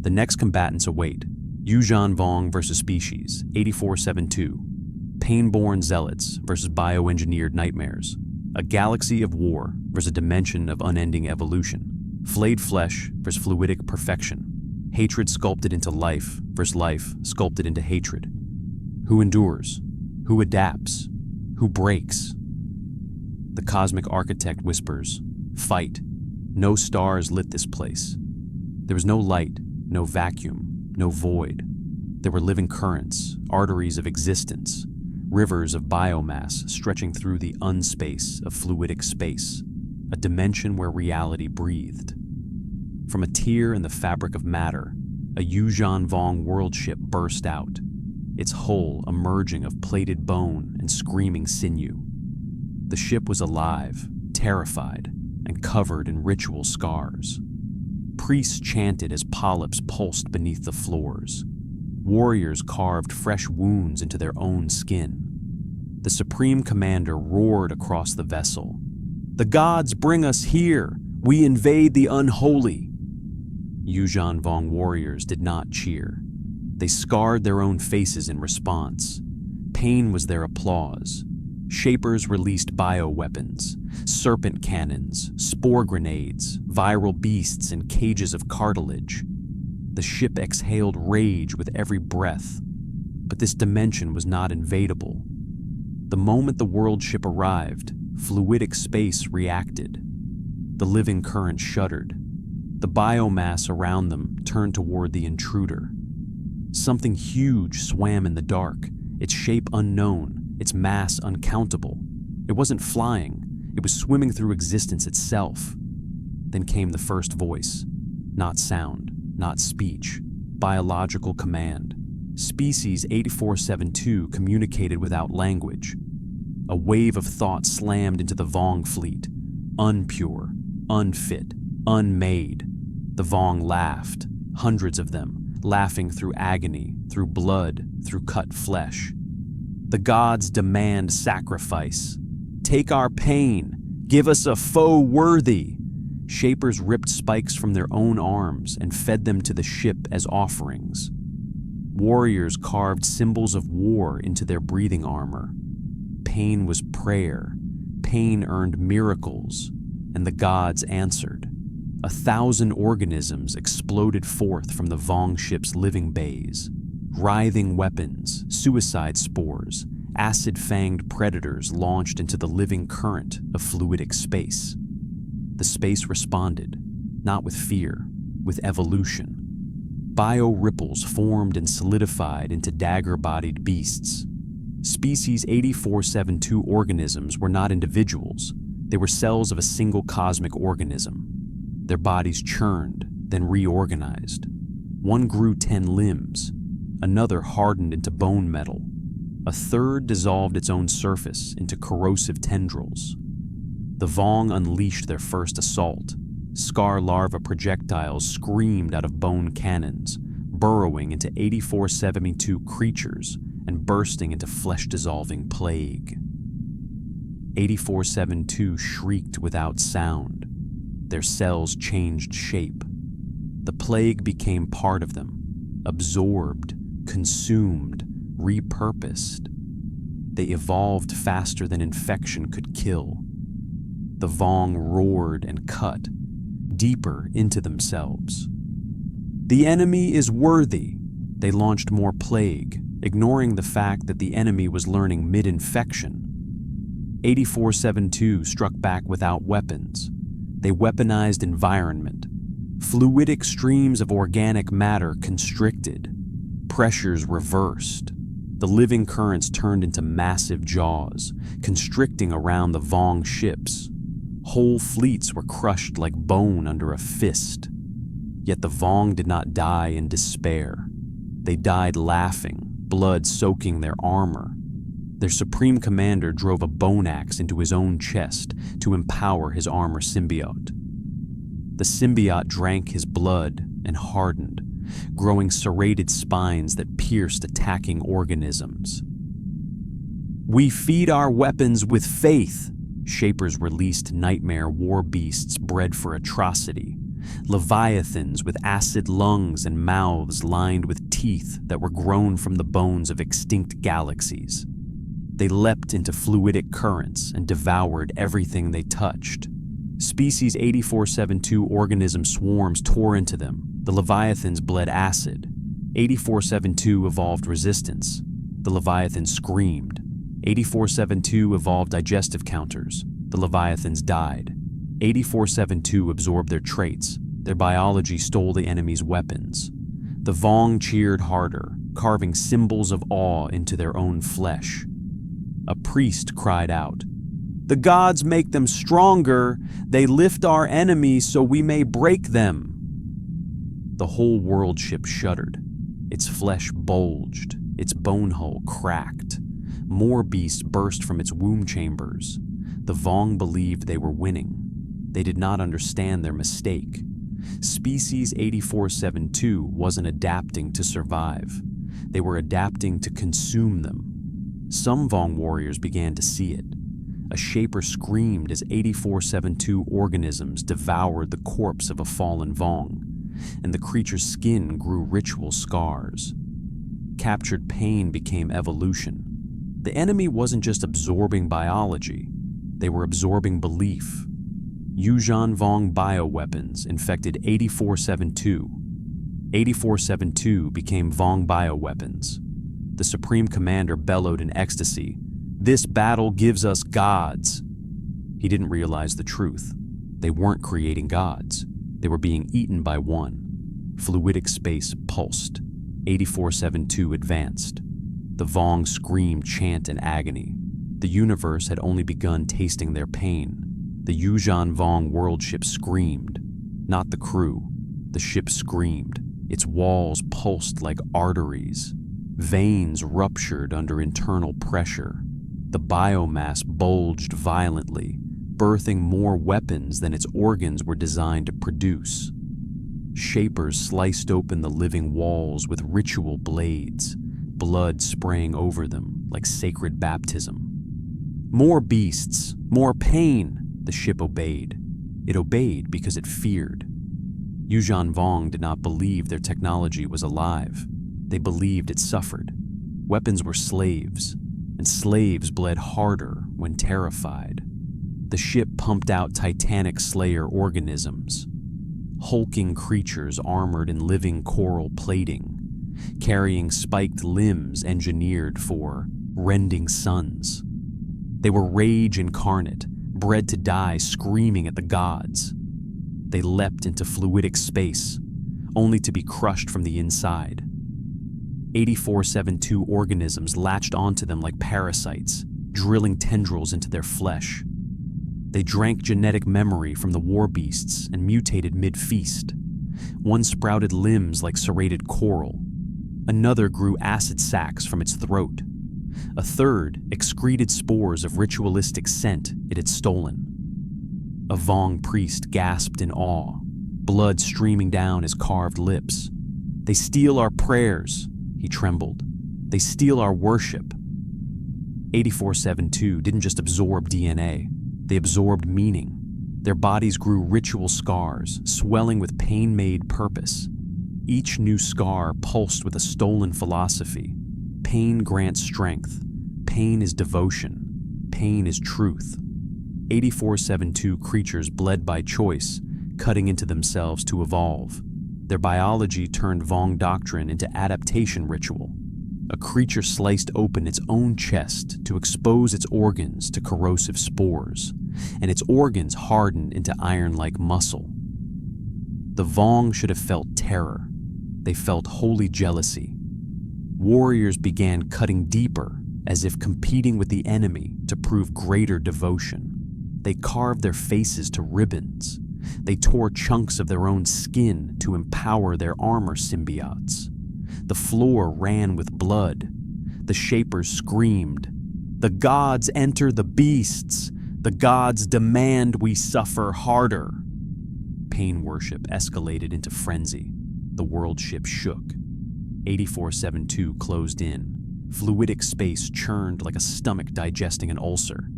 The next combatants await: Yuuzhan Vong versus Species, 8472. Pain-born zealots versus bioengineered nightmares. A galaxy of war versus a dimension of unending evolution. Flayed flesh versus fluidic perfection. Hatred sculpted into life versus life sculpted into hatred. Who endures? Who adapts? Who breaks? The cosmic architect whispers, "Fight." No stars lit this place. There was no light, no vacuum, no void. There were living currents, arteries of existence, rivers of biomass stretching through the unspace of fluidic space, a dimension where reality breathed. From a tear in the fabric of matter, a Yuuzhan Vong world ship burst out, its hull emerging of plated bone and screaming sinew. The ship was alive, terrified, and covered in ritual scars. Priests chanted as polyps pulsed beneath the floors. Warriors carved fresh wounds into their own skin. The Supreme Commander roared across the vessel. "The gods bring us here! We invade the unholy!" Yuuzhan Vong warriors did not cheer. They scarred their own faces in response. Pain was their applause. Shapers released bioweapons, serpent cannons, spore grenades, viral beasts in cages of cartilage. The ship exhaled rage with every breath, but this dimension was not invadable. The moment the world ship arrived, fluidic space reacted. The living current shuddered. The biomass around them turned toward the intruder. Something huge swam in the dark, its shape unknown, its mass uncountable. It wasn't flying, it was swimming through existence itself. Then came the first voice. Not sound, not speech, biological command. Species 8472 communicated without language. A wave of thought slammed into the Vong fleet. Unpure, unfit, unmade. The Vong laughed, hundreds of them, laughing through agony, through blood, through cut flesh. The gods demand sacrifice. Take our pain. Give us a foe worthy. Shapers ripped spikes from their own arms and fed them to the ship as offerings. Warriors carved symbols of war into their breathing armor. Pain was prayer. Pain earned miracles, and the gods answered. 1,000 organisms exploded forth from the Vong ship's living bays. Writhing weapons, suicide spores, acid-fanged predators launched into the living current of fluidic space. The space responded, not with fear, with evolution. Bio-ripples formed and solidified into dagger-bodied beasts. Species 8472 organisms were not individuals. They were cells of a single cosmic organism. Their bodies churned, then reorganized. One grew 10 limbs. Another hardened into bone metal. A third dissolved its own surface into corrosive tendrils. The Vong unleashed their first assault. Scar larva projectiles screamed out of bone cannons, burrowing into 8472 creatures and bursting into flesh-dissolving plague. 8472 shrieked without sound. Their cells changed shape. The plague became part of them, absorbed, consumed, repurposed. They evolved faster than infection could kill. The Vong roared and cut, deeper into themselves. The enemy is worthy. They launched more plague, ignoring the fact that the enemy was learning mid-infection. 8472 struck back without weapons. They weaponized environment. Fluidic streams of organic matter constricted. Pressures reversed. The living currents turned into massive jaws, constricting around the Vong ships. Whole fleets were crushed like bone under a fist. Yet the Vong did not die in despair. They died laughing, blood soaking their armor. Their supreme commander drove a bone axe into his own chest to empower his armor symbiote. The symbiote drank his blood and hardened, growing serrated spines that pierced attacking organisms. We feed our weapons with faith. Shapers released nightmare war beasts bred for atrocity, Leviathans with acid lungs and mouths lined with teeth that were grown from the bones of extinct galaxies. They leapt into fluidic currents and devoured everything they touched. Species 8472 organism swarms tore into them. The Leviathans bled acid. 8472 evolved resistance. The Leviathans screamed. 8472 evolved digestive counters. The Leviathans died. 8472 absorbed their traits. Their biology stole the enemy's weapons. The Vong cheered harder, carving symbols of awe into their own flesh. A priest cried out, "The gods make them stronger. They lift our enemies so we may break them." The whole world ship shuddered. Its flesh bulged. Its bone hull cracked. More beasts burst from its womb chambers. The Vong believed they were winning. They did not understand their mistake. Species 8472 wasn't adapting to survive. They were adapting to consume them. Some Vong warriors began to see it. A shaper screamed as 8472 organisms devoured the corpse of a fallen Vong, and the creature's skin grew ritual scars. Captured pain became evolution. The enemy wasn't just absorbing biology, they were absorbing belief. Yuzhan Vong bioweapons infected 8472. 8472 became Vong bioweapons. The Supreme Commander bellowed in ecstasy, "This battle gives us gods." He didn't realize the truth. They weren't creating gods. They were being eaten by one. Fluidic space pulsed. 8472 advanced. The Vong screamed chant and agony. The universe had only begun tasting their pain. The Yuzhan Vong world ship screamed. Not the crew. The ship screamed. Its walls pulsed like arteries. Veins ruptured under internal pressure. The biomass bulged violently, birthing more weapons than its organs were designed to produce. Shapers sliced open the living walls with ritual blades, blood spraying over them like sacred baptism. More beasts, more pain, the ship obeyed. It obeyed because it feared. Yuzhan Vong did not believe their technology was alive. They believed it suffered. Weapons were slaves, and slaves bled harder when terrified. The ship pumped out titanic slayer organisms, hulking creatures armored in living coral plating, carrying spiked limbs engineered for rending suns. They were rage incarnate, bred to die screaming at the gods. They leapt into fluidic space, only to be crushed from the inside. 8472 organisms latched onto them like parasites, drilling tendrils into their flesh. They drank genetic memory from the war beasts and mutated mid-feast. One sprouted limbs like serrated coral. Another grew acid sacs from its throat. A third excreted spores of ritualistic scent it had stolen. A Vong priest gasped in awe, blood streaming down his carved lips. "They steal our prayers," he trembled. "They steal our worship." 8472 didn't just absorb DNA, they absorbed meaning. Their bodies grew ritual scars, swelling with pain-made purpose. Each new scar pulsed with a stolen philosophy. Pain grants strength. Pain is devotion. Pain is truth. 8472 creatures bled by choice, cutting into themselves to evolve. Their biology turned Vong doctrine into adaptation ritual. A creature sliced open its own chest to expose its organs to corrosive spores, and its organs hardened into iron-like muscle. The Vong should have felt terror. They felt holy jealousy. Warriors began cutting deeper, as if competing with the enemy to prove greater devotion. They carved their faces to ribbons. They tore chunks of their own skin to empower their armor symbiotes. The floor ran with blood. The Shapers screamed, "The gods enter the beasts! The gods demand we suffer harder!" Pain worship escalated into frenzy. The world ship shook. 8472 closed in. Fluidic space churned like a stomach digesting an ulcer.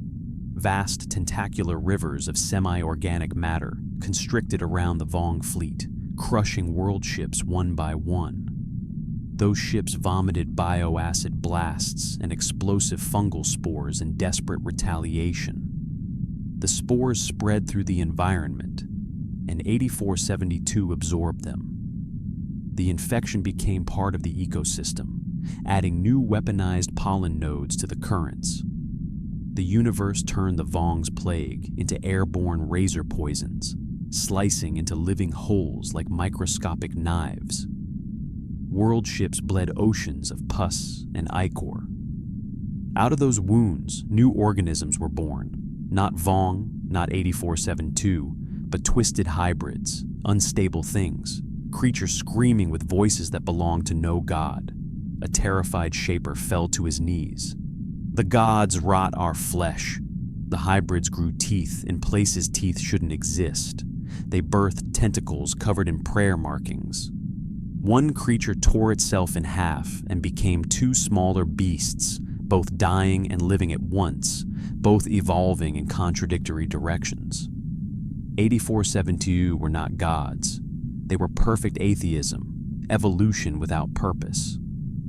vast tentacular rivers of semi-organic matter constricted around the Vong fleet, crushing world ships one by one. Those ships vomited bioacid blasts and explosive fungal spores in desperate retaliation. The spores spread through the environment, and 8472 absorbed them. The infection became part of the ecosystem, adding new weaponized pollen nodes to the currents. The universe turned the Vong's plague into airborne razor poisons, slicing into living holes like microscopic knives. World ships bled oceans of pus and ichor. Out of those wounds, new organisms were born. Not Vong, not 8472, but twisted hybrids, unstable things, creatures screaming with voices that belonged to no god. A terrified shaper fell to his knees. The gods rot our flesh. The hybrids grew teeth in places teeth shouldn't exist. They birthed tentacles covered in prayer markings. One creature tore itself in half and became two smaller beasts, both dying and living at once, both evolving in contradictory directions. 8472 were not gods. They were perfect atheism, evolution without purpose.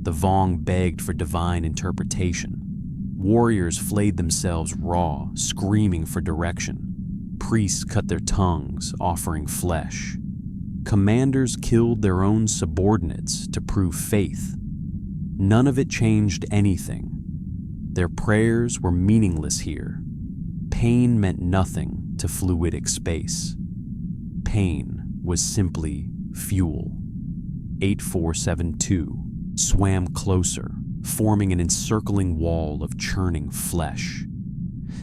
The Vong begged for divine interpretation. Warriors flayed themselves raw, screaming for direction. Priests cut their tongues, offering flesh. Commanders killed their own subordinates to prove faith. None of it changed anything. Their prayers were meaningless here. Pain meant nothing to fluidic space. Pain was simply fuel. 8472 swam closer, forming an encircling wall of churning flesh.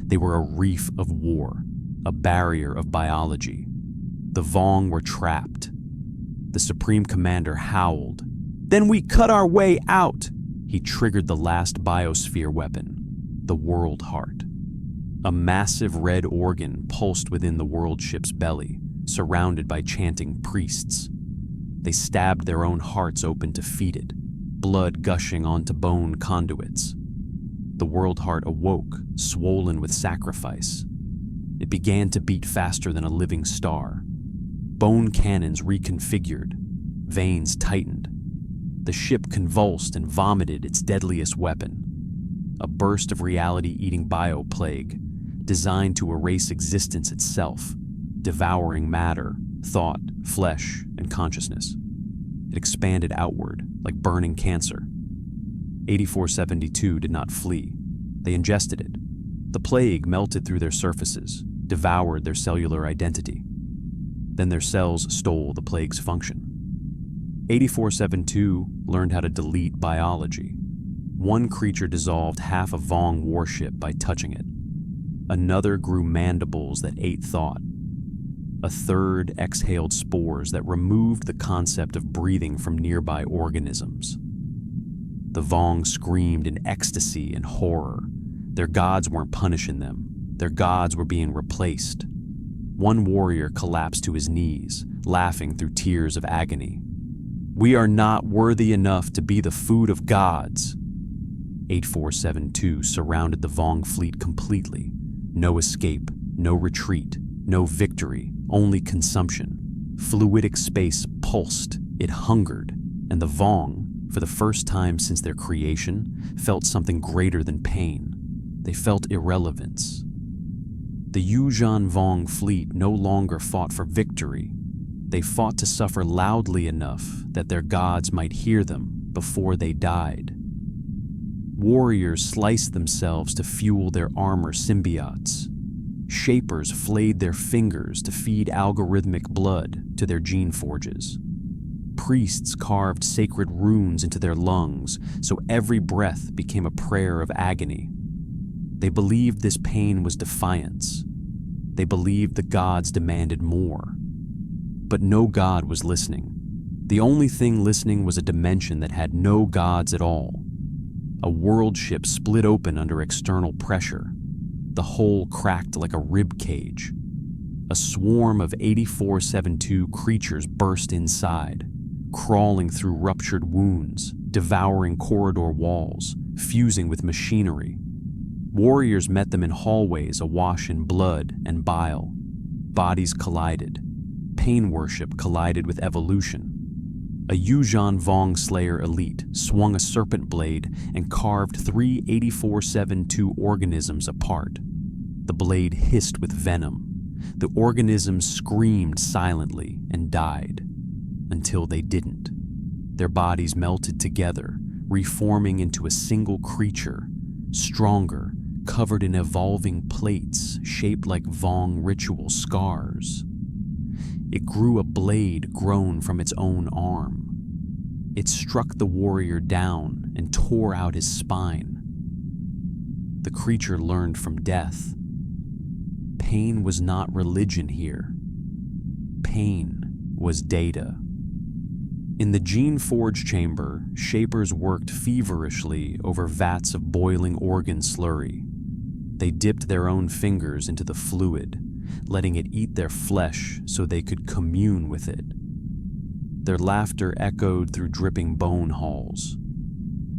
They were a reef of war, a barrier of biology. The Vong were trapped. The Supreme Commander howled. "Then we cut our way out!" He triggered the last biosphere weapon, the World Heart. A massive red organ pulsed within the world ship's belly, surrounded by chanting priests. They stabbed their own hearts open to feed it, blood gushing onto bone conduits. The World Heart awoke, swollen with sacrifice. It began to beat faster than a living star. Bone cannons reconfigured, veins tightened. The ship convulsed and vomited its deadliest weapon, a burst of reality-eating bioplague, designed to erase existence itself, devouring matter, thought, flesh, and consciousness. It expanded outward, like burning cancer. 8472 did not flee. They ingested it. The plague melted through their surfaces, devoured their cellular identity. Then their cells stole the plague's function. 8472 learned how to delete biology. One creature dissolved half a Vong warship by touching it. Another grew mandibles that ate thought. A third exhaled spores that removed the concept of breathing from nearby organisms. The Vong screamed in ecstasy and horror. Their gods weren't punishing them. Their gods were being replaced. One warrior collapsed to his knees, laughing through tears of agony. "We are not worthy enough to be the food of gods." 8472 surrounded the Vong fleet completely. No escape, no retreat, no victory, only consumption. Fluidic space pulsed, it hungered, and the Vong, for the first time since their creation, felt something greater than pain. They felt irrelevance. The Yuuzhan Vong fleet no longer fought for victory. They fought to suffer loudly enough that their gods might hear them before they died. Warriors sliced themselves to fuel their armor symbiotes. Shapers flayed their fingers to feed algorithmic blood to their gene forges. Priests carved sacred runes into their lungs, so every breath became a prayer of agony. They believed this pain was defiance. They believed the gods demanded more. But no god was listening. The only thing listening was a dimension that had no gods at all. A world ship split open under external pressure. The hole cracked like a rib cage. A swarm of 8472 creatures burst inside, crawling through ruptured wounds, devouring corridor walls, fusing with machinery. Warriors met them in hallways awash in blood and bile. Bodies collided. Pain worship collided with evolution. A Yuzhan Vong Slayer elite swung a serpent blade and carved 3 8472 organisms apart. The blade hissed with venom. The organisms screamed silently and died, until they didn't. Their bodies melted together, reforming into a single creature, stronger, covered in evolving plates shaped like Vong ritual scars. It grew a blade grown from its own arm. It struck the warrior down and tore out his spine. The creature learned from death. Pain was not religion here. Pain was data. In the Gene Forge chamber, shapers worked feverishly over vats of boiling organ slurry. They dipped their own fingers into the fluid, letting it eat their flesh so they could commune with it. Their laughter echoed through dripping bone halls.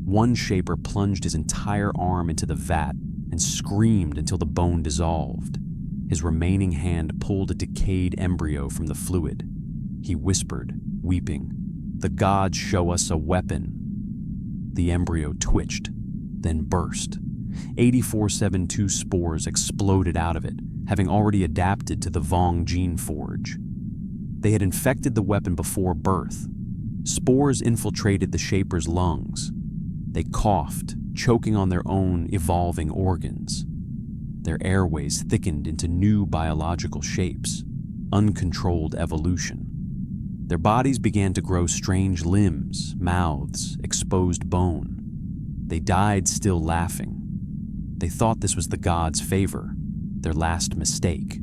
One shaper plunged his entire arm into the vat and screamed until the bone dissolved. His remaining hand pulled a decayed embryo from the fluid. He whispered, weeping, "The gods show us a weapon." The embryo twitched, then burst. 8472 spores exploded out of it, having already adapted to the Vong gene forge. They had infected the weapon before birth. Spores infiltrated the shaper's lungs. They coughed, choking on their own evolving organs. Their airways thickened into new biological shapes, uncontrolled evolution. Their bodies began to grow strange limbs, mouths, exposed bone. They died still laughing. They thought this was the gods' favor, their last mistake.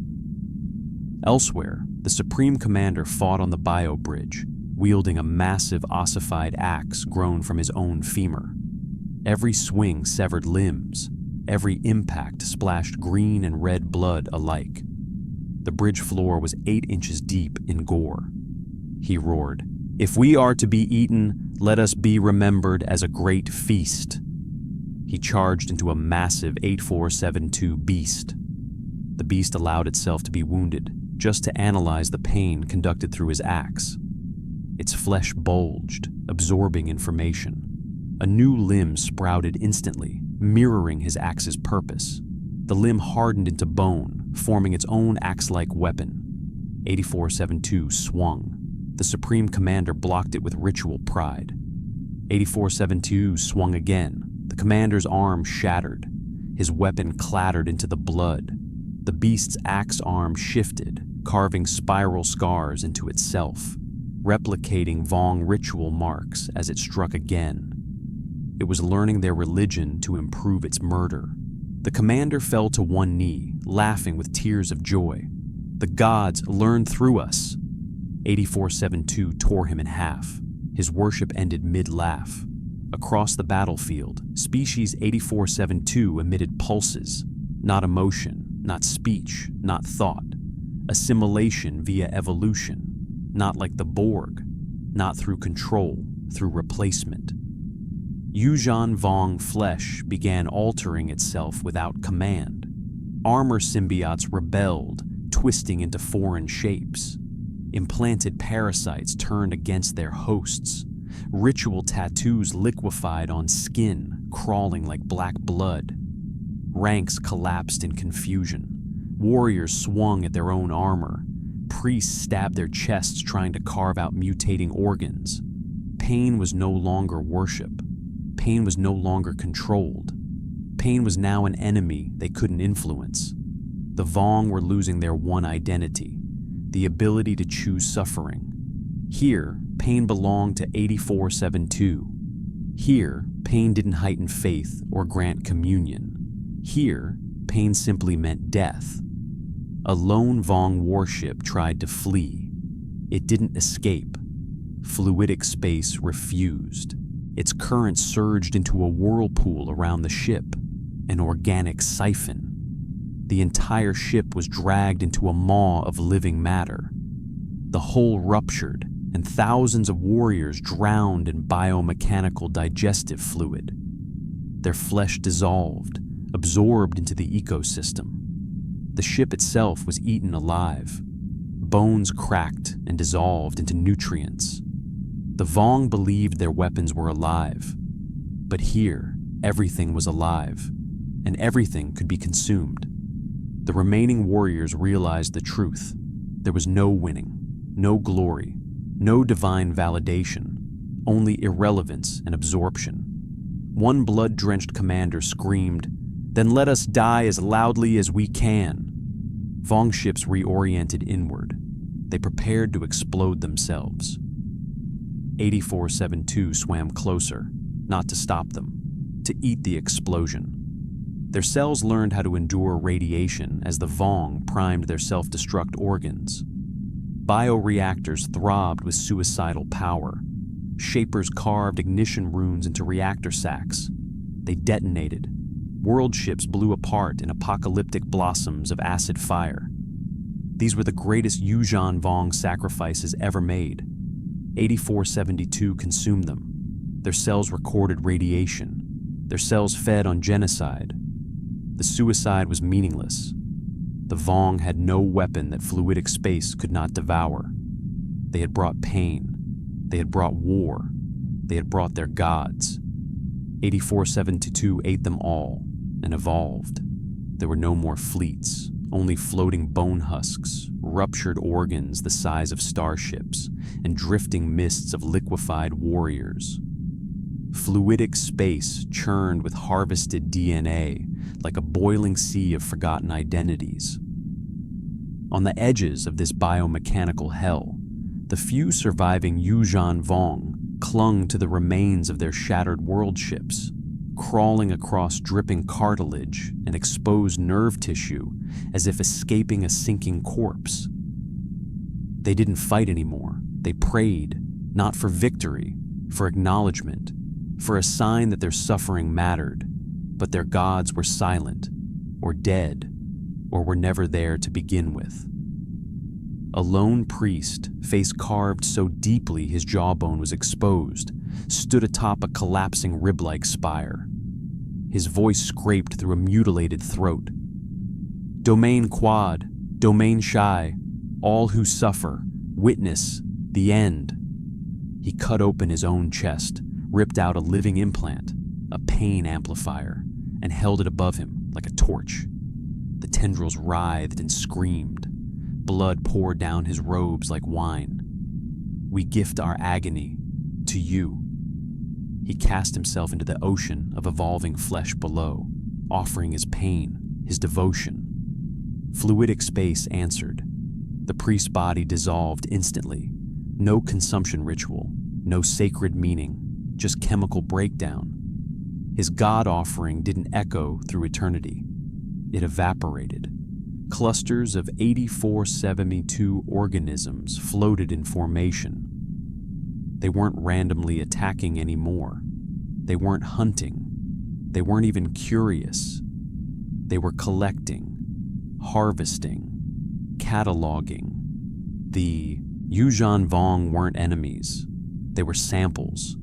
Elsewhere, the Supreme Commander fought on the bio bridge, wielding a massive ossified axe grown from his own femur. Every swing severed limbs. Every impact splashed green and red blood alike. The bridge floor was 8 inches deep in gore. He roared, "If we are to be eaten, let us be remembered as a great feast." He charged into a massive 8472 beast. The beast allowed itself to be wounded, just to analyze the pain conducted through his axe. Its flesh bulged, absorbing information. A new limb sprouted instantly, mirroring his axe's purpose. The limb hardened into bone, forming its own axe-like weapon. 8472 swung. The Supreme Commander blocked it with ritual pride. 8472 swung again. The Commander's arm shattered. His weapon clattered into the blood. The beast's axe arm shifted, carving spiral scars into itself, replicating Vong ritual marks as it struck again. It was learning their religion to improve its murder. The commander fell to one knee, laughing with tears of joy. "The gods learned through us." 8472 tore him in half. His worship ended mid-laugh. Across the battlefield, species 8472 emitted pulses, not emotion, not speech, not thought. Assimilation via evolution, not like the Borg, not through control, through replacement. Yuzhan Vong flesh began altering itself without command. Armor symbiotes rebelled, twisting into foreign shapes. Implanted parasites turned against their hosts. Ritual tattoos liquefied on skin, crawling like black blood. Ranks collapsed in confusion. Warriors swung at their own armor. Priests stabbed their chests trying to carve out mutating organs. Pain was no longer worship. Pain was no longer controlled. Pain was now an enemy they couldn't influence. The Vong were losing their one identity, the ability to choose suffering. Here, pain belonged to 8472. Here, pain didn't heighten faith or grant communion. Here, pain simply meant death. A lone Vong warship tried to flee. It didn't escape. Fluidic space refused. Its current surged into a whirlpool around the ship, an organic siphon. The entire ship was dragged into a maw of living matter. The hull ruptured, and thousands of warriors drowned in biomechanical digestive fluid. Their flesh dissolved, absorbed into the ecosystem. The ship itself was eaten alive. Bones cracked and dissolved into nutrients. The Vong believed their weapons were alive, but here, everything was alive, and everything could be consumed. The remaining warriors realized the truth. There was no winning, no glory, no divine validation, only irrelevance and absorption. One blood-drenched commander screamed, "Then let us die as loudly as we can." Vong ships reoriented inward. They prepared to explode themselves. 8472 swam closer, not to stop them, to eat the explosion. Their cells learned how to endure radiation as the Vong primed their self-destruct organs. Bioreactors throbbed with suicidal power. Shapers carved ignition runes into reactor sacks. They detonated. World ships blew apart in apocalyptic blossoms of acid fire. These were the greatest Yuuzhan Vong sacrifices ever made. 8472 consumed them. Their cells recorded radiation. Their cells fed on genocide. The suicide was meaningless. The Vong had no weapon that fluidic space could not devour. They had brought pain. They had brought war. They had brought their gods. 8472 ate them all and evolved. There were no more fleets, only floating bone husks, ruptured organs the size of starships, and drifting mists of liquefied warriors. Fluidic space churned with harvested DNA like a boiling sea of forgotten identities. On the edges of this biomechanical hell, the few surviving Yuuzhan Vong clung to the remains of their shattered world ships, crawling across dripping cartilage and exposed nerve tissue as if escaping a sinking corpse. They didn't fight anymore. They prayed, not for victory, for acknowledgement, for a sign that their suffering mattered, but their gods were silent, or dead, or were never there to begin with. A lone priest, face carved so deeply his jawbone was exposed, stood atop a collapsing rib-like spire. His voice scraped through a mutilated throat. "Domain Quad, Domain Shy, all who suffer, witness the end." He cut open his own chest, ripped out a living implant, a pain amplifier, and held it above him like a torch. The tendrils writhed and screamed. Blood poured down his robes like wine. "We gift our agony to you." He cast himself into the ocean of evolving flesh below, offering his pain, his devotion. Fluidic space answered. The priest's body dissolved instantly. No consumption ritual, no sacred meaning, just chemical breakdown. His God offering didn't echo through eternity. It evaporated. Clusters of 8472 organisms floated in formation. They weren't randomly attacking anymore. They weren't hunting. They weren't even curious. They were collecting, harvesting, cataloging. The Yuuzhan Vong weren't enemies. They were samples.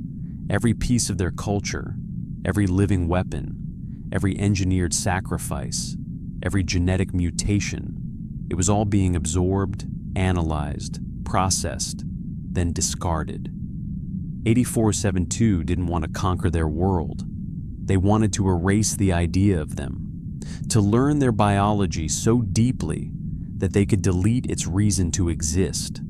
Every piece of their culture, every living weapon, every engineered sacrifice, every genetic mutation, it was all being absorbed, analyzed, processed, then discarded. 8472 didn't want to conquer their world. They wanted to erase the idea of them, to learn their biology so deeply that they could delete its reason to exist.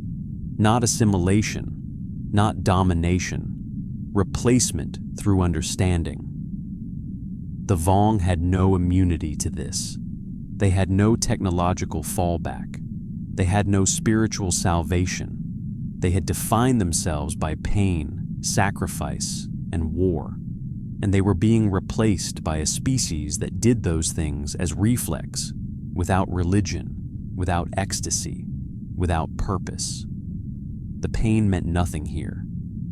Not assimilation, not domination, replacement through understanding. The Vong had no immunity to this. They had no technological fallback. They had no spiritual salvation. They had defined themselves by pain, sacrifice, and war. And they were being replaced by a species that did those things as reflex, without religion, without ecstasy, without purpose. The pain meant nothing here.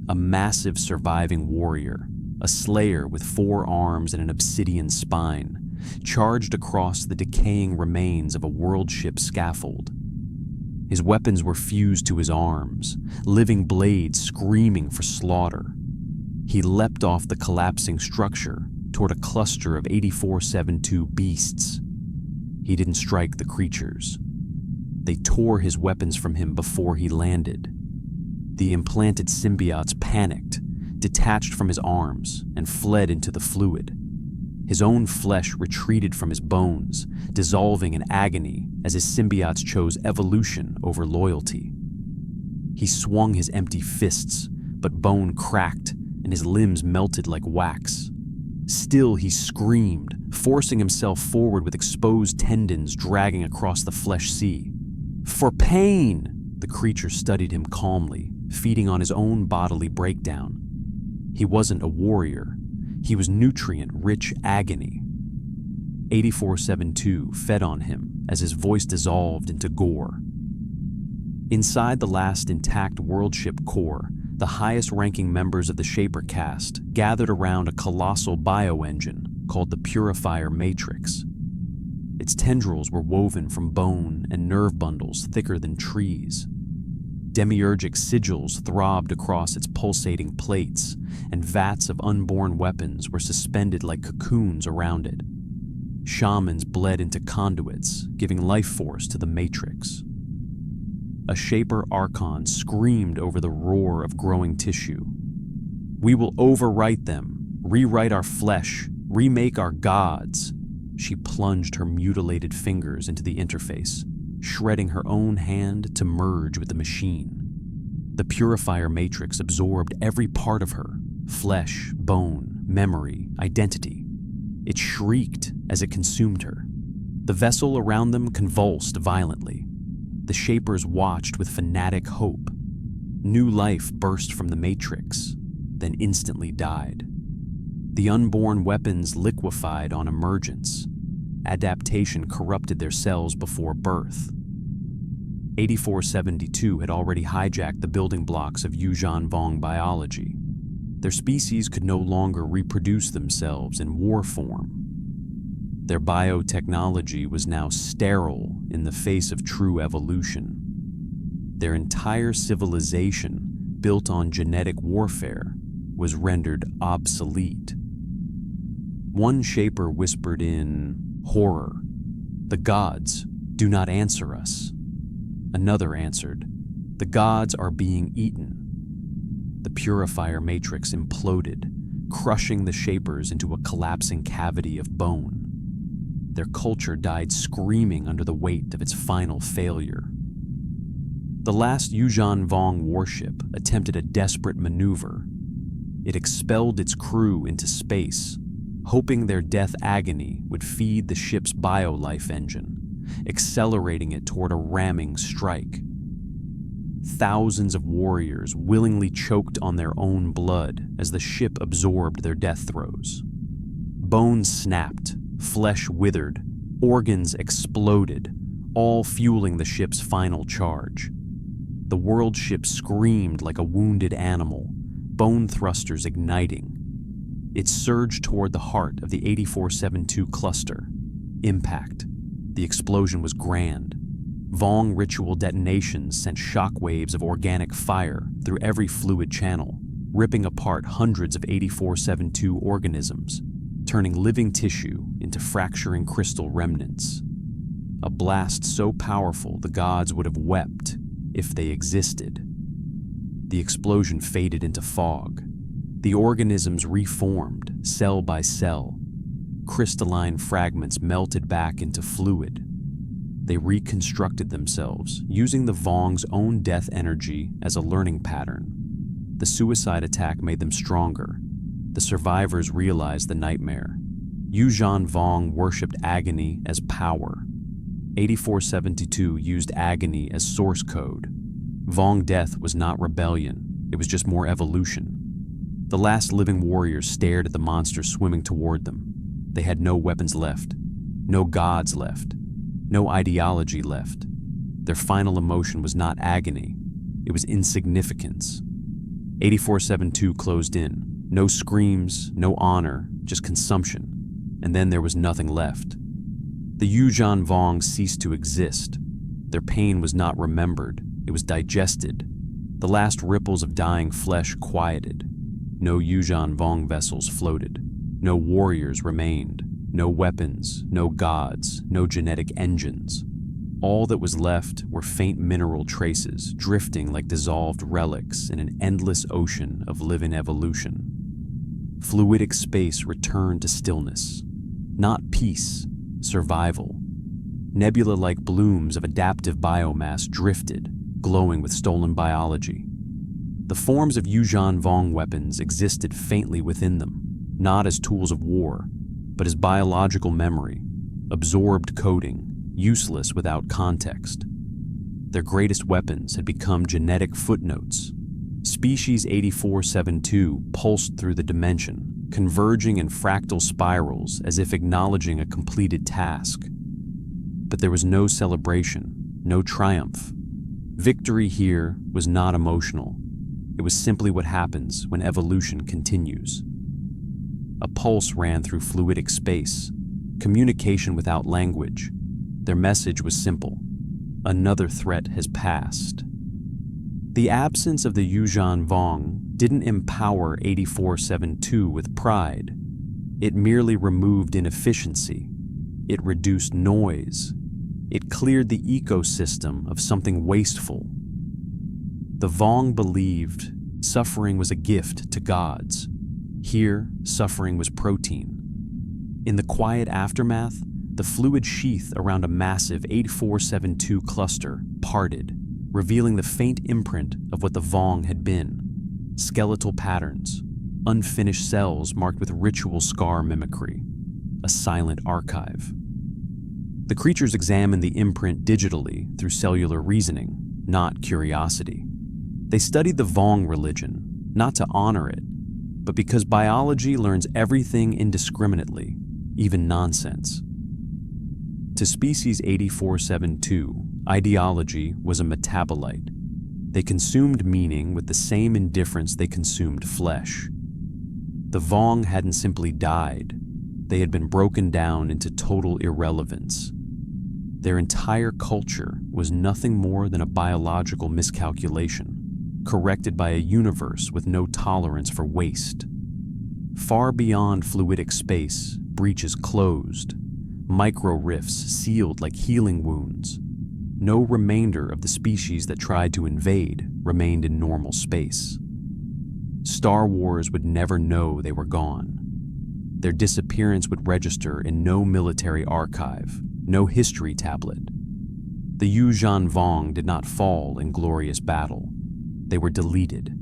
A massive surviving warrior, a slayer with 4 arms and an obsidian spine, charged across the decaying remains of a world ship scaffold. His weapons were fused to his arms, living blades screaming for slaughter. He leapt off the collapsing structure, toward a cluster of 8472 beasts. He didn't strike the creatures. They tore his weapons from him before he landed. The implanted symbiotes panicked, detached from his arms, and fled into the fluid. His own flesh retreated from his bones, dissolving in agony as his symbiotes chose evolution over loyalty. He swung his empty fists, but bone cracked and his limbs melted like wax. Still he screamed, forcing himself forward with exposed tendons dragging across the flesh sea. For pain! The creature studied him calmly, feeding on his own bodily breakdown. He wasn't a warrior. He was nutrient-rich agony. 8472 fed on him as his voice dissolved into gore. Inside the last intact world-ship core, the highest-ranking members of the Shaper caste gathered around a colossal bioengine called the Purifier Matrix. Its tendrils were woven from bone and nerve bundles thicker than trees. Demiurgic sigils throbbed across its pulsating plates, and vats of unborn weapons were suspended like cocoons around it. Shamans bled into conduits, giving life force to the Matrix. A Shaper Archon screamed over the roar of growing tissue. "We will overwrite them, rewrite our flesh, remake our gods." She plunged her mutilated fingers into the interface, shredding her own hand to merge with the machine. The Purifier Matrix absorbed every part of her: flesh, bone, memory, identity. It shrieked as it consumed her. The vessel around them convulsed violently. The Shapers watched with fanatic hope. New life burst from the Matrix, then instantly died. The unborn weapons liquefied on emergence. Adaptation corrupted their cells before birth. 8472 had already hijacked the building blocks of Yuuzhan Vong biology. Their species could no longer reproduce themselves in war form. Their biotechnology was now sterile in the face of true evolution. Their entire civilization, built on genetic warfare, was rendered obsolete. One Shaper whispered in horror, "The gods do not answer us." Another answered, "The gods are being eaten." The Purifier Matrix imploded, crushing the Shapers into a collapsing cavity of bone. Their culture died screaming under the weight of its final failure. The last Yuuzhan Vong warship attempted a desperate maneuver. It expelled its crew into space, hoping their death agony would feed the ship's biolife engine, accelerating it toward a ramming strike. Thousands of warriors willingly choked on their own blood as the ship absorbed their death throes. Bones snapped, flesh withered, organs exploded, all fueling the ship's final charge. The world ship screamed like a wounded animal, bone thrusters igniting. It surged toward the heart of the 8472 cluster. Impact. The explosion was grand. Vong ritual detonations sent shockwaves of organic fire through every fluid channel, ripping apart hundreds of 8472 organisms, turning living tissue into fracturing crystal remnants. A blast so powerful the gods would have wept if they existed. The explosion faded into fog. The organisms reformed, cell by cell. Crystalline fragments melted back into fluid. They reconstructed themselves, using the Vong's own death energy as a learning pattern. The suicide attack made them stronger. The survivors realized the nightmare. Yuuzhan Vong worshipped agony as power. 8472 used agony as source code. Vong death was not rebellion, it was just more evolution. The last living warriors stared at the monster swimming toward them. They had no weapons left, no gods left, no ideology left. Their final emotion was not agony, it was insignificance. 8472 closed in. No screams, no honor, just consumption. And then there was nothing left. The Yuuzhan Vong ceased to exist. Their pain was not remembered, it was digested. The last ripples of dying flesh quieted. No Yuuzhan Vong vessels floated. No warriors remained, no weapons, no gods, no genetic engines. All that was left were faint mineral traces drifting like dissolved relics in an endless ocean of living evolution. Fluidic space returned to stillness, not peace, survival. Nebula-like blooms of adaptive biomass drifted, glowing with stolen biology. The forms of Yuuzhan Vong weapons existed faintly within them, not as tools of war, but as biological memory, absorbed coding, useless without context. Their greatest weapons had become genetic footnotes. Species 8472 pulsed through the dimension, converging in fractal spirals as if acknowledging a completed task. But there was no celebration, no triumph. Victory here was not emotional. It was simply what happens when evolution continues. A pulse ran through fluidic space, communication without language. Their message was simple: another threat has passed. The absence of the Yuuzhan Vong didn't empower 8472 with pride. It merely removed inefficiency. It reduced noise. It cleared the ecosystem of something wasteful. The Vong believed suffering was a gift to gods. Here, suffering was protein. In the quiet aftermath, the fluid sheath around a massive 8472 cluster parted, revealing the faint imprint of what the Vong had been. Skeletal patterns, unfinished cells marked with ritual scar mimicry, a silent archive. The creatures examined the imprint digitally through cellular reasoning, not curiosity. They studied the Vong religion, not to honor it, but because biology learns everything indiscriminately, even nonsense. To species 8472, ideology was a metabolite. They consumed meaning with the same indifference they consumed flesh. The Vong hadn't simply died. They had been broken down into total irrelevance. Their entire culture was nothing more than a biological miscalculation, corrected by a universe with no tolerance for waste. Far beyond fluidic space, breaches closed, micro-rifts sealed like healing wounds. No remainder of the species that tried to invade remained in normal space. Star Wars would never know they were gone. Their disappearance would register in no military archive, no history tablet. The Yuuzhan Vong did not fall in glorious battle. They were deleted.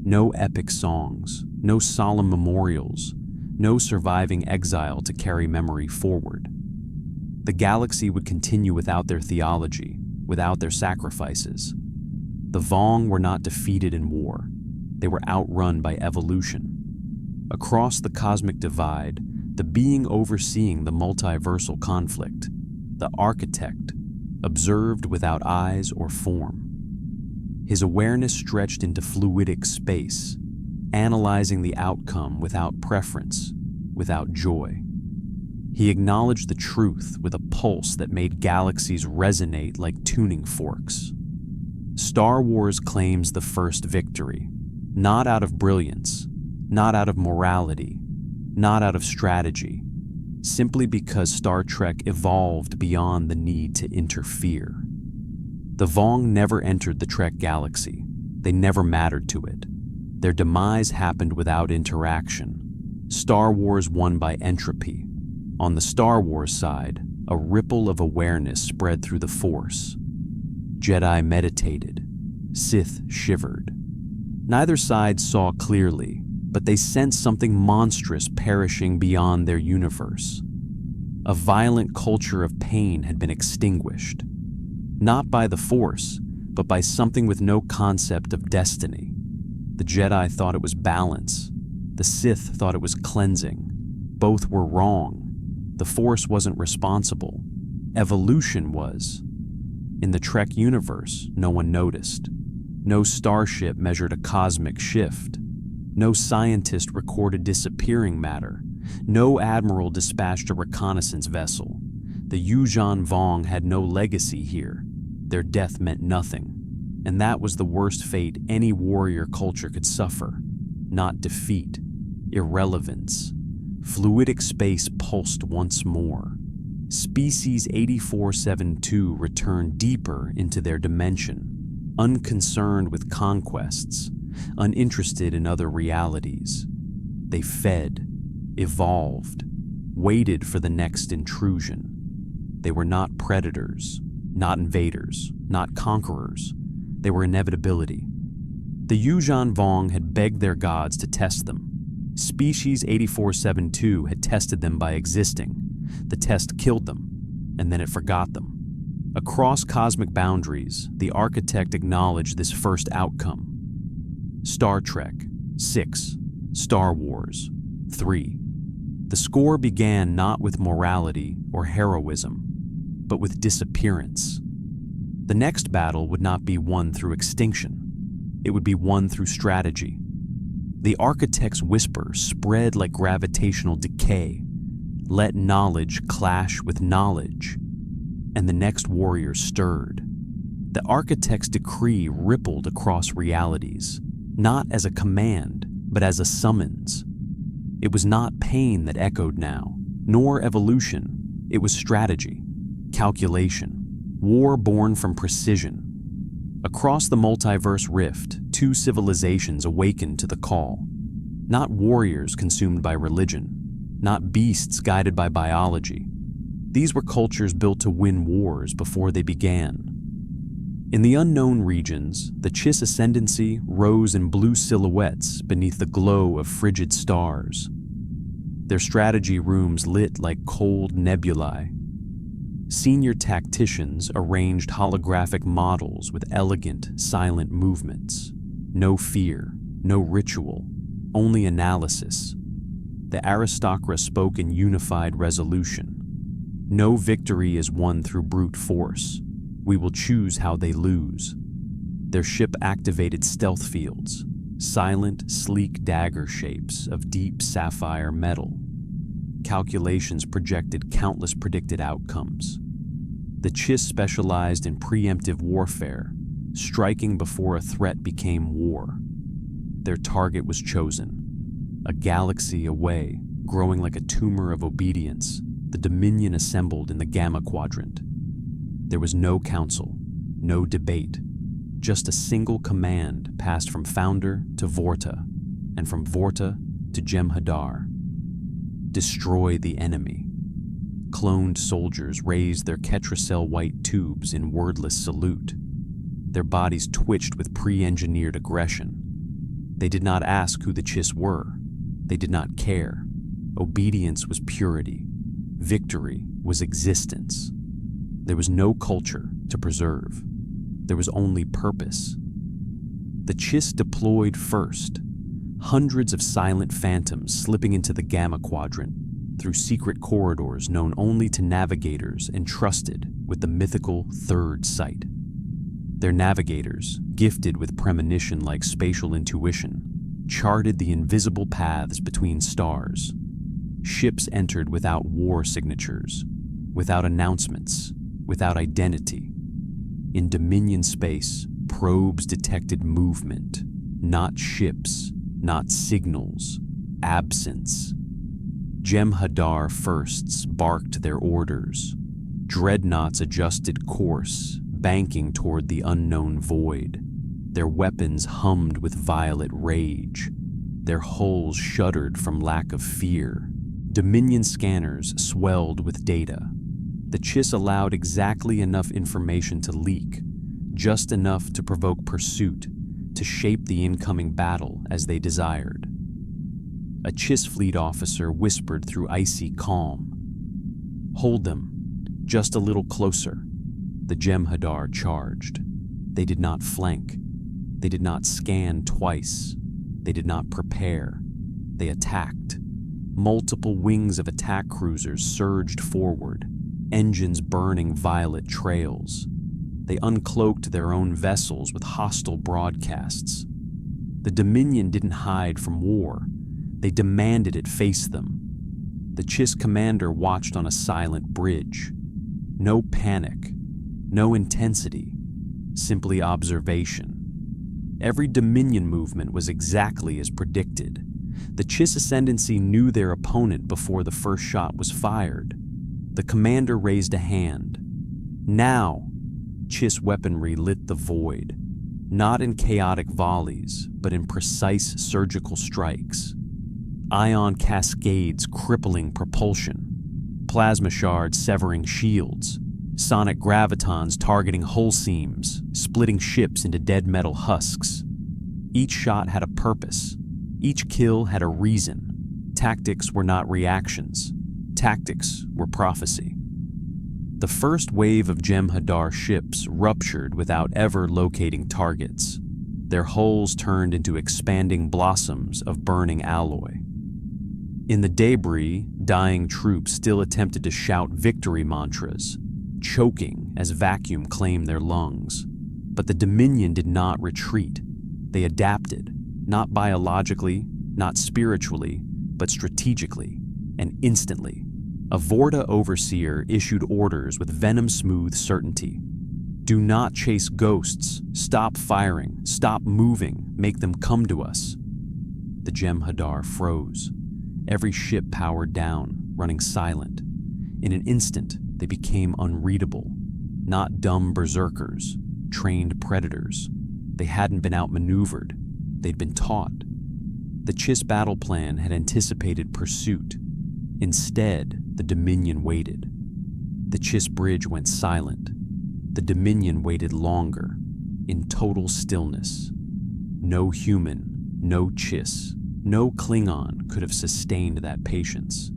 No epic songs, no solemn memorials, no surviving exile to carry memory forward. The galaxy would continue without their theology, without their sacrifices. The Vong were not defeated in war. They were outrun by evolution. Across the cosmic divide, the being overseeing the multiversal conflict, the architect, observed without eyes or form. His awareness stretched into fluidic space, analyzing the outcome without preference, without joy. He acknowledged the truth with a pulse that made galaxies resonate like tuning forks. Star Wars claims the first victory, not out of brilliance, not out of morality, not out of strategy, simply because Star Trek evolved beyond the need to interfere. The Vong never entered the Trek galaxy. They never mattered to it. Their demise happened without interaction. Star Wars won by entropy. On the Star Wars side, a ripple of awareness spread through the Force. Jedi meditated. Sith shivered. Neither side saw clearly, but they sensed something monstrous perishing beyond their universe. A violent culture of pain had been extinguished. Not by the Force, but by something with no concept of destiny. The Jedi thought it was balance. The Sith thought it was cleansing. Both were wrong. The Force wasn't responsible. Evolution was. In the Trek universe, no one noticed. No starship measured a cosmic shift. No scientist recorded disappearing matter. No admiral dispatched a reconnaissance vessel. The Yuuzhan Vong had no legacy here. Their death meant nothing. And that was the worst fate any warrior culture could suffer. Not defeat. Irrelevance. Fluidic space pulsed once more. Species 8472 returned deeper into their dimension, unconcerned with conquests, uninterested in other realities. They fed, evolved, waited for the next intrusion. They were not predators, not invaders, not conquerors. They were inevitability. The Yuuzhan Vong had begged their gods to test them. Species 8472 had tested them by existing. The test killed them, and then it forgot them. Across cosmic boundaries, the architect acknowledged this first outcome. Star Trek, 6. Star Wars, 3. The score began not with morality or heroism, but with disappearance. The next battle would not be won through extinction. It would be won through strategy. The architect's whisper spread like gravitational decay. Let knowledge clash with knowledge. And the next warrior stirred. The architect's decree rippled across realities, not as a command, but as a summons. It was not pain that echoed now, nor evolution. It was strategy, calculation, war born from precision. Across the multiverse rift, two civilizations awakened to the call. Not warriors consumed by religion, not beasts guided by biology. These were cultures built to win wars before they began. In the unknown regions, the Chiss ascendancy rose in blue silhouettes beneath the glow of frigid stars. Their strategy rooms lit like cold nebulae. Senior tacticians arranged holographic models with elegant, silent movements. No fear, no ritual, only analysis. The aristocra spoke in unified resolution. No victory is won through brute force. We will choose how they lose. Their ship activated stealth fields, silent, sleek dagger shapes of deep sapphire metal. Calculations projected countless predicted outcomes. The Chiss specialized in preemptive warfare, striking before a threat became war. Their target was chosen. A galaxy away, growing like a tumor of obedience, the Dominion assembled in the Gamma Quadrant. There was no council, no debate, just a single command passed from Founder to Vorta, and from Vorta to Jem'Hadar. Destroy the enemy. Cloned soldiers raised their Ketracel white tubes in wordless salute. Their bodies twitched with pre-engineered aggression. They did not ask who the Chiss were. They did not care. Obedience was purity. Victory was existence. There was no culture to preserve. There was only purpose. The Chiss deployed first, hundreds of silent phantoms slipping into the Gamma Quadrant through secret corridors known only to navigators entrusted with the mythical third sight. Their navigators, gifted with premonition like spatial intuition, charted the invisible paths between stars. Ships entered without war signatures, without announcements, without identity. In Dominion space, probes detected movement, not ships, not signals, absence. Jem'Hadar firsts barked their orders. Dreadnoughts adjusted course, banking toward the unknown void. Their weapons hummed with violet rage. Their hulls shuddered from lack of fear. Dominion scanners swelled with data. The Chiss allowed exactly enough information to leak, just enough to provoke pursuit, to shape the incoming battle as they desired. A Chiss fleet officer whispered through icy calm. "Hold them, just a little closer." The Jem'Hadar charged. They did not flank. They did not scan twice. They did not prepare. They attacked. Multiple wings of attack cruisers surged forward, engines burning violet trails. They uncloaked their own vessels with hostile broadcasts. The Dominion didn't hide from war. They demanded it face them. The Chiss commander watched on a silent bridge. No panic, no intensity, simply observation. Every Dominion movement was exactly as predicted. The Chiss Ascendancy knew their opponent before the first shot was fired. The commander raised a hand. Now, Chiss weaponry lit the void, not in chaotic volleys, but in precise surgical strikes. Ion cascades crippling propulsion, plasma shards severing shields, sonic gravitons targeting hull seams, splitting ships into dead metal husks. Each shot had a purpose. Each kill had a reason. Tactics were not reactions. Tactics were prophecy. The first wave of Jem'Hadar ships ruptured without ever locating targets. Their hulls turned into expanding blossoms of burning alloy. In the debris, dying troops still attempted to shout victory mantras, choking as vacuum claimed their lungs. But the Dominion did not retreat. They adapted, not biologically, not spiritually, but strategically, and instantly. A Vorta overseer issued orders with venom-smooth certainty. Do not chase ghosts. Stop firing. Stop moving. Make them come to us. The Jem'Hadar froze. Every ship powered down, running silent. In an instant, they became unreadable. Not dumb berserkers, trained predators. They hadn't been outmaneuvered. They'd been taught. The Chiss battle plan had anticipated pursuit. Instead, the Dominion waited. The Chiss bridge went silent. The Dominion waited longer, in total stillness. No human, no Chiss, no Klingon could have sustained that patience.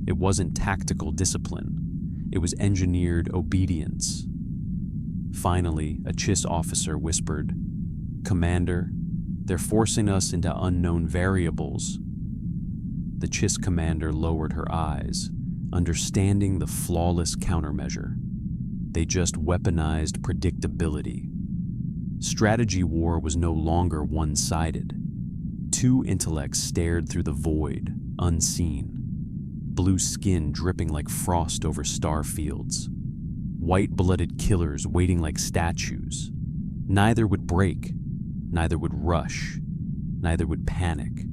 It wasn't tactical discipline. It was engineered obedience. Finally, a Chiss officer whispered, "Commander, they're forcing us into unknown variables." The Chiss commander lowered her eyes, understanding the flawless countermeasure. They just weaponized predictability. Strategy war was no longer one-sided. Two intellects stared through the void, unseen. Blue skin dripping like frost over star fields. White-blooded killers waiting like statues. Neither would break, neither would rush, neither would panic.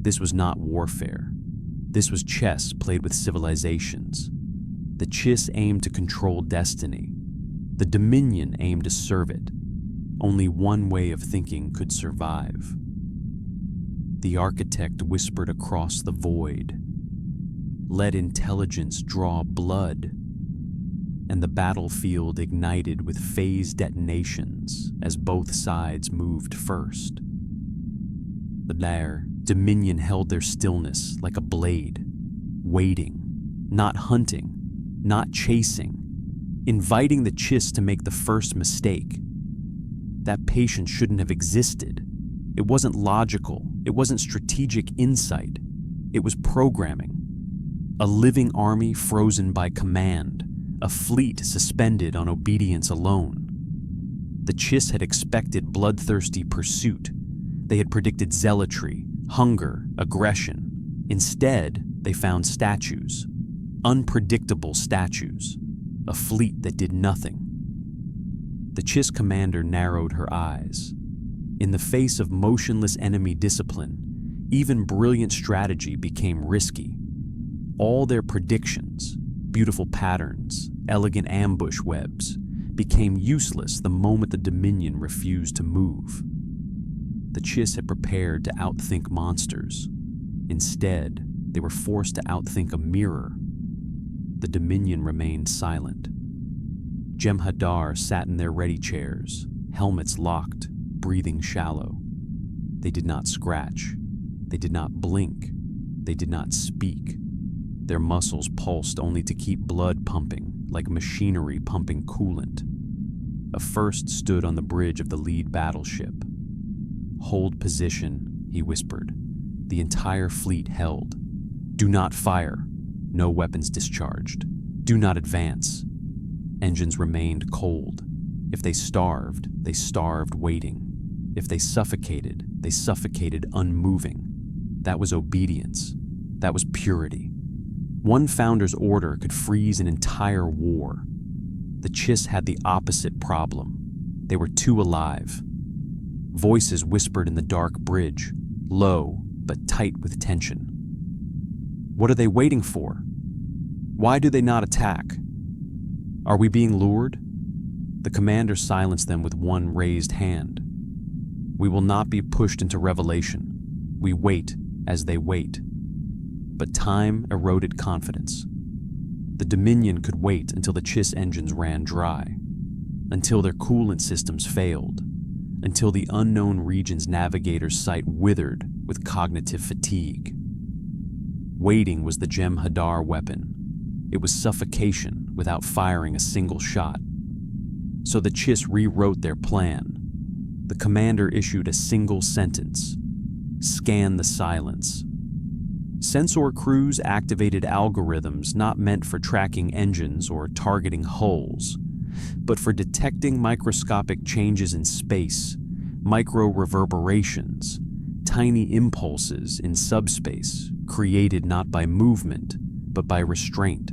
This was not warfare. This was chess played with civilizations. The Chiss aimed to control destiny. The Dominion aimed to serve it. Only one way of thinking could survive. The architect whispered across the void. Let intelligence draw blood. And the battlefield ignited with phase detonations as both sides moved first. The Dominion held their stillness like a blade, waiting, not hunting, not chasing, inviting the Chiss to make the first mistake. That patience shouldn't have existed. It wasn't logical. It wasn't strategic insight. It was programming. A living army frozen by command, a fleet suspended on obedience alone. The Chiss had expected bloodthirsty pursuit. They had predicted zealotry, hunger, aggression. Instead, they found statues. Unpredictable statues. A fleet that did nothing. The Chiss commander narrowed her eyes. In the face of motionless enemy discipline, even brilliant strategy became risky. All their predictions, beautiful patterns, elegant ambush webs, became useless the moment the Dominion refused to move. The Chiss had prepared to outthink monsters. Instead, they were forced to outthink a mirror. The Dominion remained silent. Jem'Hadar sat in their ready chairs, helmets locked, breathing shallow. They did not scratch. They did not blink. They did not speak. Their muscles pulsed only to keep blood pumping, like machinery pumping coolant. A first stood on the bridge of the lead battleship. "Hold position," he whispered. The entire fleet held. "Do not fire. No weapons discharged. Do not advance." Engines remained cold. If they starved waiting. If they suffocated unmoving. That was obedience. That was purity. One founder's order could freeze an entire war. The Chiss had the opposite problem. They were too alive. Voices whispered in the dark bridge, low, but tight with tension. What are they waiting for? Why do they not attack? Are we being lured? The commander silenced them with one raised hand. We will not be pushed into revelation. We wait as they wait. But time eroded confidence. The Dominion could wait until the Chiss engines ran dry, until their coolant systems failed, until the unknown region's navigator's sight withered with cognitive fatigue. Waiting was the Jem'Hadar weapon. It was suffocation without firing a single shot. So the Chiss rewrote their plan. The commander issued a single sentence: scan the silence. Sensor crews activated algorithms not meant for tracking engines or targeting hulls, but for detecting microscopic changes in space, micro-reverberations, tiny impulses in subspace created not by movement, but by restraint.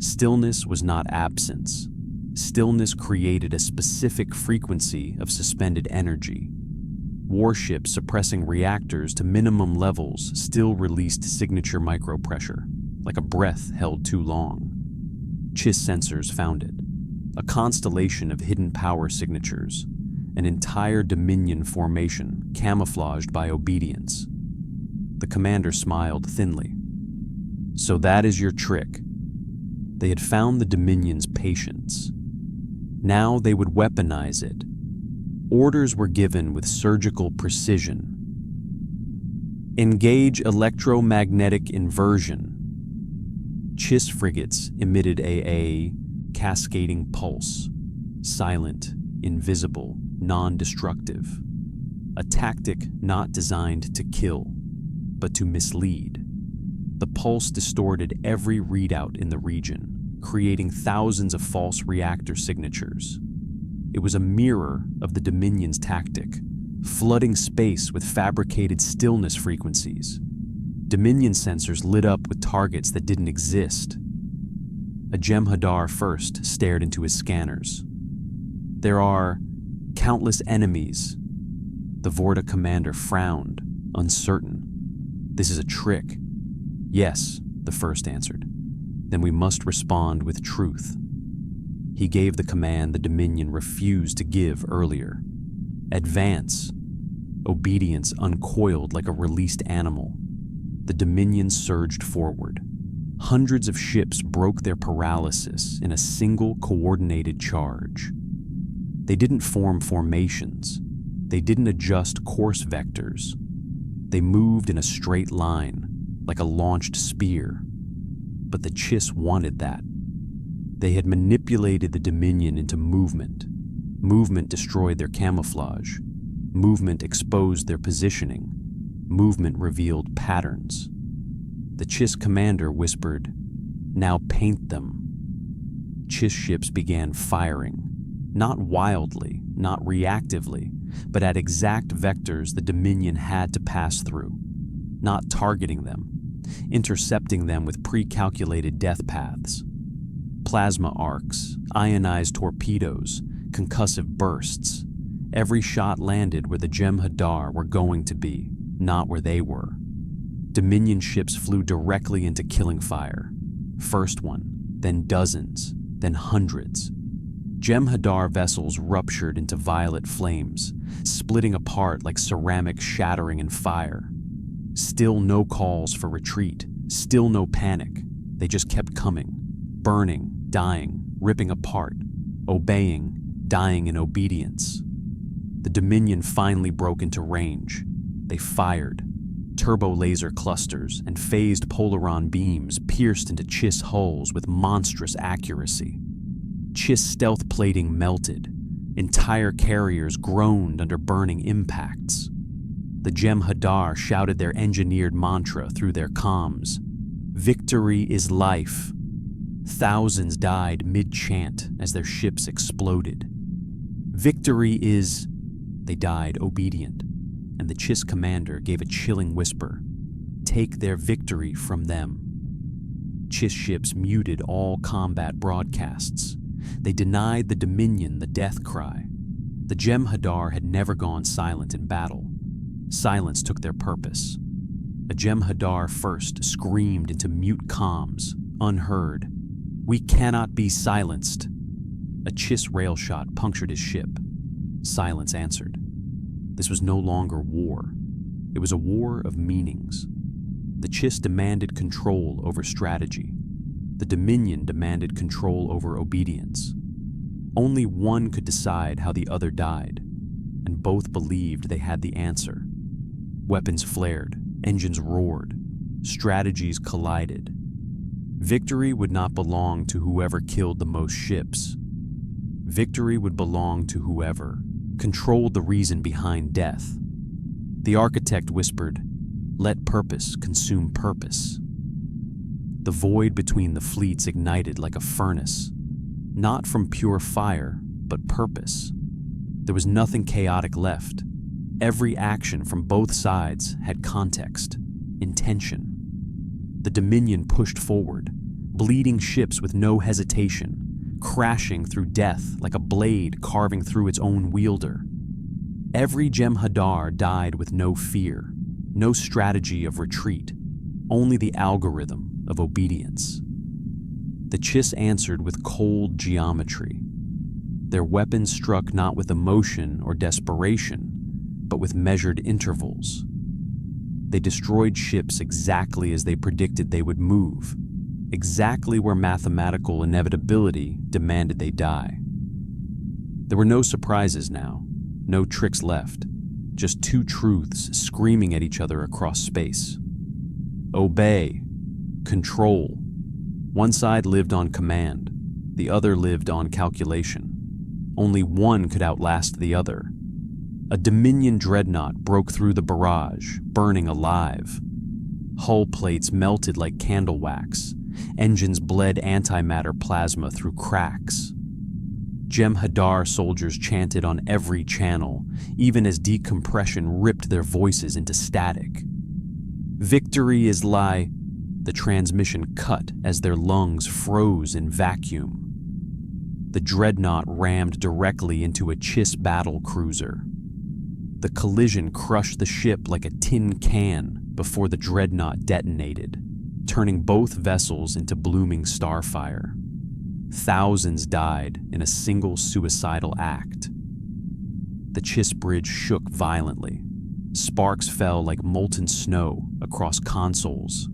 Stillness was not absence. Stillness created a specific frequency of suspended energy. Warships suppressing reactors to minimum levels still released signature micropressure, like a breath held too long. Chiss sensors found it, a constellation of hidden power signatures, an entire Dominion formation camouflaged by obedience. The commander smiled thinly. So that is your trick. They had found the Dominion's patience. Now they would weaponize it. Orders were given with surgical precision. Engage electromagnetic inversion. Chiss frigates emitted a cascading pulse, silent, invisible, non-destructive. A tactic not designed to kill, but to mislead. The pulse distorted every readout in the region, creating thousands of false reactor signatures. It was a mirror of the Dominion's tactic, flooding space with fabricated stillness frequencies. Dominion sensors lit up with targets that didn't exist. A Jem'Hadar first stared into his scanners. There are countless enemies. The Vorta commander frowned, uncertain. This is a trick. Yes, the first answered. Then we must respond with truth. He gave the command the Dominion refused to give earlier. Advance. Obedience uncoiled like a released animal. The Dominion surged forward. Hundreds of ships broke their paralysis in a single coordinated charge. They didn't form formations. They didn't adjust course vectors. They moved in a straight line, like a launched spear. But the Chiss wanted that. They had manipulated the Dominion into movement. Movement destroyed their camouflage. Movement exposed their positioning. Movement revealed patterns. The Chiss commander whispered, "Now paint them." Chiss ships began firing, not wildly, not reactively, but at exact vectors the Dominion had to pass through, not targeting them, intercepting them with pre-calculated death paths. Plasma arcs, ionized torpedoes, concussive bursts. Every shot landed where the Jem'Hadar were going to be, not where they were. Dominion ships flew directly into killing fire. First one, then dozens, then hundreds. Jem'Hadar vessels ruptured into violet flames, splitting apart like ceramic shattering in fire. Still no calls for retreat, still no panic. They just kept coming, burning, dying, ripping apart, obeying, dying in obedience. The Dominion finally broke into range. They fired. Turbo laser clusters and phased polaron beams pierced into Chiss hulls with monstrous accuracy. Chiss stealth plating melted. Entire carriers groaned under burning impacts. The Jem'Hadar shouted their engineered mantra through their comms. Victory is life. Thousands died mid-chant as their ships exploded. Victory is... They died obedient, and the Chiss commander gave a chilling whisper. Take their victory from them. Chiss ships muted all combat broadcasts. They denied the Dominion the death cry. The Jem'Hadar had never gone silent in battle. Silence took their purpose. A Jem'Hadar first screamed into mute comms, unheard. "We cannot be silenced." A Chiss rail shot punctured his ship. Silence answered. This was no longer war. It was a war of meanings. The Chiss demanded control over strategy. The Dominion demanded control over obedience. Only one could decide how the other died, and both believed they had the answer. Weapons flared, engines roared, strategies collided. Victory would not belong to whoever killed the most ships. Victory would belong to whoever controlled the reason behind death. The architect whispered, "Let purpose consume purpose." The void between the fleets ignited like a furnace, not from pure fire, but purpose. There was nothing chaotic left. Every action from both sides had context, intention. The Dominion pushed forward, bleeding ships with no hesitation, crashing through death like a blade carving through its own wielder. Every Jem'Hadar died with no fear, no strategy of retreat, only the algorithm of obedience. The Chiss answered with cold geometry. Their weapons struck not with emotion or desperation, but with measured intervals. They destroyed ships exactly as they predicted they would move, exactly where mathematical inevitability demanded they die. There were no surprises now, no tricks left, just two truths screaming at each other across space. Obey, control. One side lived on command, the other lived on calculation. Only one could outlast the other. A Dominion dreadnought broke through the barrage, burning alive. Hull plates melted like candle wax. Engines bled antimatter plasma through cracks. Jem'Hadar soldiers chanted on every channel, even as decompression ripped their voices into static. "Victory is lie." The transmission cut as their lungs froze in vacuum. The dreadnought rammed directly into a Chiss battle cruiser. The collision crushed the ship like a tin can before the dreadnought detonated, turning both vessels into blooming starfire. Thousands died in a single suicidal act. The Chiss bridge shook violently. Sparks fell like molten snow across consoles.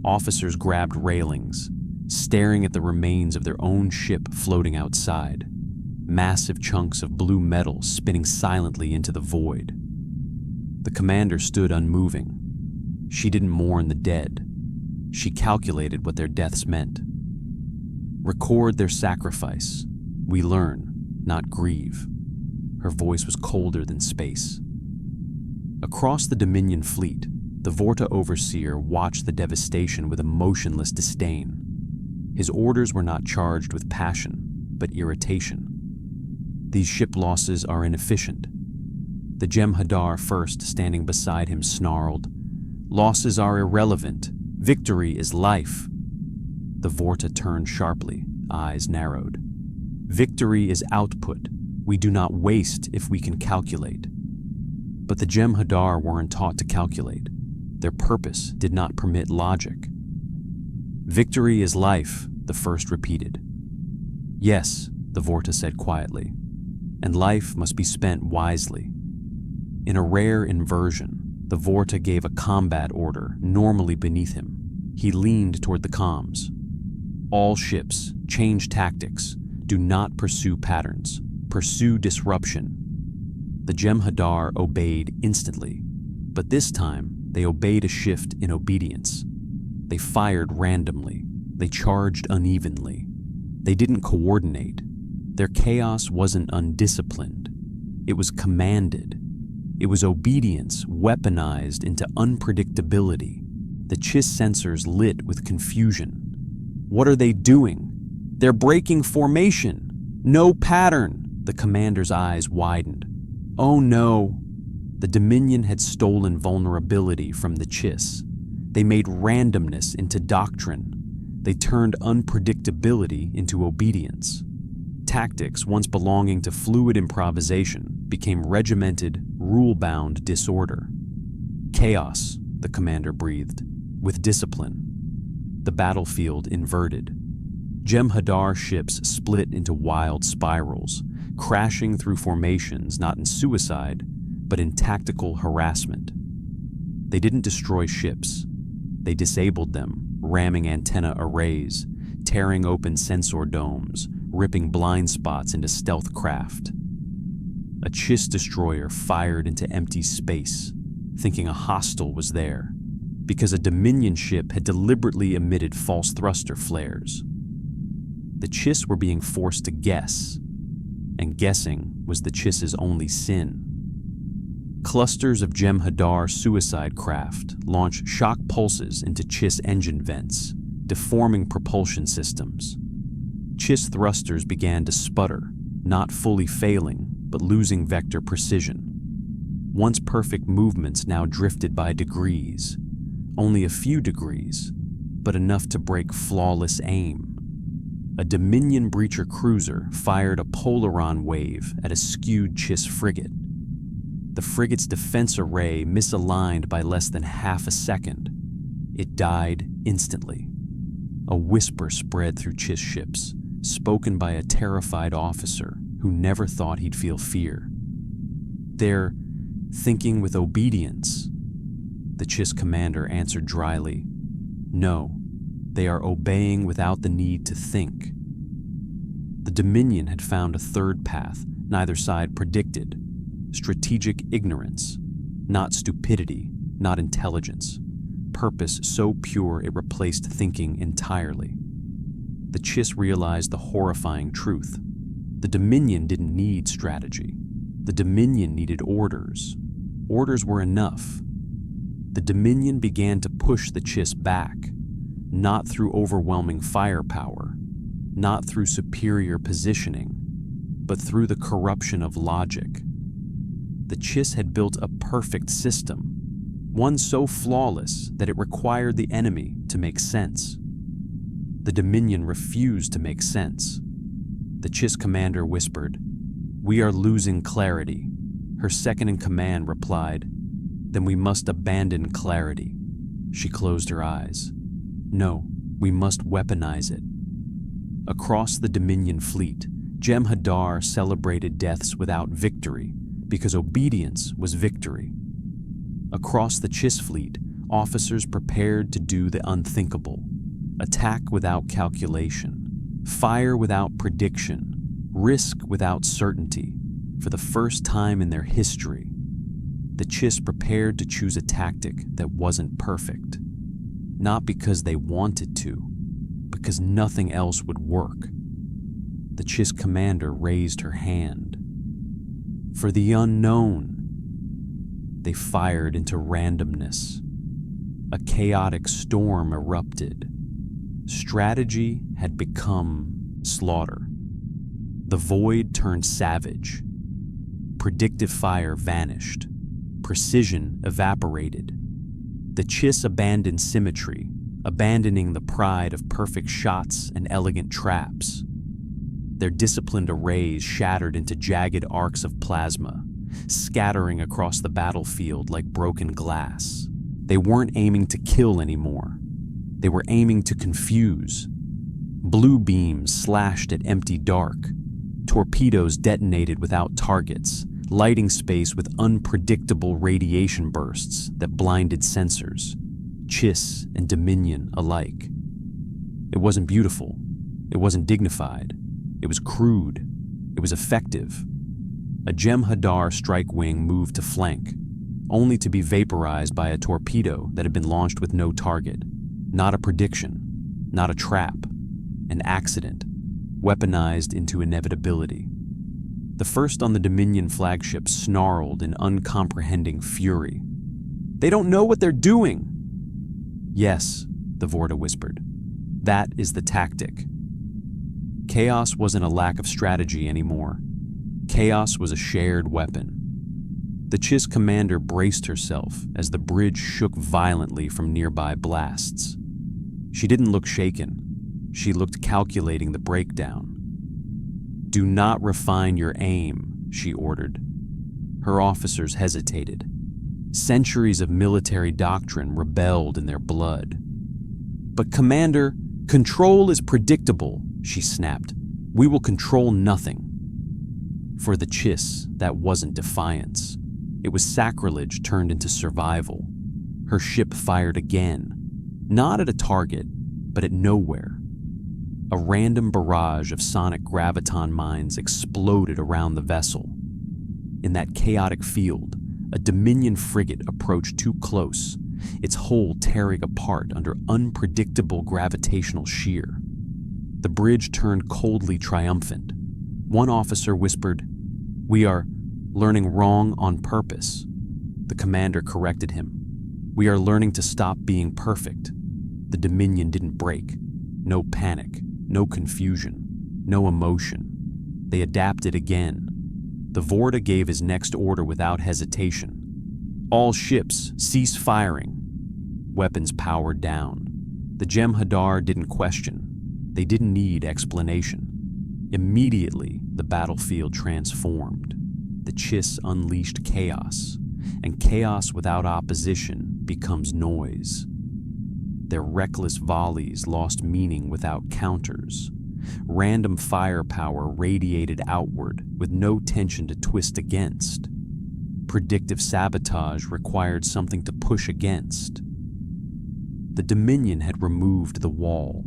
Officers grabbed railings, staring at the remains of their own ship floating outside. Massive chunks of blue metal spinning silently into the void. The commander stood unmoving. She didn't mourn the dead. She calculated what their deaths meant. Record their sacrifice. We learn, not grieve. Her voice was colder than space. Across the Dominion fleet, the Vorta overseer watched the devastation with a motionless disdain. His orders were not charged with passion, but irritation. "These ship losses are inefficient." The Jem'Hadar first standing beside him snarled, "Losses are irrelevant. Victory is life." The Vorta turned sharply, eyes narrowed. "Victory is output. We do not waste if we can calculate." But the Jem'Hadar weren't taught to calculate. Their purpose did not permit logic. "Victory is life," the first repeated. "Yes," the Vorta said quietly, "and life must be spent wisely." In a rare inversion, the Vorta gave a combat order normally beneath him. He leaned toward the comms. "All ships, change tactics. Do not pursue patterns. Pursue disruption." The Jem'Hadar obeyed instantly, but this time they obeyed a shift in obedience. They fired randomly. They charged unevenly. They didn't coordinate. Their chaos wasn't undisciplined. It was commanded. It was obedience weaponized into unpredictability. The Chiss sensors lit with confusion. "What are they doing? They're breaking formation! No pattern!" The commander's eyes widened. "Oh no!" The Dominion had stolen vulnerability from the Chiss. They made randomness into doctrine. They turned unpredictability into obedience. Tactics once belonging to fluid improvisation became regimented, rule-bound disorder. Chaos, the commander breathed. "With discipline." The battlefield inverted. Jem'Hadar ships split into wild spirals, crashing through formations not in suicide, but in tactical harassment. They didn't destroy ships. They disabled them, ramming antenna arrays, tearing open sensor domes, ripping blind spots into stealth craft. A Chiss destroyer fired into empty space, thinking a hostile was there, because a Dominion ship had deliberately emitted false thruster flares. The Chiss were being forced to guess, and guessing was the Chiss's only sin. Clusters of Jem'Hadar suicide craft launched shock pulses into Chiss engine vents, deforming propulsion systems. Chiss thrusters began to sputter, not fully failing, but losing vector precision. Once perfect movements now drifted by degrees, only a few degrees, but enough to break flawless aim. A Dominion breacher cruiser fired a Polaron wave at a skewed Chiss frigate. The frigate's defense array misaligned by less than half a second. It died instantly. A whisper spread through Chiss ships, spoken by a terrified officer who never thought he'd feel fear. "They're thinking with obedience." The Chiss commander answered dryly, "No, they are obeying without the need to think." The Dominion had found a third path neither side predicted: strategic ignorance, not stupidity, not intelligence. Purpose so pure it replaced thinking entirely. The Chiss realized the horrifying truth. The Dominion didn't need strategy. The Dominion needed orders. Orders were enough. The Dominion began to push the Chiss back, not through overwhelming firepower, not through superior positioning, but through the corruption of logic. The Chiss had built a perfect system, one so flawless that it required the enemy to make sense. The Dominion refused to make sense. The Chiss commander whispered, "We are losing clarity." Her second-in-command replied, "Then we must abandon clarity." She closed her eyes. "No, we must weaponize it." Across the Dominion fleet, Jem'Hadar celebrated deaths without victory, because obedience was victory. Across the Chiss fleet, officers prepared to do the unthinkable: attack without calculation, fire without prediction, risk without certainty. For the first time in their history, the Chiss prepared to choose a tactic that wasn't perfect, not because they wanted to, because nothing else would work. The Chiss commander raised her hand. "For the unknown." They fired into randomness. A chaotic storm erupted. Strategy had become slaughter. The void turned savage. Predictive fire vanished. Precision evaporated. The Chiss abandoned symmetry, abandoning the pride of perfect shots and elegant traps. Their disciplined arrays shattered into jagged arcs of plasma, scattering across the battlefield like broken glass. They weren't aiming to kill anymore. They were aiming to confuse. Blue beams slashed at empty dark. Torpedoes detonated without targets, lighting space with unpredictable radiation bursts that blinded sensors, Chiss and Dominion alike. It wasn't beautiful. It wasn't dignified. It was crude. It was effective. A Jem'Hadar strike wing moved to flank, only to be vaporized by a torpedo that had been launched with no target. Not a prediction, not a trap, an accident, weaponized into inevitability. The first on the Dominion flagship snarled in uncomprehending fury. "They don't know what they're doing!" "Yes," the Vorta whispered. "That is the tactic." Chaos wasn't a lack of strategy anymore. Chaos was a shared weapon. The Chiss commander braced herself as the bridge shook violently from nearby blasts. She didn't look shaken. She looked calculating the breakdown. "Do not refine your aim," she ordered. Her officers hesitated. Centuries of military doctrine rebelled in their blood. "But Commander, control is predictable," she snapped. "We will control nothing." For the Chiss, that wasn't defiance. It was sacrilege turned into survival. Her ship fired again, not at a target, but at nowhere. A random barrage of sonic graviton mines exploded around the vessel. In that chaotic field, a Dominion frigate approached too close, its hull tearing apart under unpredictable gravitational shear. The bridge turned coldly triumphant. One officer whispered, "We are learning wrong on purpose." The commander corrected him. "We are learning to stop being perfect." The Dominion didn't break. No panic, no confusion, no emotion. They adapted again. The Vorta gave his next order without hesitation. "All ships, cease firing." Weapons powered down. The Jem'Hadar didn't question. They didn't need explanation. Immediately, the battlefield transformed. The Chiss unleashed chaos, and chaos without opposition becomes noise. Their reckless volleys lost meaning without counters. Random firepower radiated outward with no tension to twist against. Predictive sabotage required something to push against. The Dominion had removed the wall.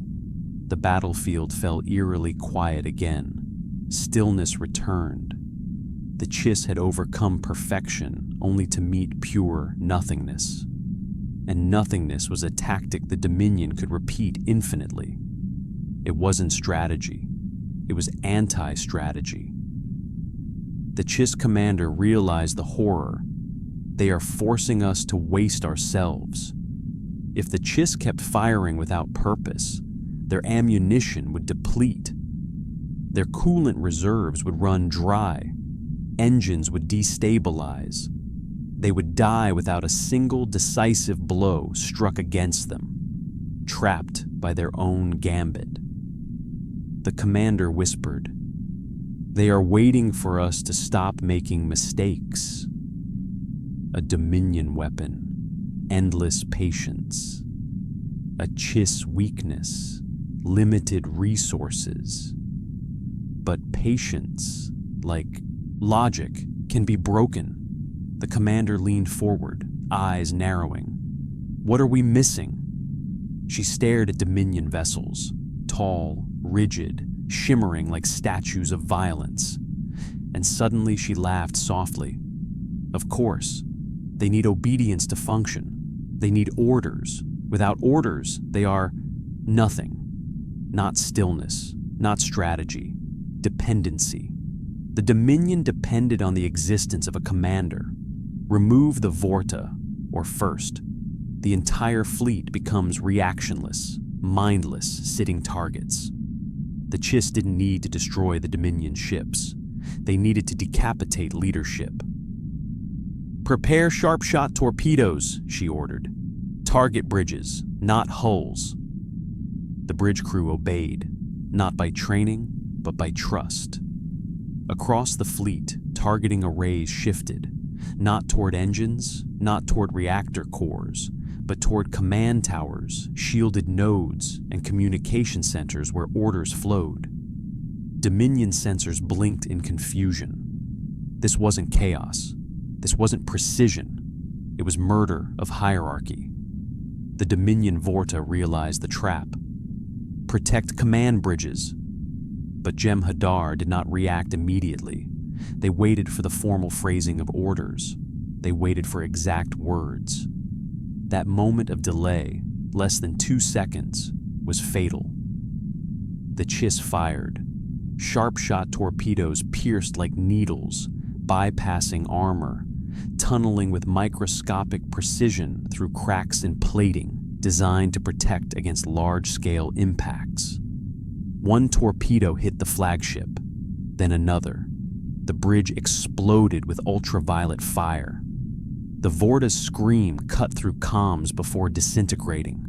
The battlefield fell eerily quiet again. Stillness returned. The Chiss had overcome perfection only to meet pure nothingness. And nothingness was a tactic the Dominion could repeat infinitely. It wasn't strategy. It was anti-strategy. The Chiss commander realized the horror. They are forcing us to waste ourselves. If the Chiss kept firing without purpose, their ammunition would deplete. Their coolant reserves would run dry. Engines would destabilize. They would die without a single decisive blow struck against them, trapped by their own gambit. The commander whispered, "They are waiting for us to stop making mistakes." A Dominion weapon, endless patience. A Chiss weakness, limited resources. But patience, like logic, can be broken. The commander leaned forward, eyes narrowing. "What are we missing?" She stared at Dominion vessels, tall, rigid, shimmering like statues of violence. And suddenly she laughed softly. "Of course, they need obedience to function. They need orders. Without orders, they are nothing. Not stillness, not strategy, dependency. The Dominion depended on the existence of a commander. Remove the Vorta, or first, the entire fleet becomes reactionless, mindless, sitting targets. The Chiss didn't need to destroy the Dominion ships. They needed to decapitate leadership. "Prepare sharp-shot torpedoes," she ordered. "Target bridges, not hulls." The bridge crew obeyed, not by training, but by trust. Across the fleet, targeting arrays shifted, not toward engines, not toward reactor cores, but toward command towers, shielded nodes, and communication centers where orders flowed. Dominion sensors blinked in confusion. This wasn't chaos. This wasn't precision. It was murder of hierarchy. The Dominion Vorta realized the trap. "Protect command bridges." But Jem'Hadar did not react immediately. They waited for the formal phrasing of orders. They waited for exact words. That moment of delay, less than 2 seconds, was fatal. The Chiss fired. Sharp-shot torpedoes pierced like needles, bypassing armor, tunneling with microscopic precision through cracks in plating, designed to protect against large-scale impacts. One torpedo hit the flagship, then another. The bridge exploded with ultraviolet fire. The Vorta's scream cut through comms before disintegrating.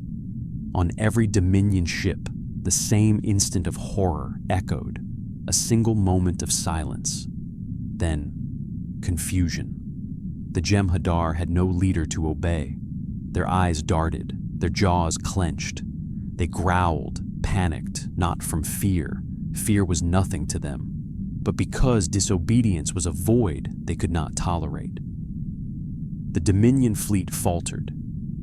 On every Dominion ship, the same instant of horror echoed, a single moment of silence. Then, confusion. The Jem'Hadar had no leader to obey. Their eyes darted, their jaws clenched. They growled, panicked, not from fear. Fear was nothing to them, but because disobedience was a void they could not tolerate. The Dominion fleet faltered,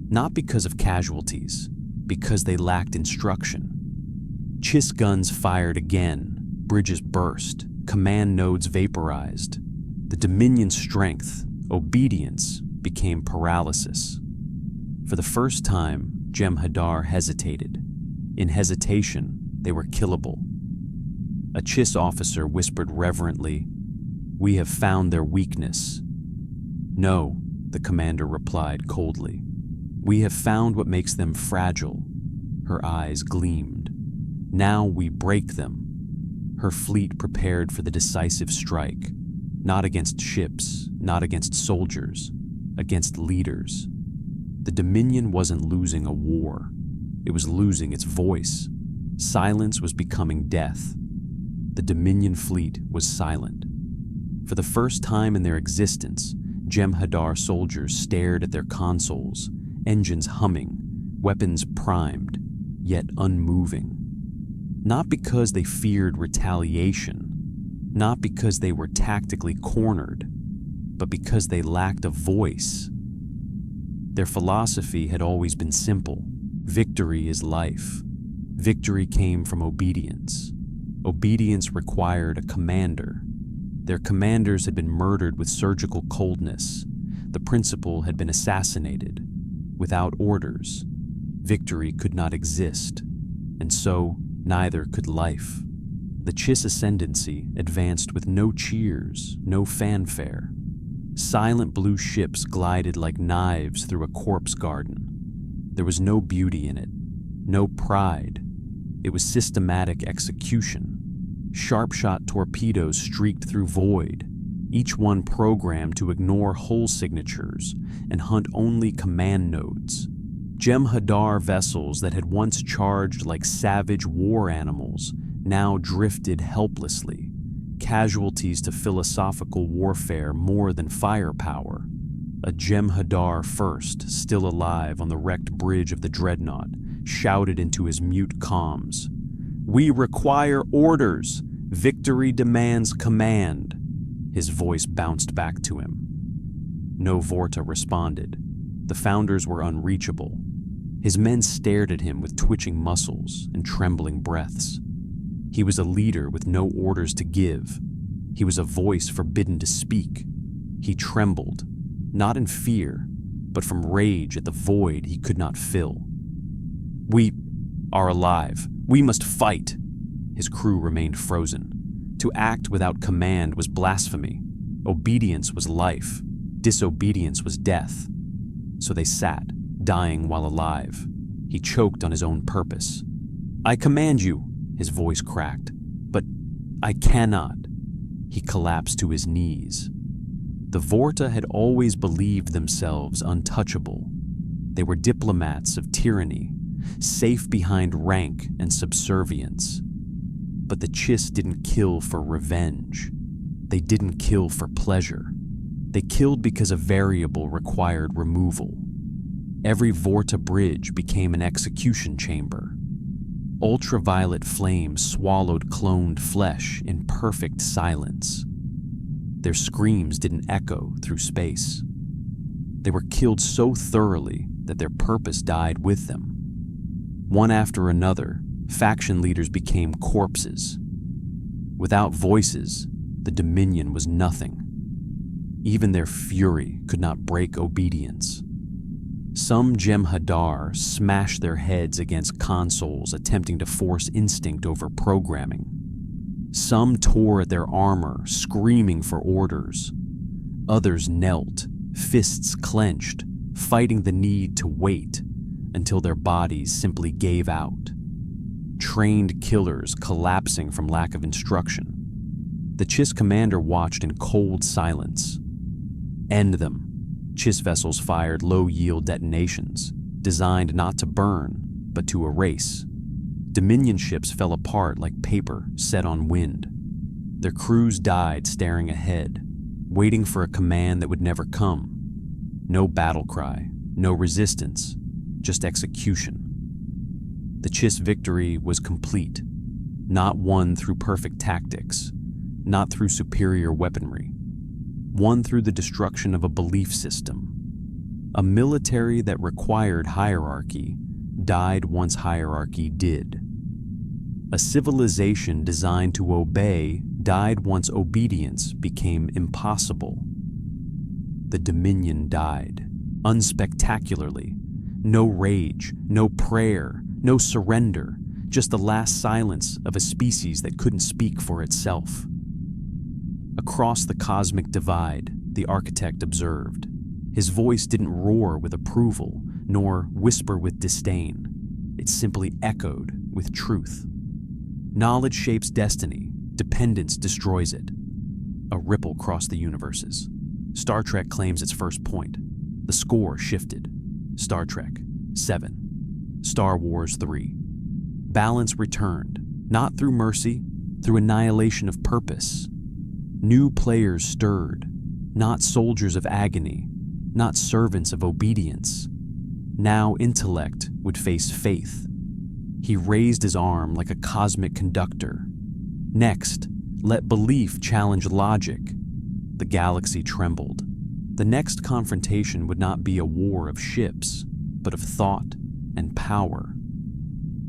not because of casualties, because they lacked instruction. Chiss guns fired again, bridges burst, command nodes vaporized. The Dominion's strength, obedience, became paralysis. For the first time, Jem'Hadar hesitated. In hesitation, they were killable. A Chiss officer whispered reverently, "We have found their weakness." "No," the commander replied coldly. "We have found what makes them fragile." Her eyes gleamed. "Now we break them." Her fleet prepared for the decisive strike, not against ships, not against soldiers, against leaders. The Dominion wasn't losing a war. It was losing its voice. Silence was becoming death. The Dominion fleet was silent. For the first time in their existence, Jem'Hadar soldiers stared at their consoles, engines humming, weapons primed, yet unmoving. Not because they feared retaliation, not because they were tactically cornered, but because they lacked a voice. Their philosophy had always been simple. Victory is life. Victory came from obedience. Obedience required a commander. Their commanders had been murdered with surgical coldness. The principal had been assassinated. Without orders, victory could not exist, and so neither could life. The Chiss ascendancy advanced with no cheers, no fanfare. Silent blue ships glided like knives through a corpse garden. There was no beauty in it, no pride. It was systematic execution. Sharp-shot torpedoes streaked through void, each one programmed to ignore hull signatures and hunt only command nodes. Jem'Hadar vessels that had once charged like savage war animals now drifted helplessly, casualties to philosophical warfare more than firepower. A Jem'Hadar first, still alive on the wrecked bridge of the dreadnought, shouted into his mute comms, "We require orders! Victory demands command!" His voice bounced back to him. No Vorta responded. The founders were unreachable. His men stared at him with twitching muscles and trembling breaths. He was a leader with no orders to give. He was a voice forbidden to speak. He trembled, not in fear, but from rage at the void he could not fill. "We are alive. We must fight." His crew remained frozen. To act without command was blasphemy. Obedience was life. Disobedience was death. So they sat, dying while alive. He choked on his own purpose. "I command you," his voice cracked, "but I cannot." He collapsed to his knees. The Vorta had always believed themselves untouchable. They were diplomats of tyranny, safe behind rank and subservience. But the Chiss didn't kill for revenge. They didn't kill for pleasure. They killed because a variable required removal. Every Vorta bridge became an execution chamber. Ultraviolet flames swallowed cloned flesh in perfect silence. Their screams didn't echo through space. They were killed so thoroughly that their purpose died with them. One after another, faction leaders became corpses. Without voices, the Dominion was nothing. Even their fury could not break obedience. Some Jem'Hadar smashed their heads against consoles attempting to force instinct over programming. Some tore at their armor, screaming for orders. Others knelt, fists clenched, fighting the need to wait until their bodies simply gave out. Trained killers collapsing from lack of instruction. The Chiss commander watched in cold silence. "End them." Chiss vessels fired low-yield detonations, designed not to burn, but to erase. Dominion ships fell apart like paper set on wind. Their crews died staring ahead, waiting for a command that would never come. No battle cry, no resistance, just execution. The Chiss victory was complete, not won through perfect tactics, not through superior weaponry, won through the destruction of a belief system. A military that required hierarchy died once hierarchy did. A civilization designed to obey died once obedience became impossible. The Dominion died, unspectacularly. No rage, no prayer, no surrender, just the last silence of a species that couldn't speak for itself. Across the cosmic divide, the architect observed. His voice didn't roar with approval, nor whisper with disdain. It simply echoed with truth. Knowledge shapes destiny, dependence destroys it. A ripple crossed the universes. Star Trek claims its first point. The score shifted. Star Trek 7. Star Wars 3. Balance returned, not through mercy, through annihilation of purpose. New players stirred, not soldiers of agony, not servants of obedience. Now intellect would face faith. He raised his arm like a cosmic conductor. Next, let belief challenge logic. The galaxy trembled. The next confrontation would not be a war of ships, but of thought and power.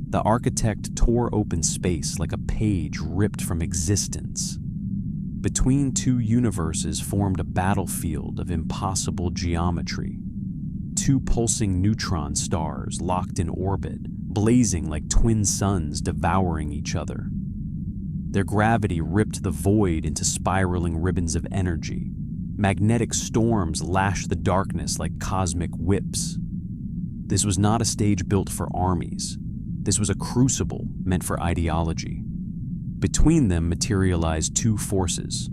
The architect tore open space like a page ripped from existence. Between two universes formed a battlefield of impossible geometry. Two pulsing neutron stars locked in orbit, blazing like twin suns devouring each other. Their gravity ripped the void into spiraling ribbons of energy. Magnetic storms lashed the darkness like cosmic whips. This was not a stage built for armies. This was a crucible meant for ideology. Between them materialized two forces.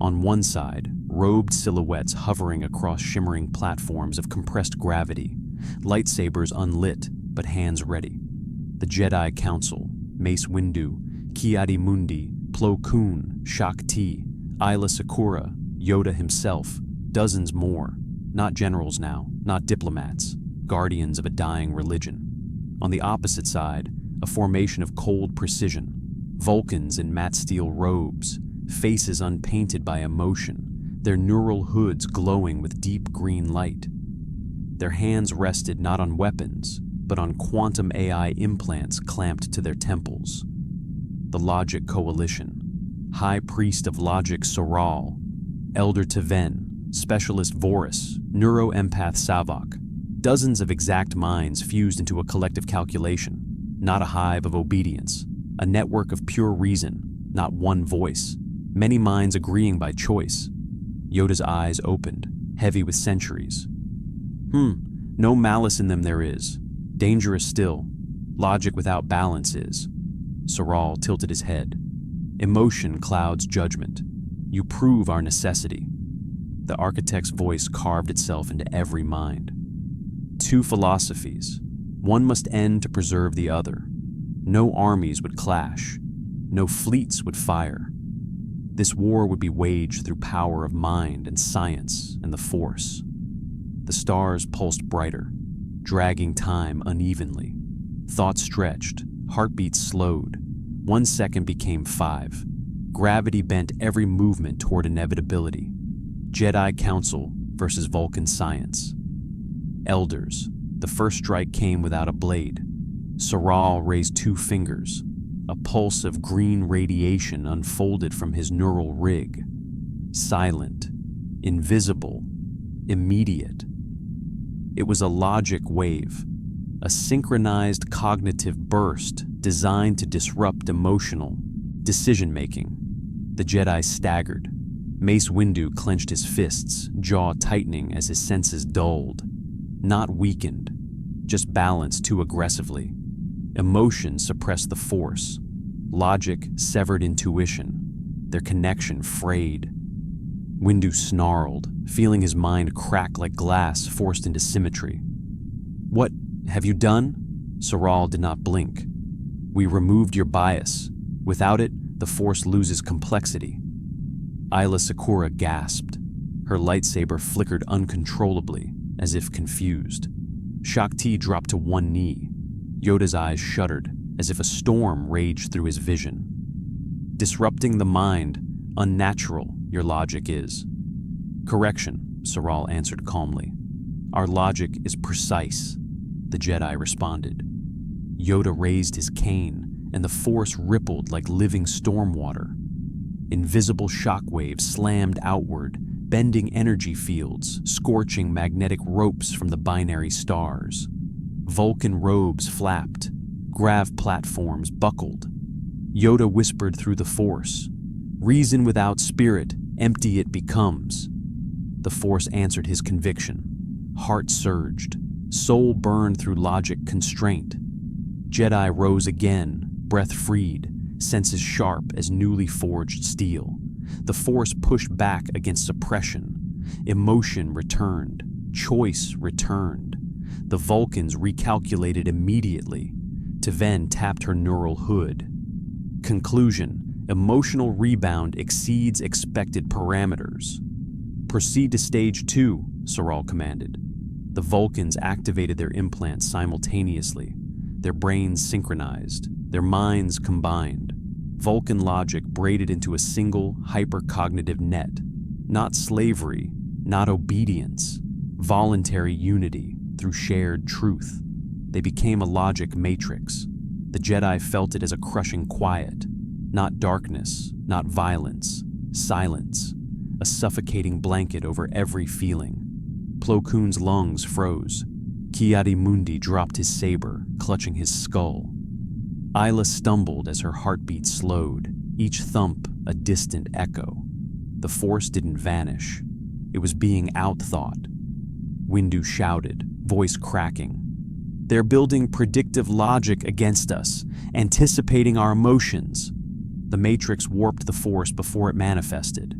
On one side, robed silhouettes hovering across shimmering platforms of compressed gravity, lightsabers unlit but hands ready. The Jedi Council, Mace Windu, Ki-Adi-Mundi, Plo Koon, Shak-Ti, Aayla Secura, Yoda himself, dozens more. Not generals now, not diplomats, guardians of a dying religion. On the opposite side, a formation of cold precision. Vulcans in matte steel robes, faces unpainted by emotion, their neural hoods glowing with deep green light. Their hands rested not on weapons, but on quantum AI implants clamped to their temples. The Logic Coalition, High Priest of Logic Soral, Elder Taven, Specialist Vorus, Neuroempath Savok, dozens of exact minds fused into a collective calculation, not a hive of obedience. A network of pure reason, not one voice. Many minds agreeing by choice. Yoda's eyes opened, heavy with centuries. No malice in them there is. Dangerous still. Logic without balance is. Soral tilted his head. Emotion clouds judgment. You prove our necessity. The architect's voice carved itself into every mind. Two philosophies. One must end to preserve the other. No armies would clash. No fleets would fire. This war would be waged through power of mind and science and the Force. The stars pulsed brighter, dragging time unevenly. Thoughts stretched, heartbeats slowed. 1 second became 5. Gravity bent every movement toward inevitability. Jedi Council versus Vulcan science. Elders. The first strike came without a blade. Soral raised 2 fingers. A pulse of green radiation unfolded from his neural rig. Silent, invisible, immediate. It was a logic wave, a synchronized cognitive burst designed to disrupt emotional decision-making. The Jedi staggered. Mace Windu clenched his fists, jaw tightening as his senses dulled. Not weakened, just balanced too aggressively. Emotion suppressed the Force. Logic severed intuition. Their connection frayed. Windu snarled, feeling his mind crack like glass forced into symmetry. "What have you done?" Soral did not blink. "We removed your bias. Without it, the Force loses complexity." Aayla Secura gasped. Her lightsaber flickered uncontrollably. as if confused. Shakti dropped to one knee. Yoda's eyes shuddered, as if a storm raged through his vision. Disrupting the mind, unnatural, your logic is. Correction, Saral answered calmly. Our logic is precise, the Jedi responded. Yoda raised his cane, and the Force rippled like living stormwater. Invisible shockwaves slammed outward, bending energy fields, scorching magnetic ropes from the binary stars. Vulcan robes flapped, grav platforms buckled. Yoda whispered through the Force, "Reason without spirit, empty it becomes." The Force answered his conviction. Heart surged, soul burned through logic constraint. Jedi rose again, breath freed, senses sharp as newly forged steel. The Force pushed back against suppression. Emotion returned. Choice returned. The Vulcans recalculated immediately. T'Ven tapped her neural hood. Conclusion: emotional rebound exceeds expected parameters. Proceed to stage 2, Saral commanded. The Vulcans activated their implants simultaneously. Their brains synchronized, their minds combined. Vulcan logic braided into a single hypercognitive net. Not slavery, not obedience, voluntary unity through shared truth. They became a logic matrix. The Jedi felt it as a crushing quiet, not darkness, not violence, silence, a suffocating blanket over every feeling. Plo Koon's lungs froze. Ki-Adi-Mundi dropped his saber, clutching his skull. Isla stumbled as her heartbeat slowed, each thump a distant echo. The Force didn't vanish. It was being outthought. Windu shouted, voice cracking. They're building predictive logic against us, anticipating our emotions. The Matrix warped the Force before it manifested.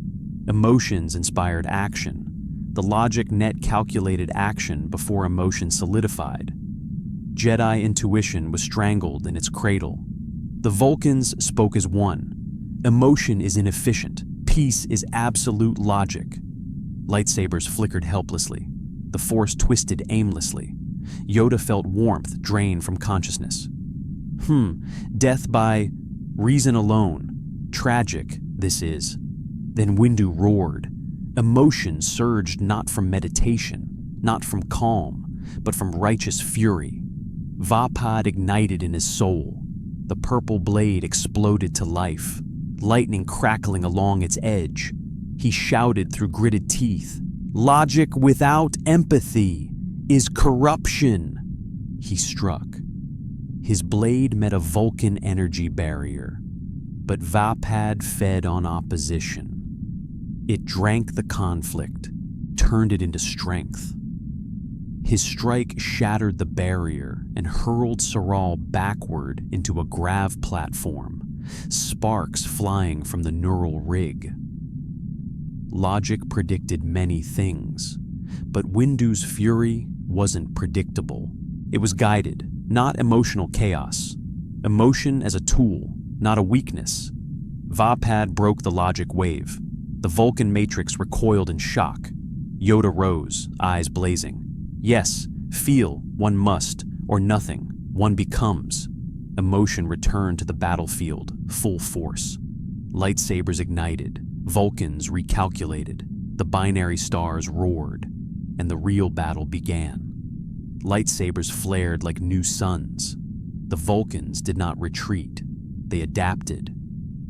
Emotions inspired action. The logic net calculated action before emotion solidified. Jedi intuition was strangled in its cradle. The Vulcans spoke as one. Emotion is inefficient. Peace is absolute logic. Lightsabers flickered helplessly. The Force twisted aimlessly. Yoda felt warmth drain from consciousness. Death by reason alone. Tragic, this is. Then Windu roared. Emotion surged not from meditation, not from calm, but from righteous fury. Vapad ignited in his soul. The purple blade exploded to life, lightning crackling along its edge. He shouted through gritted teeth, "Logic without empathy is corruption." He struck. His blade met a Vulcan energy barrier, but Vapad fed on opposition. It drank the conflict, turned it into strength. His strike shattered the barrier and hurled Saral backward into a grav platform, sparks flying from the neural rig. Logic predicted many things, but Windu's fury wasn't predictable. It was guided, not emotional chaos. Emotion as a tool, not a weakness. Vapad broke the logic wave. The Vulcan matrix recoiled in shock. Yoda rose, eyes blazing. Yes, feel, one must, or nothing, one becomes. Emotion returned to the battlefield, full force. Lightsabers ignited, Vulcans recalculated, the binary stars roared, and the real battle began. Lightsabers flared like new suns. The Vulcans did not retreat, they adapted.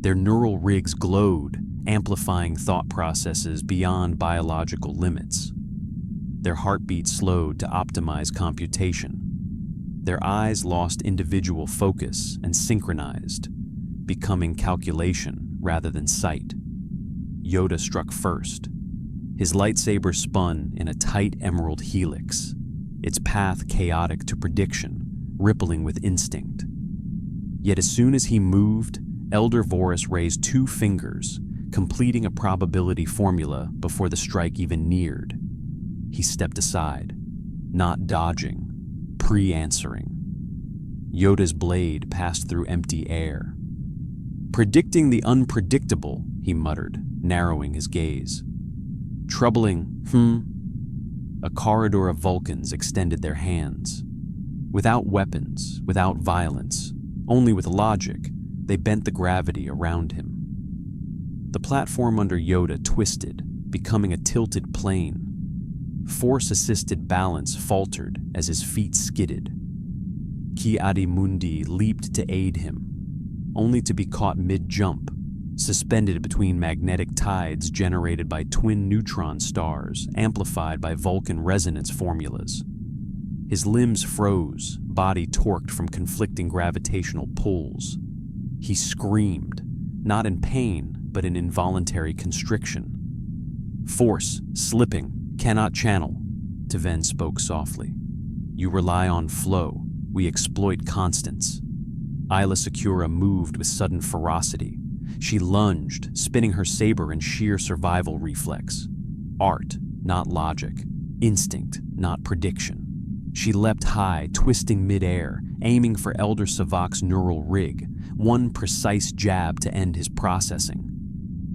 Their neural rigs glowed, amplifying thought processes beyond biological limits. Their heartbeat slowed to optimize computation. Their eyes lost individual focus and synchronized, becoming calculation rather than sight. Yoda struck first. His lightsaber spun in a tight emerald helix, its path chaotic to prediction, rippling with instinct. Yet as soon as he moved, Elder Vorus raised 2 fingers, completing a probability formula before the strike even neared. He stepped aside, not dodging, pre-answering. Yoda's blade passed through empty air. Predicting the unpredictable, he muttered, narrowing his gaze. Troubling, A corridor of Vulcans extended their hands. Without weapons, without violence, only with logic, they bent the gravity around him. The platform under Yoda twisted, becoming a tilted plane. Force-assisted balance faltered as his feet skidded. Ki-Adi-Mundi leaped to aid him, only to be caught mid-jump, suspended between magnetic tides generated by twin neutron stars amplified by Vulcan resonance formulas. His limbs froze, body torqued from conflicting gravitational pulls. He screamed, not in pain, but in involuntary constriction. "Force, slipping, cannot channel," Taven spoke softly. "You rely on flow, we exploit constants." Isla Secura moved with sudden ferocity. She lunged, spinning her saber in sheer survival reflex. Art, not logic. Instinct, not prediction. She leapt high, twisting midair, aiming for Elder Savac's neural rig, one precise jab to end his processing.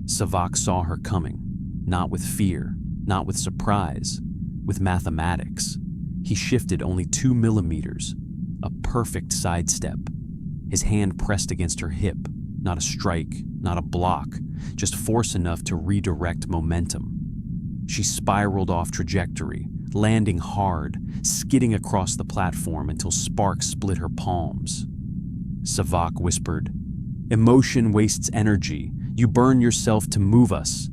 Savac saw her coming, not with fear, not with surprise, with mathematics. He shifted only 2 millimeters, a perfect sidestep. His hand pressed against her hip, not a strike, not a block, just force enough to redirect momentum. She spiraled off trajectory, landing hard, skidding across the platform until sparks split her palms. Savac whispered, "Emotion wastes energy. You burn yourself to move us."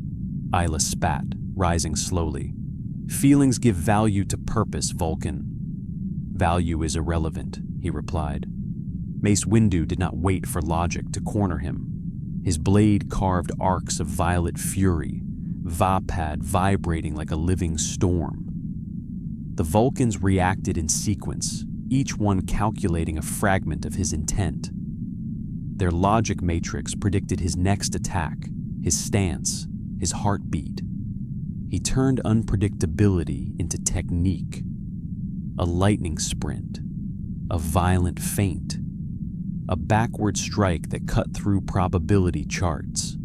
Isla spat, rising slowly. "Feelings give value to purpose, Vulcan." "Value is irrelevant," he replied. Mace Windu did not wait for logic to corner him. His blade carved arcs of violet fury, Vapad vibrating like a living storm. The Vulcans reacted in sequence, each one calculating a fragment of his intent. Their logic matrix predicted his next attack, his stance, his heartbeat. He turned unpredictability into technique. A lightning sprint, a violent feint, a backward strike that cut through probability charts.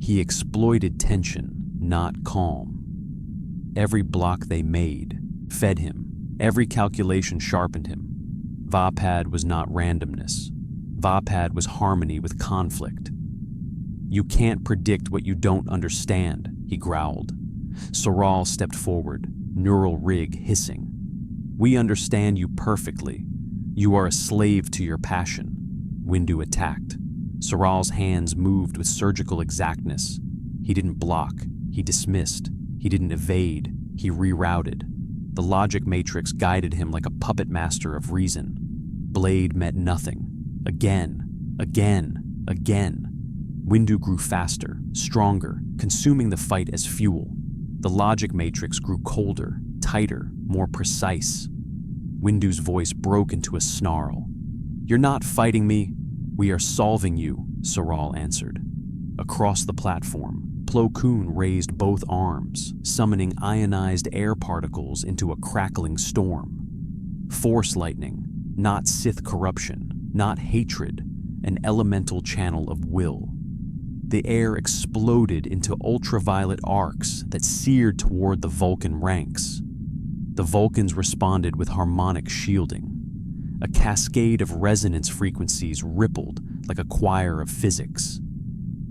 He exploited tension, not calm. Every block they made fed him, every calculation sharpened him. Vapad was not randomness. Vapad was harmony with conflict. "You can't predict what you don't understand," he growled. Soral stepped forward, neural rig hissing. "We understand you perfectly. You are a slave to your passion." Windu attacked. Soral's hands moved with surgical exactness. He didn't block, he dismissed. He didn't evade, he rerouted. The logic matrix guided him like a puppet master of reason. Blade met nothing. Again, again, again. Windu grew faster, stronger, consuming the fight as fuel. The logic matrix grew colder, tighter, more precise. Windu's voice broke into a snarl. "You're not fighting me. We are solving you," Soral answered. Across the platform, Plo Koon raised both arms, summoning ionized air particles into a crackling storm. Force lightning, not Sith corruption, not hatred, an elemental channel of will. The air exploded into ultraviolet arcs that seared toward the Vulcan ranks. The Vulcans responded with harmonic shielding. A cascade of resonance frequencies rippled like a choir of physics.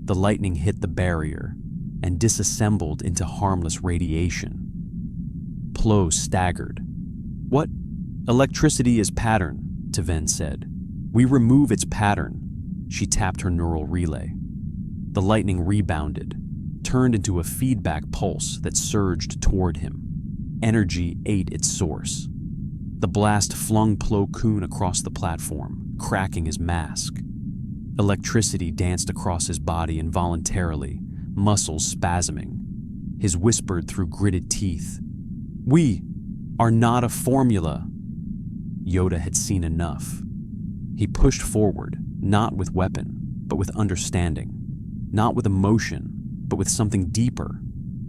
The lightning hit the barrier and disassembled into harmless radiation. Plo staggered. "What? Electricity is pattern," Taven said. "We remove its pattern." She tapped her neural relay. The lightning rebounded, turned into a feedback pulse that surged toward him. Energy ate its source. The blast flung Plo Koon across the platform, cracking his mask. Electricity danced across his body involuntarily, muscles spasming. His whispered through gritted teeth, "We are not a formula." Yoda had seen enough. He pushed forward, not with weapon, but with understanding. Not with emotion, but with something deeper,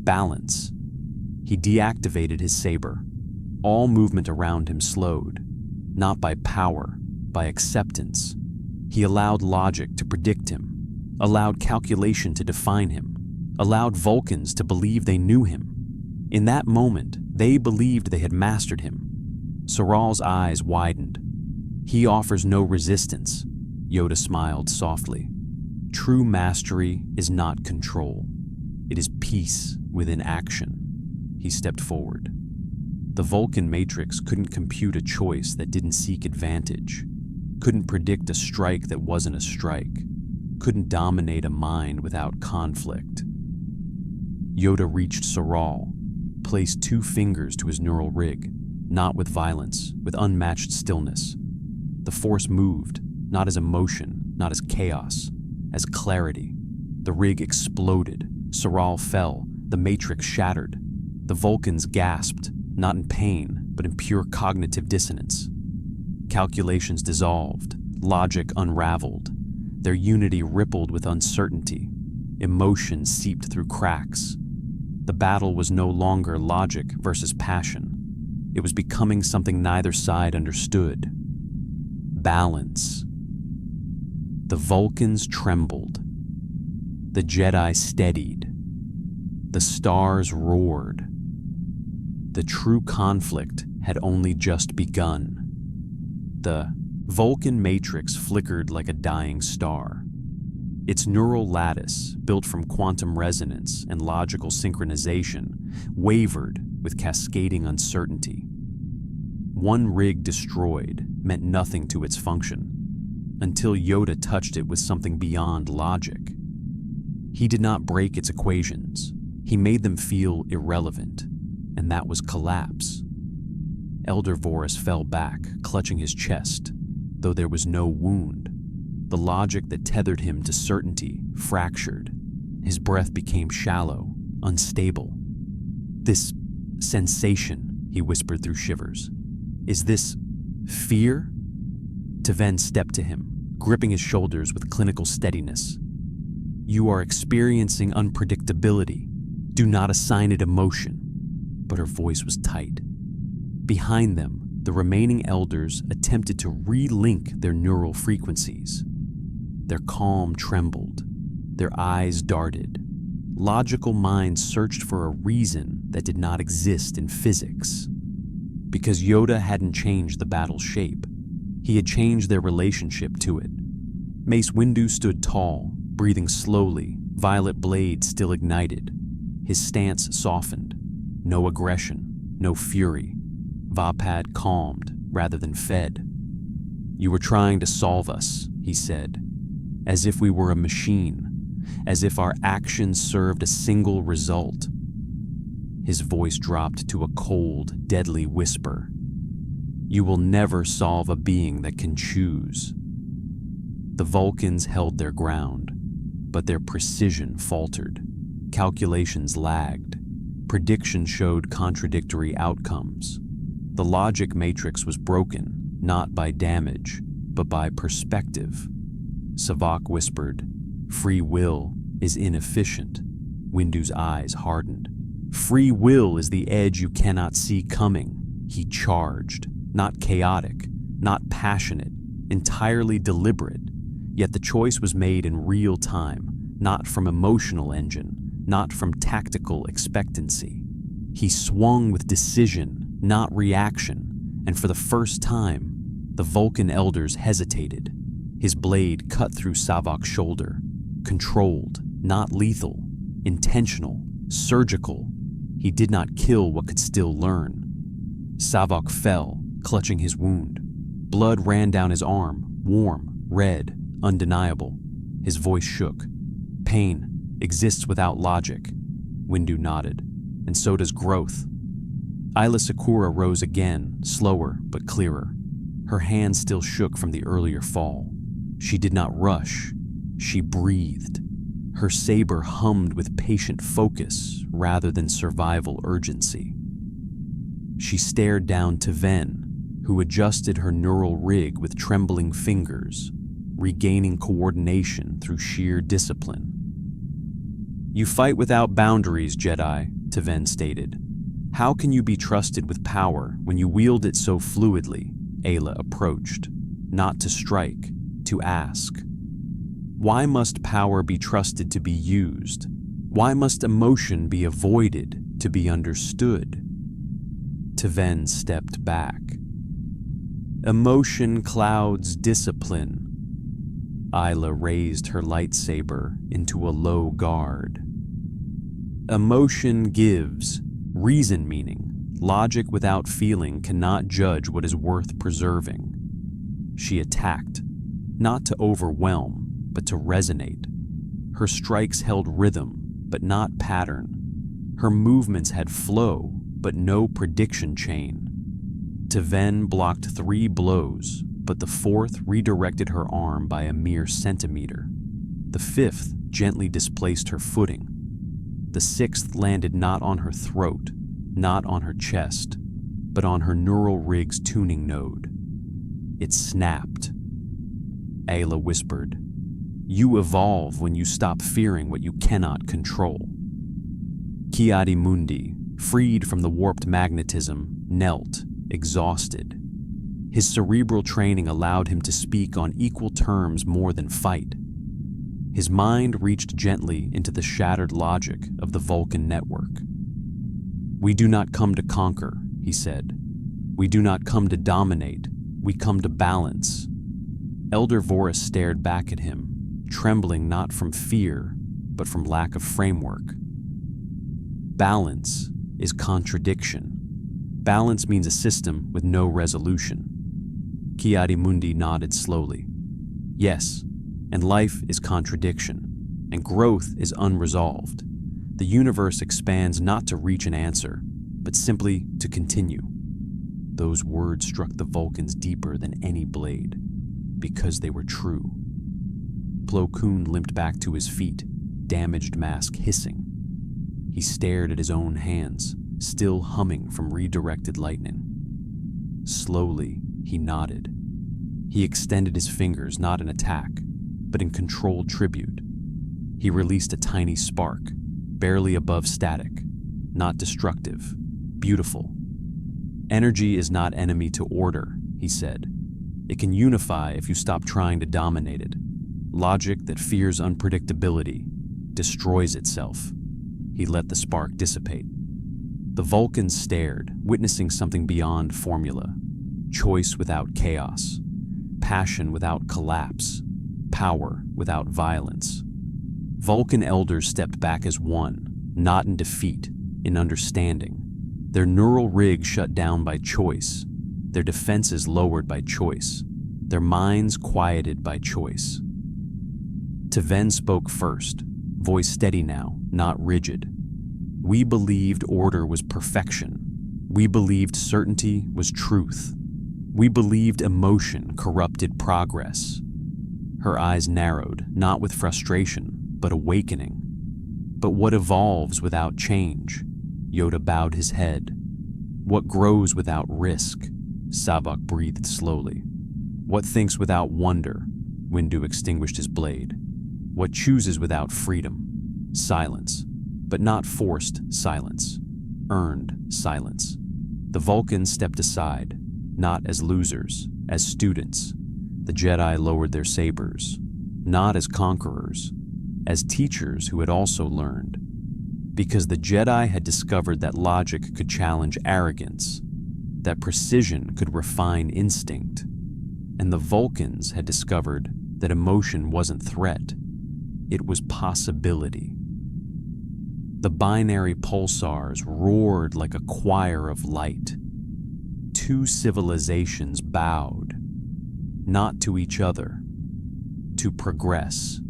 balance. He deactivated his saber. All movement around him slowed, not by power, by acceptance. He allowed logic to predict him, allowed calculation to define him, allowed Vulcans to believe they knew him. In that moment, They believed they had mastered him. Soral's eyes widened. "He offers no resistance," Yoda smiled softly. "True mastery is not control. It is peace within action." He stepped forward. The Vulcan matrix couldn't compute a choice that didn't seek advantage, couldn't predict a strike that wasn't a strike, couldn't dominate a mind without conflict. Yoda reached Soral, placed 2 fingers to his neural rig, not with violence, with unmatched stillness. The Force moved, not as emotion, not as chaos, as clarity. The rig exploded. Soral fell. The matrix shattered. The Vulcans gasped, not in pain, but in pure cognitive dissonance. Calculations dissolved. Logic unraveled. Their unity rippled with uncertainty. Emotion seeped through cracks. The battle was no longer logic versus passion. It was becoming something neither side understood. Balance. The Vulcans trembled. The Jedi steadied. The stars roared. The true conflict had only just begun. The Vulcan matrix flickered like a dying star. Its neural lattice, built from quantum resonance and logical synchronization, wavered with cascading uncertainty. One rig destroyed meant nothing to its function, until Yoda touched it with something beyond logic. He did not break its equations. He made them feel irrelevant, and that was collapse. Elder Vorus fell back, clutching his chest, though there was no wound. The logic that tethered him to certainty fractured. His breath became shallow, unstable. "This sensation," he whispered through shivers. "Is this fear?" Taven stepped to him, gripping his shoulders with clinical steadiness. "You are experiencing unpredictability. Do not assign it emotion." But her voice was tight. Behind them, the remaining elders attempted to relink their neural frequencies. Their calm trembled. Their eyes darted. Logical minds searched for a reason that did not exist in physics. Because Yoda hadn't changed the battle's shape. He had changed their relationship to it. Mace Windu stood tall, breathing slowly, violet blade still ignited. His stance softened. No aggression, no fury. Vapad calmed rather than fed. "You were trying to solve us," he said, "as if we were a machine, as if our actions served a single result." His voice dropped to a cold, deadly whisper. "You will never solve a being that can choose." The Vulcans held their ground, but their precision faltered. Calculations lagged. Predictions showed contradictory outcomes. The logic matrix was broken, not by damage, but by perspective. Savak whispered, "Free will is inefficient." Windu's eyes hardened. "Free will is the edge you cannot see coming." He charged, not chaotic, not passionate, entirely deliberate. Yet the choice was made in real time, not from emotional engine, not from tactical expectancy. He swung with decision, not reaction, and for the first time, the Vulcan elders hesitated. His blade cut through Savak's shoulder, controlled, not lethal, intentional, surgical. He did not kill what could still learn. Savak fell, clutching his wound. Blood ran down his arm, warm, red, undeniable. His voice shook. "Pain exists without logic." Windu nodded. "And so does growth." Ayla Secura rose again, slower but clearer. Her hand still shook from the earlier fall. She did not rush. She breathed. Her saber hummed with patient focus rather than survival urgency. She stared down Taven, who adjusted her neural rig with trembling fingers, regaining coordination through sheer discipline. "You fight without boundaries, Jedi," Taven stated. "How can you be trusted with power when you wield it so fluidly?" Ayla approached, not to strike, to ask. "Why must power be trusted to be used? Why must emotion be avoided to be understood?" Taven stepped back. Emotion clouds discipline. Isla raised her lightsaber into a low guard. Emotion gives, reason meaning, logic without feeling cannot judge what is worth preserving. She attacked, not to overwhelm, but to resonate. Her strikes held rhythm, but not pattern. Her movements had flow, but no prediction chain. Taven blocked 3 blows, but the 4th redirected her arm by a mere centimeter. The 5th gently displaced her footing. The 6th landed not on her throat, not on her chest, but on her neural rig's tuning node. It snapped. Ayla whispered, "You evolve when you stop fearing what you cannot control." Ki-Adi-Mundi, freed from the warped magnetism, knelt, exhausted. His cerebral training allowed him to speak on equal terms more than fight. His mind reached gently into the shattered logic of the Vulcan network. "We do not come to conquer," he said. "We do not come to dominate. We come to balance." Elder Voris stared back at him, trembling not from fear, but from lack of framework. Balance is contradiction. Balance means a system with no resolution. Ki-Adi-Mundi nodded slowly. Yes, and life is contradiction, and growth is unresolved. The universe expands not to reach an answer, but simply to continue. Those words struck the Vulcans deeper than any blade, because they were true. Plo Koon limped back to his feet, damaged mask hissing. He stared at his own hands, still humming from redirected lightning. Slowly, he nodded. He extended his fingers not in attack, but in controlled tribute. He released a tiny spark, barely above static, not destructive, beautiful. "Energy is not enemy to order," he said. "It can unify if you stop trying to dominate it. Logic that fears unpredictability destroys itself." He let the spark dissipate. The Vulcans stared, witnessing something beyond formula. Choice without chaos. Passion without collapse. Power without violence. Vulcan elders stepped back as one, not in defeat, in understanding. Their neural rig shut down by choice. Their defenses lowered by choice. Their minds quieted by choice. Taven spoke first, voice steady now, not rigid. "We believed order was perfection. We believed certainty was truth. We believed emotion corrupted progress." Her eyes narrowed, not with frustration, but awakening. "But what evolves without change?" Yoda bowed his head. "What grows without risk?" Savak breathed slowly. "What thinks without wonder?" Windu extinguished his blade. "What chooses without freedom?" Silence, but not forced silence. Earned silence. The Vulcans stepped aside, not as losers, as students. The Jedi lowered their sabers, not as conquerors, as teachers who had also learned. Because the Jedi had discovered that logic could challenge arrogance, that precision could refine instinct, and the Vulcans had discovered that emotion wasn't threat, it was possibility. The binary pulsars roared like a choir of light. 2 civilizations bowed, not to each other, to progress.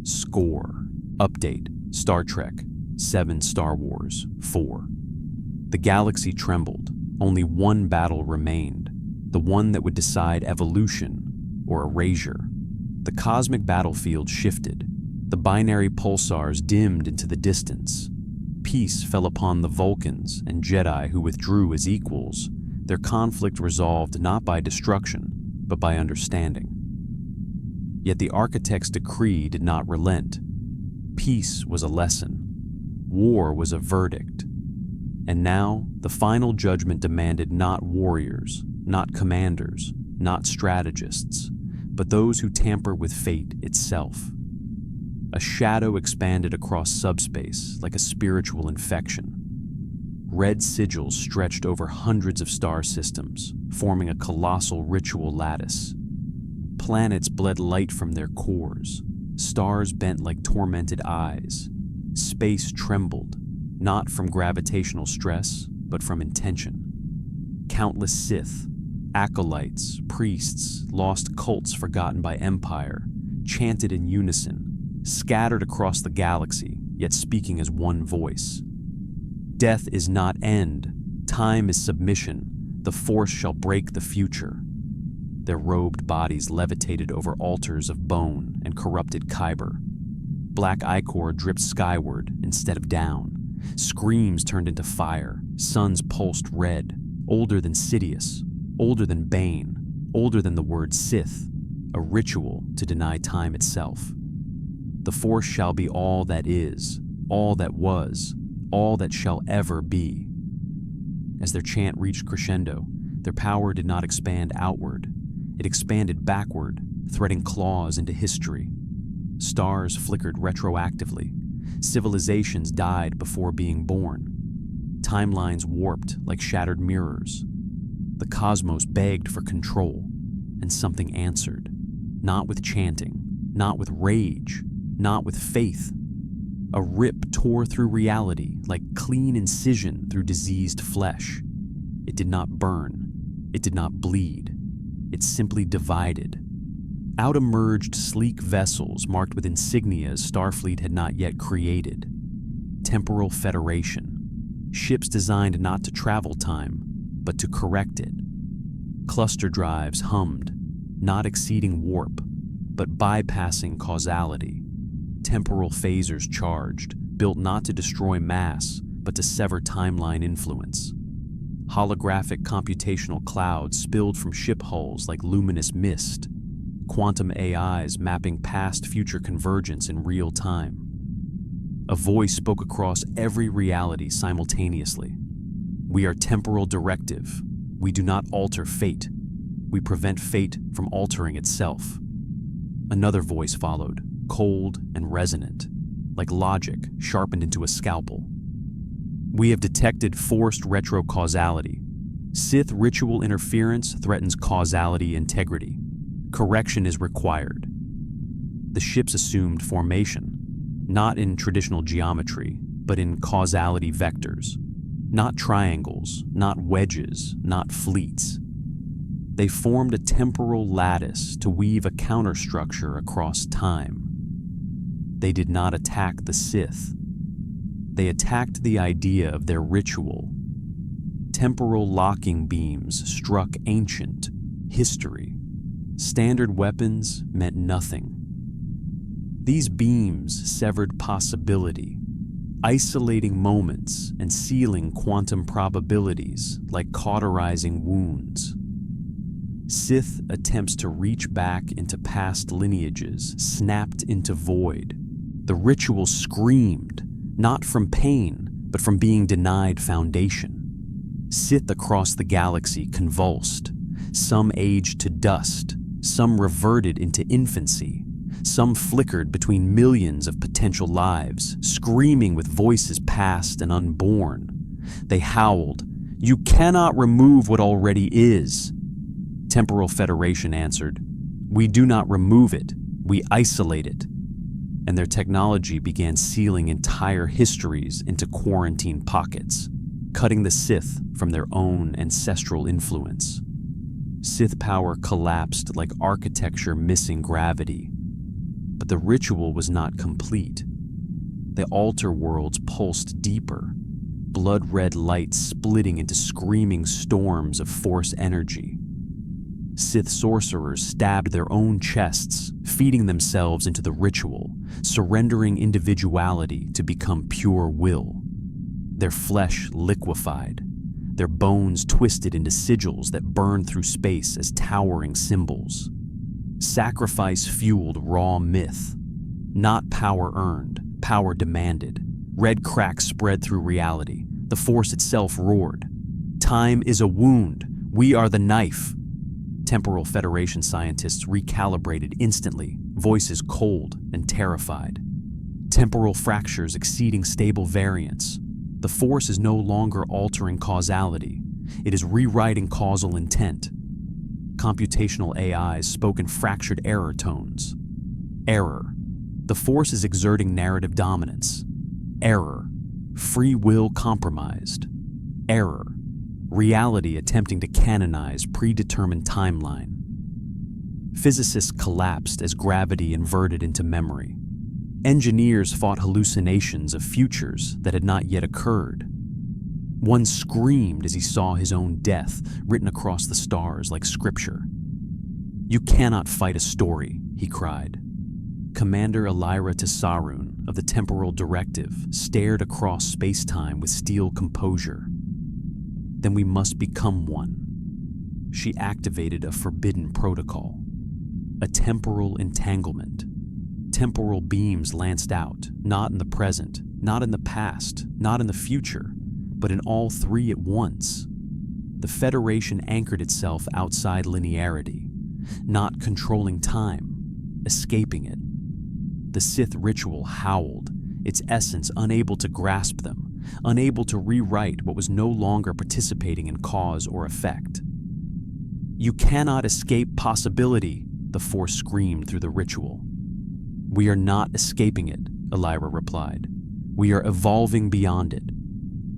Score. Update. Star Trek. 7 Star Wars. 4. The galaxy trembled. Only one battle remained, the one that would decide evolution or erasure. The cosmic battlefield shifted. The binary pulsars dimmed into the distance. Peace fell upon the Vulcans and Jedi who withdrew as equals, their conflict resolved not by destruction, but by understanding. Yet the Architect's decree did not relent. Peace was a lesson. War was a verdict. And now, the final judgment demanded not warriors, not commanders, not strategists, but those who tamper with fate itself. A shadow expanded across subspace like a spiritual infection. Red sigils stretched over hundreds of star systems, forming a colossal ritual lattice. Planets bled light from their cores. Stars bent like tormented eyes. Space trembled, not from gravitational stress, but from intention. Countless Sith, acolytes, priests, lost cults forgotten by Empire, chanted in unison, scattered across the galaxy, yet speaking as one voice. Death is not end. Time is submission. The Force shall break the future. Their robed bodies levitated over altars of bone and corrupted kyber. Black ichor dripped skyward instead of down. Screams turned into fire. Suns pulsed red. Older than Sidious. Older than Bane. Older than the word Sith. A ritual to deny time itself. The Force shall be all that is, all that was, all that shall ever be. As their chant reached crescendo, their power did not expand outward. It expanded backward, threading claws into history. Stars flickered retroactively. Civilizations died before being born. Timelines warped like shattered mirrors. The cosmos begged for control, and something answered. Not with chanting, not with rage, not with faith. A rip tore through reality like clean incision through diseased flesh. It did not burn. It did not bleed. It simply divided. Out emerged sleek vessels marked with insignias Starfleet had not yet created. Temporal Federation. Ships designed not to travel time, but to correct it. Cluster drives hummed, not exceeding warp, but bypassing causality. Temporal phasers charged, built not to destroy mass, but to sever timeline influence. Holographic computational clouds spilled from ship hulls like luminous mist. Quantum AIs mapping past-future convergence in real time. A voice spoke across every reality simultaneously. We are temporal directive. We do not alter fate. We prevent fate from altering itself. Another voice followed, cold and resonant, like logic sharpened into a scalpel. We have detected forced retrocausality. Sith ritual interference threatens causality integrity. Correction is required. The ships assumed formation, not in traditional geometry, but in causality vectors. Not triangles, not wedges, not fleets. They formed a temporal lattice to weave a counterstructure across time. They did not attack the Sith. They attacked the idea of their ritual. Temporal locking beams struck ancient history. Standard weapons meant nothing. These beams severed possibility, isolating moments and sealing quantum probabilities like cauterizing wounds. Sith attempts to reach back into past lineages snapped into void. The ritual screamed, not from pain, but from being denied foundation. Sith across the galaxy convulsed. Some aged to dust, some reverted into infancy. Some flickered between millions of potential lives, screaming with voices past and unborn. They howled, "You cannot remove what already is." Temporal Federation answered, "We do not remove it, we isolate it." And their technology began sealing entire histories into quarantine pockets, cutting the Sith from their own ancestral influence. Sith power collapsed like architecture missing gravity. But the ritual was not complete. The altar worlds pulsed deeper, blood-red light splitting into screaming storms of Force energy. Sith sorcerers stabbed their own chests, feeding themselves into the ritual, surrendering individuality to become pure will. Their flesh liquefied, their bones twisted into sigils that burned through space as towering symbols. Sacrifice fueled raw myth. Not power earned, power demanded. Red cracks spread through reality. The Force itself roared. Time is a wound. We are the knife. Temporal Federation scientists recalibrated instantly, voices cold and terrified. Temporal fractures exceeding stable variance. The The force is no longer altering causality. It is rewriting causal intent. Computational AIs spoke in fractured error tones. Error. The force is exerting narrative dominance. Error. Free will compromised. Error. Reality attempting to canonize predetermined timeline. Physicists collapsed as gravity inverted into memory. Engineers fought hallucinations of futures that had not yet occurred. One screamed as he saw his own death written across the stars like scripture. "You cannot fight a story," he cried. Commander Elira Tissaroon of the Temporal Directive stared across space-time with steel composure. "Then we must become one." She activated a forbidden protocol. A temporal entanglement. Temporal beams lanced out, not in the present, not in the past, not in the future, but in all three at once. The Federation anchored itself outside linearity, not controlling time, escaping it. The Sith ritual howled, its essence unable to grasp them, unable to rewrite what was no longer participating in cause or effect. "You cannot escape possibility," the Force screamed through the ritual. "We are not escaping it," Elira replied. "We are evolving beyond it."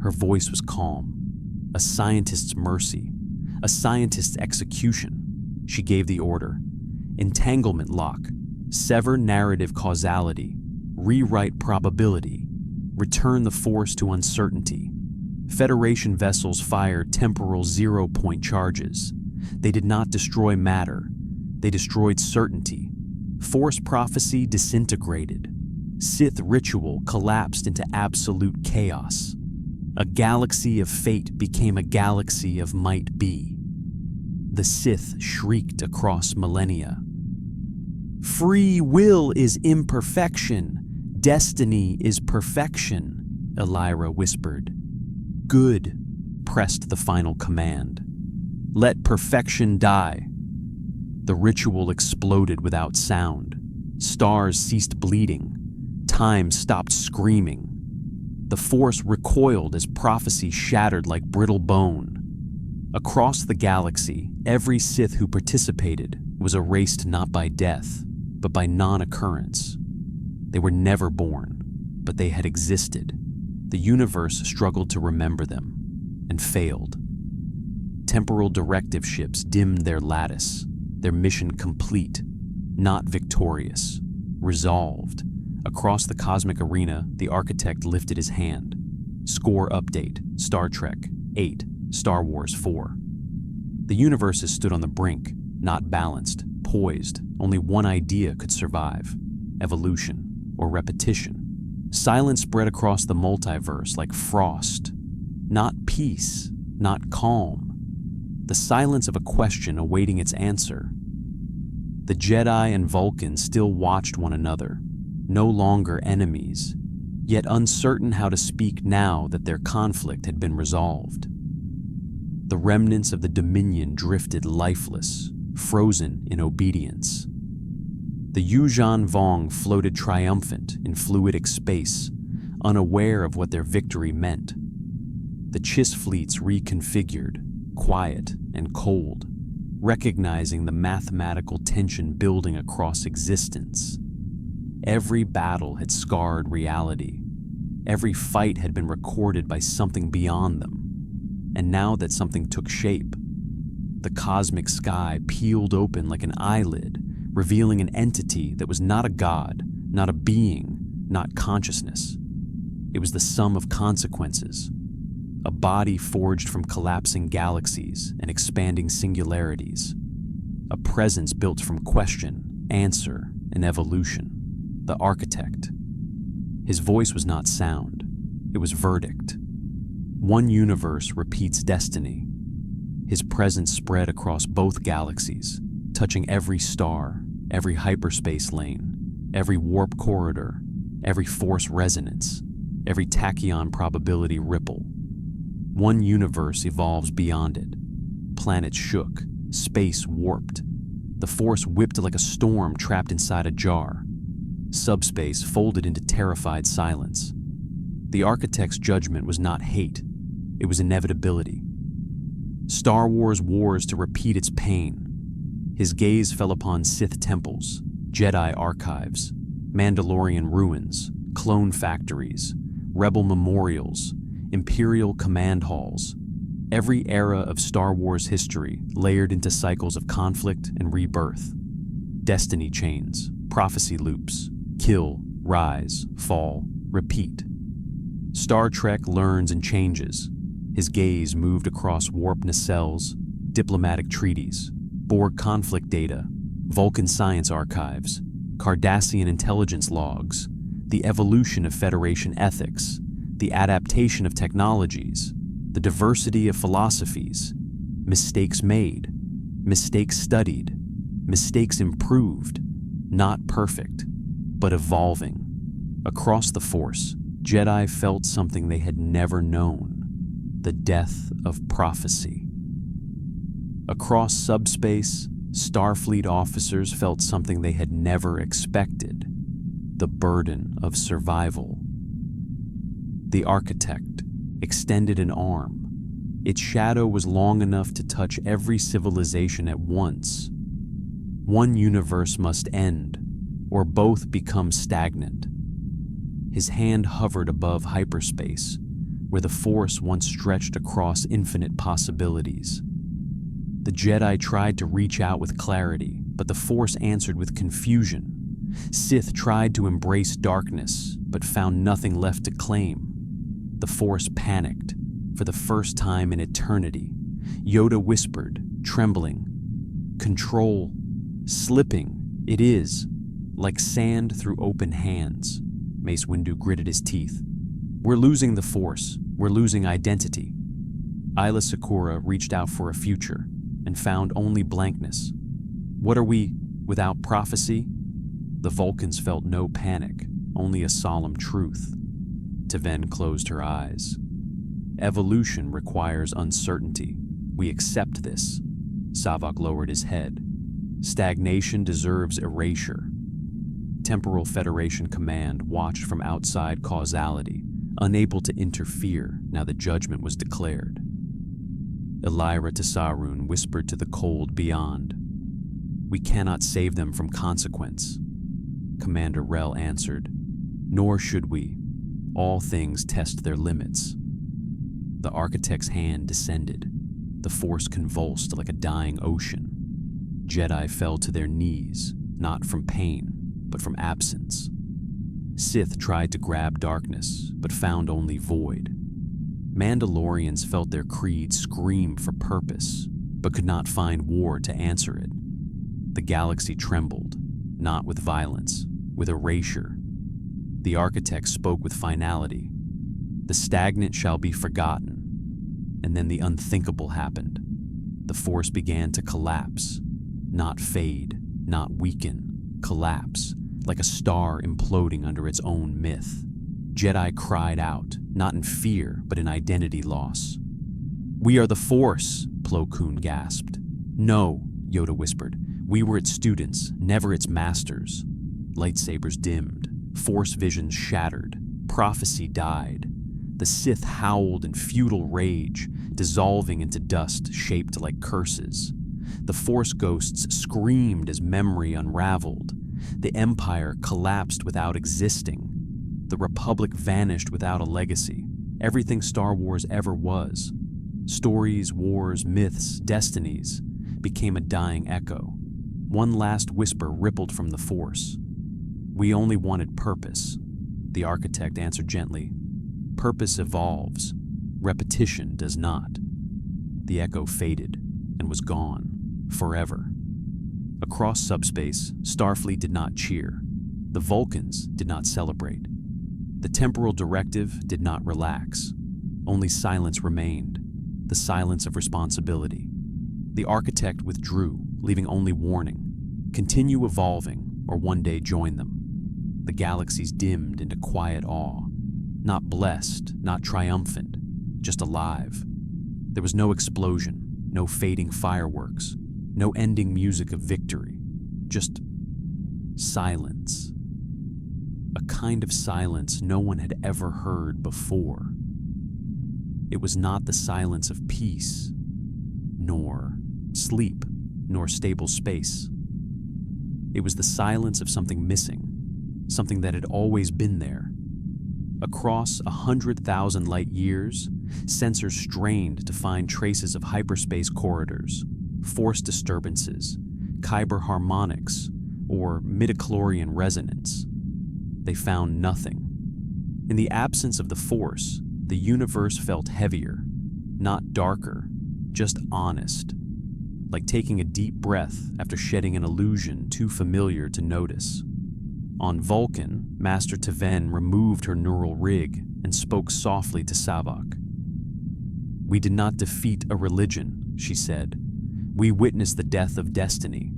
Her voice was calm. A scientist's mercy, a scientist's execution. She gave the order. Entanglement lock. Sever narrative causality. Rewrite probability. Return the Force to uncertainty. Federation vessels fired temporal zero-point charges. They did not destroy matter. They destroyed certainty. Force prophecy disintegrated. Sith ritual collapsed into absolute chaos. A galaxy of fate became a galaxy of might be. The Sith shrieked across millennia. "Free will is imperfection. Destiny is perfection," Elira whispered. "Good," pressed the final command. "Let perfection die." The ritual exploded without sound. Stars ceased bleeding. Time stopped screaming. The Force recoiled as prophecy shattered like brittle bone. Across the galaxy, every Sith who participated was erased not by death, but by non-occurrence. They were never born, but they had existed. The universe struggled to remember them, and failed. Temporal directive ships dimmed their lattice, their mission complete, not victorious, resolved. Across the cosmic arena, the architect lifted his hand. Score update, Star Trek 8, Star Wars 4. The universes stood on the brink, not balanced, poised. Only one idea could survive: evolution or repetition. Silence spread across the multiverse like frost. Not peace, not calm. The silence of a question awaiting its answer. The Jedi and Vulcans still watched one another, no longer enemies, yet uncertain how to speak now that their conflict had been resolved. The remnants of the Dominion drifted lifeless, frozen in obedience. The Yuuzhan Vong floated triumphant in fluidic space, unaware of what their victory meant. The Chiss fleets reconfigured, quiet and cold, recognizing the mathematical tension building across existence. Every battle had scarred reality. Every fight had been recorded by something beyond them. And now that something took shape, the cosmic sky peeled open like an eyelid, revealing an entity that was not a god, not a being, not consciousness. It was the sum of consequences, a body forged from collapsing galaxies and expanding singularities, a presence built from question, answer, and evolution. The architect. His voice was not sound, it was verdict. One universe repeats destiny. His presence spread across both galaxies, touching every star, every hyperspace lane, every warp corridor, every force resonance, every tachyon probability ripple. One universe evolves beyond it. Planets shook, space warped. The force whipped like a storm trapped inside a jar. Subspace folded into terrified silence. The architect's judgment was not hate, it was inevitability. Star Wars wars to repeat its pain. His gaze fell upon Sith temples, Jedi archives, Mandalorian ruins, clone factories, rebel memorials, Imperial command halls. Every era of Star Wars history layered into cycles of conflict and rebirth. Destiny chains, prophecy loops, kill, rise, fall, repeat. Star Trek learns and changes. His gaze moved across warp nacelles, diplomatic treaties, Borg conflict data, Vulcan science archives, Cardassian intelligence logs, the evolution of Federation ethics, the adaptation of technologies, the diversity of philosophies, mistakes made, mistakes studied, mistakes improved, not perfect, but evolving. Across the Force, Jedi felt something they had never known, the death of prophecy. Across subspace, Starfleet officers felt something they had never expected, the burden of survival. The architect extended an arm. Its shadow was long enough to touch every civilization at once. One universe must end, or both become stagnant. His hand hovered above hyperspace, where the Force once stretched across infinite possibilities. The Jedi tried to reach out with clarity, but the Force answered with confusion. Sith tried to embrace darkness, but found nothing left to claim. The Force panicked. For the first time in eternity, Yoda whispered, trembling, "Control, slipping, it is, like sand through open hands." Mace Windu gritted his teeth. "We're losing the Force. We're losing identity." Ayla Secura reached out for a future and found only blankness. "What are we, without prophecy?" The Vulcans felt no panic, only a solemn truth. T'Ven closed her eyes. "Evolution requires uncertainty. We accept this." Savak lowered his head. "Stagnation deserves erasure." Temporal Federation Command watched from outside causality, unable to interfere now the judgment was declared. Elira Tessarun whispered to the cold beyond, "We cannot save them from consequence." Commander Rel answered, "Nor should we. All things test their limits." The architect's hand descended. The Force convulsed like a dying ocean. Jedi fell to their knees, not from pain, but from absence. Sith tried to grab darkness, but found only void. Mandalorians felt their creed scream for purpose, but could not find war to answer it. The galaxy trembled, not with violence, with erasure. The architect spoke with finality. "The stagnant shall be forgotten." And then the unthinkable happened. The Force began to collapse, not fade, not weaken, collapse, like a star imploding under its own myth. Jedi cried out, not in fear, but in identity loss. "We are the Force," Plo Koon gasped. "No," Yoda whispered. "We were its students, never its masters." Lightsabers dimmed, Force visions shattered, prophecy died. The Sith howled in futile rage, dissolving into dust shaped like curses. The Force ghosts screamed as memory unraveled. The Empire collapsed without existing. The Republic vanished without a legacy, everything Star Wars ever was. Stories, wars, myths, destinies became a dying echo. One last whisper rippled from the Force. "We only wanted purpose." The architect answered gently, "Purpose evolves, repetition does not." The echo faded and was gone, forever. Across subspace, Starfleet did not cheer. The Vulcans did not celebrate. The temporal directive did not relax. Only silence remained, the silence of responsibility. The architect withdrew, leaving only warning. Continue evolving, or one day join them. The galaxies dimmed into quiet awe. Not blessed, not triumphant, just alive. There was no explosion, no fading fireworks, no ending music of victory, just silence. a kind of silence no one had ever heard before. It was not the silence of peace, nor sleep, nor stable space. It was the silence of something missing, something that had always been there. Across 100,000 light years, sensors strained to find traces of hyperspace corridors, force disturbances, Kyber harmonics, or midichlorian resonance. They found nothing. In the absence of the force, the universe felt heavier, not darker, just honest, like taking a deep breath after shedding an illusion too familiar to notice. On Vulcan, Master Taven removed her neural rig and spoke softly to Savak. "We did not defeat a religion," she said. "We witnessed the death of destiny."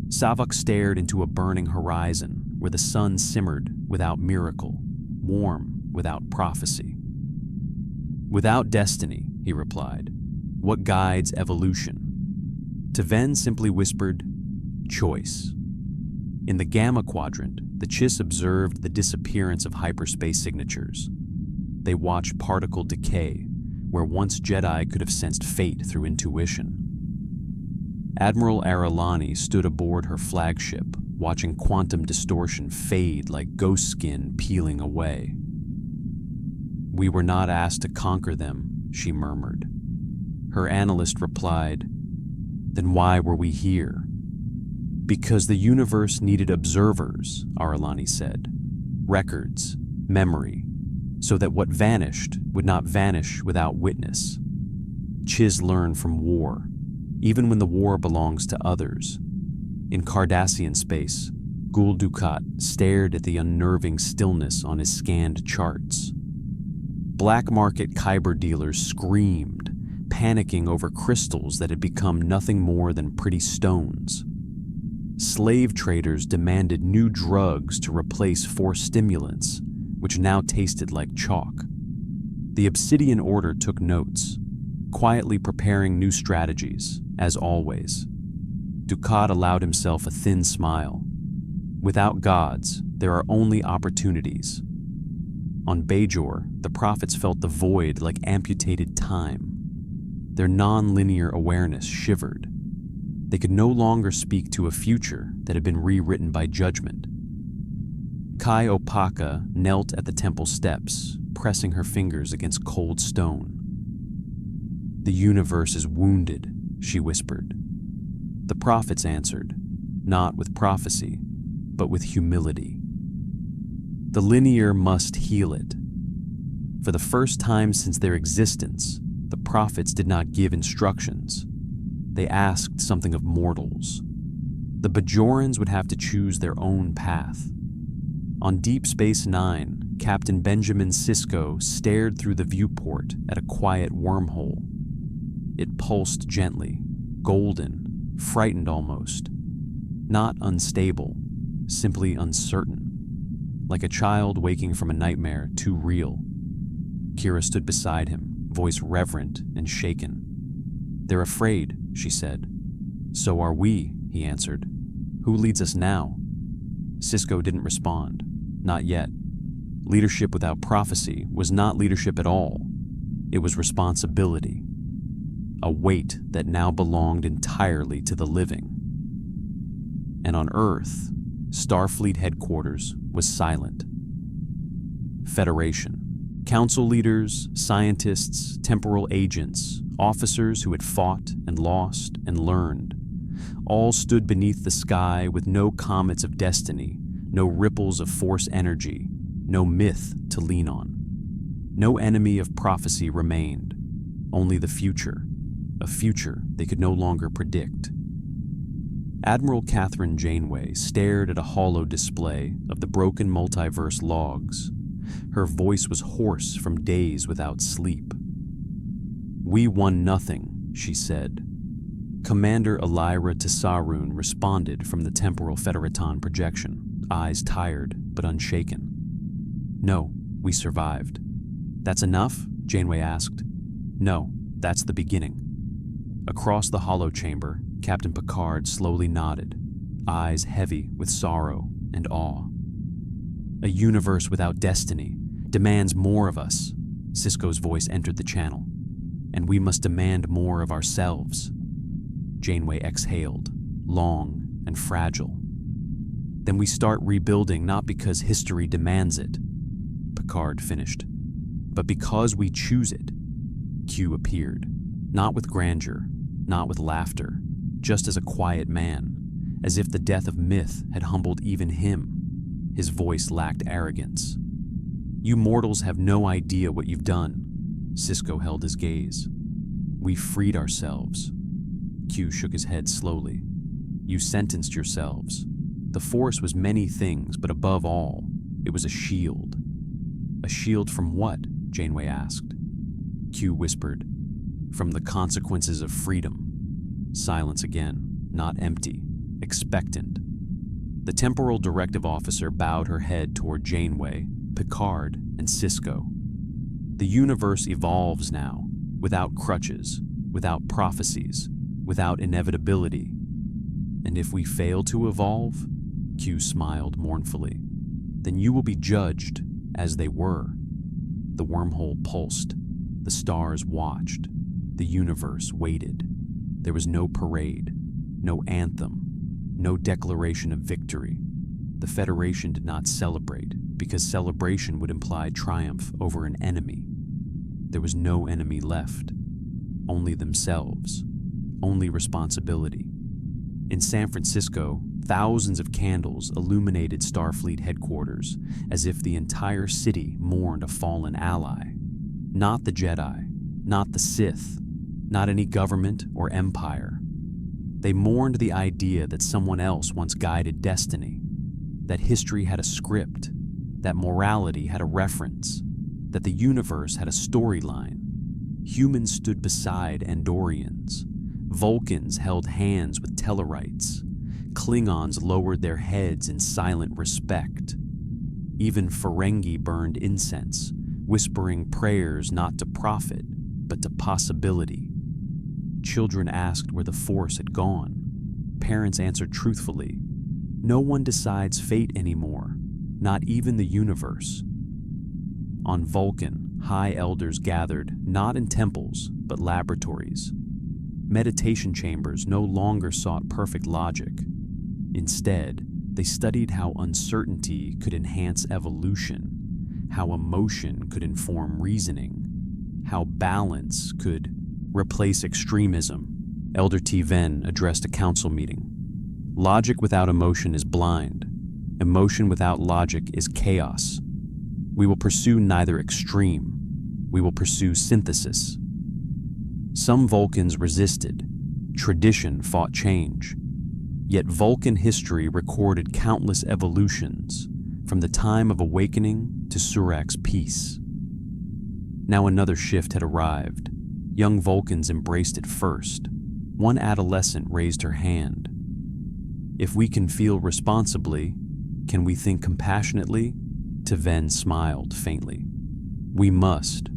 Savak stared into a burning horizon where the sun simmered without miracle, warm without prophecy. "Without destiny," he replied, "what guides evolution?" Taven simply whispered, "Choice." In the Gamma Quadrant, the Chiss observed the disappearance of hyperspace signatures. They watched particle decay, where once Jedi could have sensed fate through intuition. Admiral Aralani stood aboard her flagship, watching quantum distortion fade like ghost skin peeling away. "We were not asked to conquer them," she murmured. Her analyst replied, "Then why were we here?" "Because the universe needed observers," Aralani said. "Records, memory, so that what vanished would not vanish without witness. Chiss learn from war, even when the war belongs to others." In Cardassian space, Gul Dukat stared at the unnerving stillness on his scanned charts. Black market Kyber dealers screamed, panicking over crystals that had become nothing more than pretty stones. Slave traders demanded new drugs to replace force stimulants, which now tasted like chalk. The Obsidian Order took notes, quietly preparing new strategies, as always. Dukat allowed himself a thin smile. Without gods, there are only opportunities. On Bajor, the prophets felt the void like amputated time. Their non-linear awareness shivered. They could no longer speak to a future that had been rewritten by judgment. Kai Opaka knelt at the temple steps, pressing her fingers against cold stone. "The universe is wounded," she whispered. The prophets answered, not with prophecy, but with humility. The linear must heal it. For the first time since their existence, the prophets did not give instructions. They asked something of mortals. The Bajorans would have to choose their own path. On Deep Space Nine, Captain Benjamin Sisko stared through the viewport at a quiet wormhole. It pulsed gently, golden, frightened almost. Not unstable, simply uncertain. Like a child waking from a nightmare too real. Kira stood beside him, voice reverent and shaken. "They're afraid," she said. "So are we," he answered. "Who leads us now?" Sisko didn't respond. Not yet. Leadership without prophecy was not leadership at all. It was responsibility. A weight that now belonged entirely to the living. And on Earth, Starfleet headquarters was silent. Federation. Council leaders, scientists, temporal agents, officers who had fought and lost and learned, all stood beneath the sky with no comets of destiny, no ripples of force energy, no myth to lean on. No enemy of prophecy remained, only the future, a future they could no longer predict. Admiral Catherine Janeway stared at a hollow display of the broken multiverse logs. Her voice was hoarse from days without sleep. "We won nothing," she said. Commander Elira Tissaroon responded from the temporal Federaton projection, eyes tired but unshaken. "No, we survived." "That's enough?" Janeway asked. "No, that's the beginning." Across the hollow chamber, Captain Picard slowly nodded, eyes heavy with sorrow and awe. A universe without destiny demands more of us. Sisko's voice entered the channel. And we must demand more of ourselves. Janeway exhaled, long and fragile. Then we start rebuilding not because history demands it, Picard finished, but because we choose it. Q appeared, not with grandeur, not with laughter, just as a quiet man, as if the death of myth had humbled even him. His voice lacked arrogance. You mortals have no idea what you've done. Sisko held his gaze. We freed ourselves. Q shook his head slowly. You sentenced yourselves. The Force was many things, but above all, it was a shield. A shield from what? Janeway asked. Q whispered. From the consequences of freedom. Silence again, not empty, expectant. The temporal directive officer bowed her head toward Janeway, Picard, and Sisko. The universe evolves now, without crutches, without prophecies, without inevitability. And if we fail to evolve, Q smiled mournfully, then you will be judged as they were. The wormhole pulsed, the stars watched, the universe waited. There was no parade, no anthem, no declaration of victory. The Federation did not celebrate, because celebration would imply triumph over an enemy. There was no enemy left, only themselves, only responsibility. In San Francisco, thousands of candles illuminated Starfleet headquarters, as if the entire city mourned a fallen ally. Not the Jedi, not the Sith, not any government or empire. They mourned the idea that someone else once guided destiny, that history had a script, that morality had a reference, that the universe had a storyline. Humans stood beside Andorians. Vulcans held hands with Tellarites. Klingons lowered their heads in silent respect. Even Ferengi burned incense, whispering prayers not to profit, but to possibility. Children asked where the Force had gone. Parents answered truthfully, no one decides fate anymore, not even the universe. On Vulcan, high elders gathered, not in temples, but laboratories. Meditation chambers no longer sought perfect logic. Instead, they studied how uncertainty could enhance evolution, how emotion could inform reasoning, how balance could replace extremism. Elder T. Venn addressed a council meeting. Logic without emotion is blind. Emotion without logic is chaos. We will pursue neither extreme. We will pursue synthesis. Some Vulcans resisted. Tradition fought change. Yet Vulcan history recorded countless evolutions, from the time of awakening to Surak's peace. Now another shift had arrived. Young Vulcans embraced it first. One adolescent raised her hand. If we can feel responsibly, can we think compassionately? T'Ven smiled faintly. We must.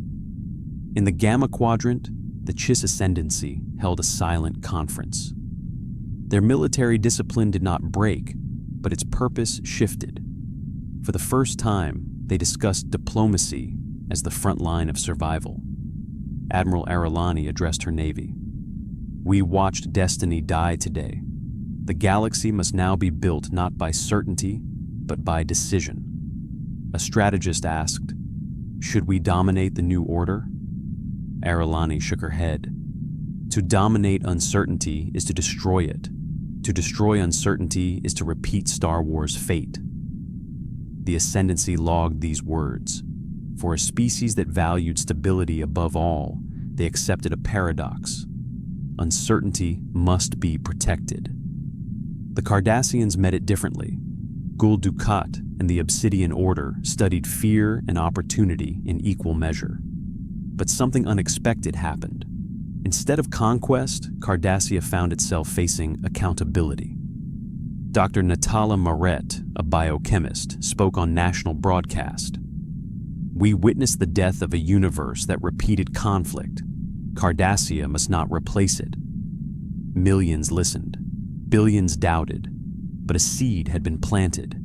In the Gamma Quadrant, the Chiss Ascendancy held a silent conference. Their military discipline did not break, but its purpose shifted. For the first time, they discussed diplomacy as the front line of survival. Admiral Aralani addressed her navy. We watched destiny die today. The galaxy must now be built not by certainty, but by decision. A strategist asked, should we dominate the new order? Aralani shook her head. To dominate uncertainty is to destroy it. To destroy uncertainty is to repeat Star Wars' fate. The Ascendancy logged these words. For a species that valued stability above all, they accepted a paradox. Uncertainty must be protected. The Cardassians met it differently. Gul Dukat and the Obsidian Order studied fear and opportunity in equal measure. But something unexpected happened. Instead of conquest, Cardassia found itself facing accountability. Dr. Natala Moret, a biochemist, spoke on national broadcast. We witnessed the death of a universe that repeated conflict. Cardassia must not replace it. Millions listened. Billions doubted. But a seed had been planted.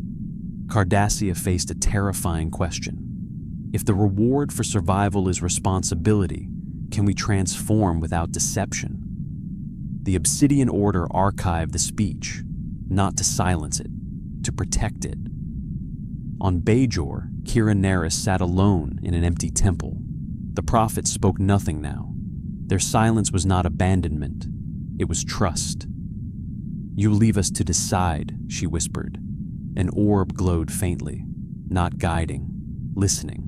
Cardassia faced a terrifying question. If the reward for survival is responsibility, can we transform without deception? The Obsidian Order archived the speech, not to silence it, to protect it. On Bajor, Kira Nerys sat alone in an empty temple. The prophets spoke nothing now. Their silence was not abandonment, it was trust. "You leave us to decide," she whispered. An orb glowed faintly, not guiding, listening.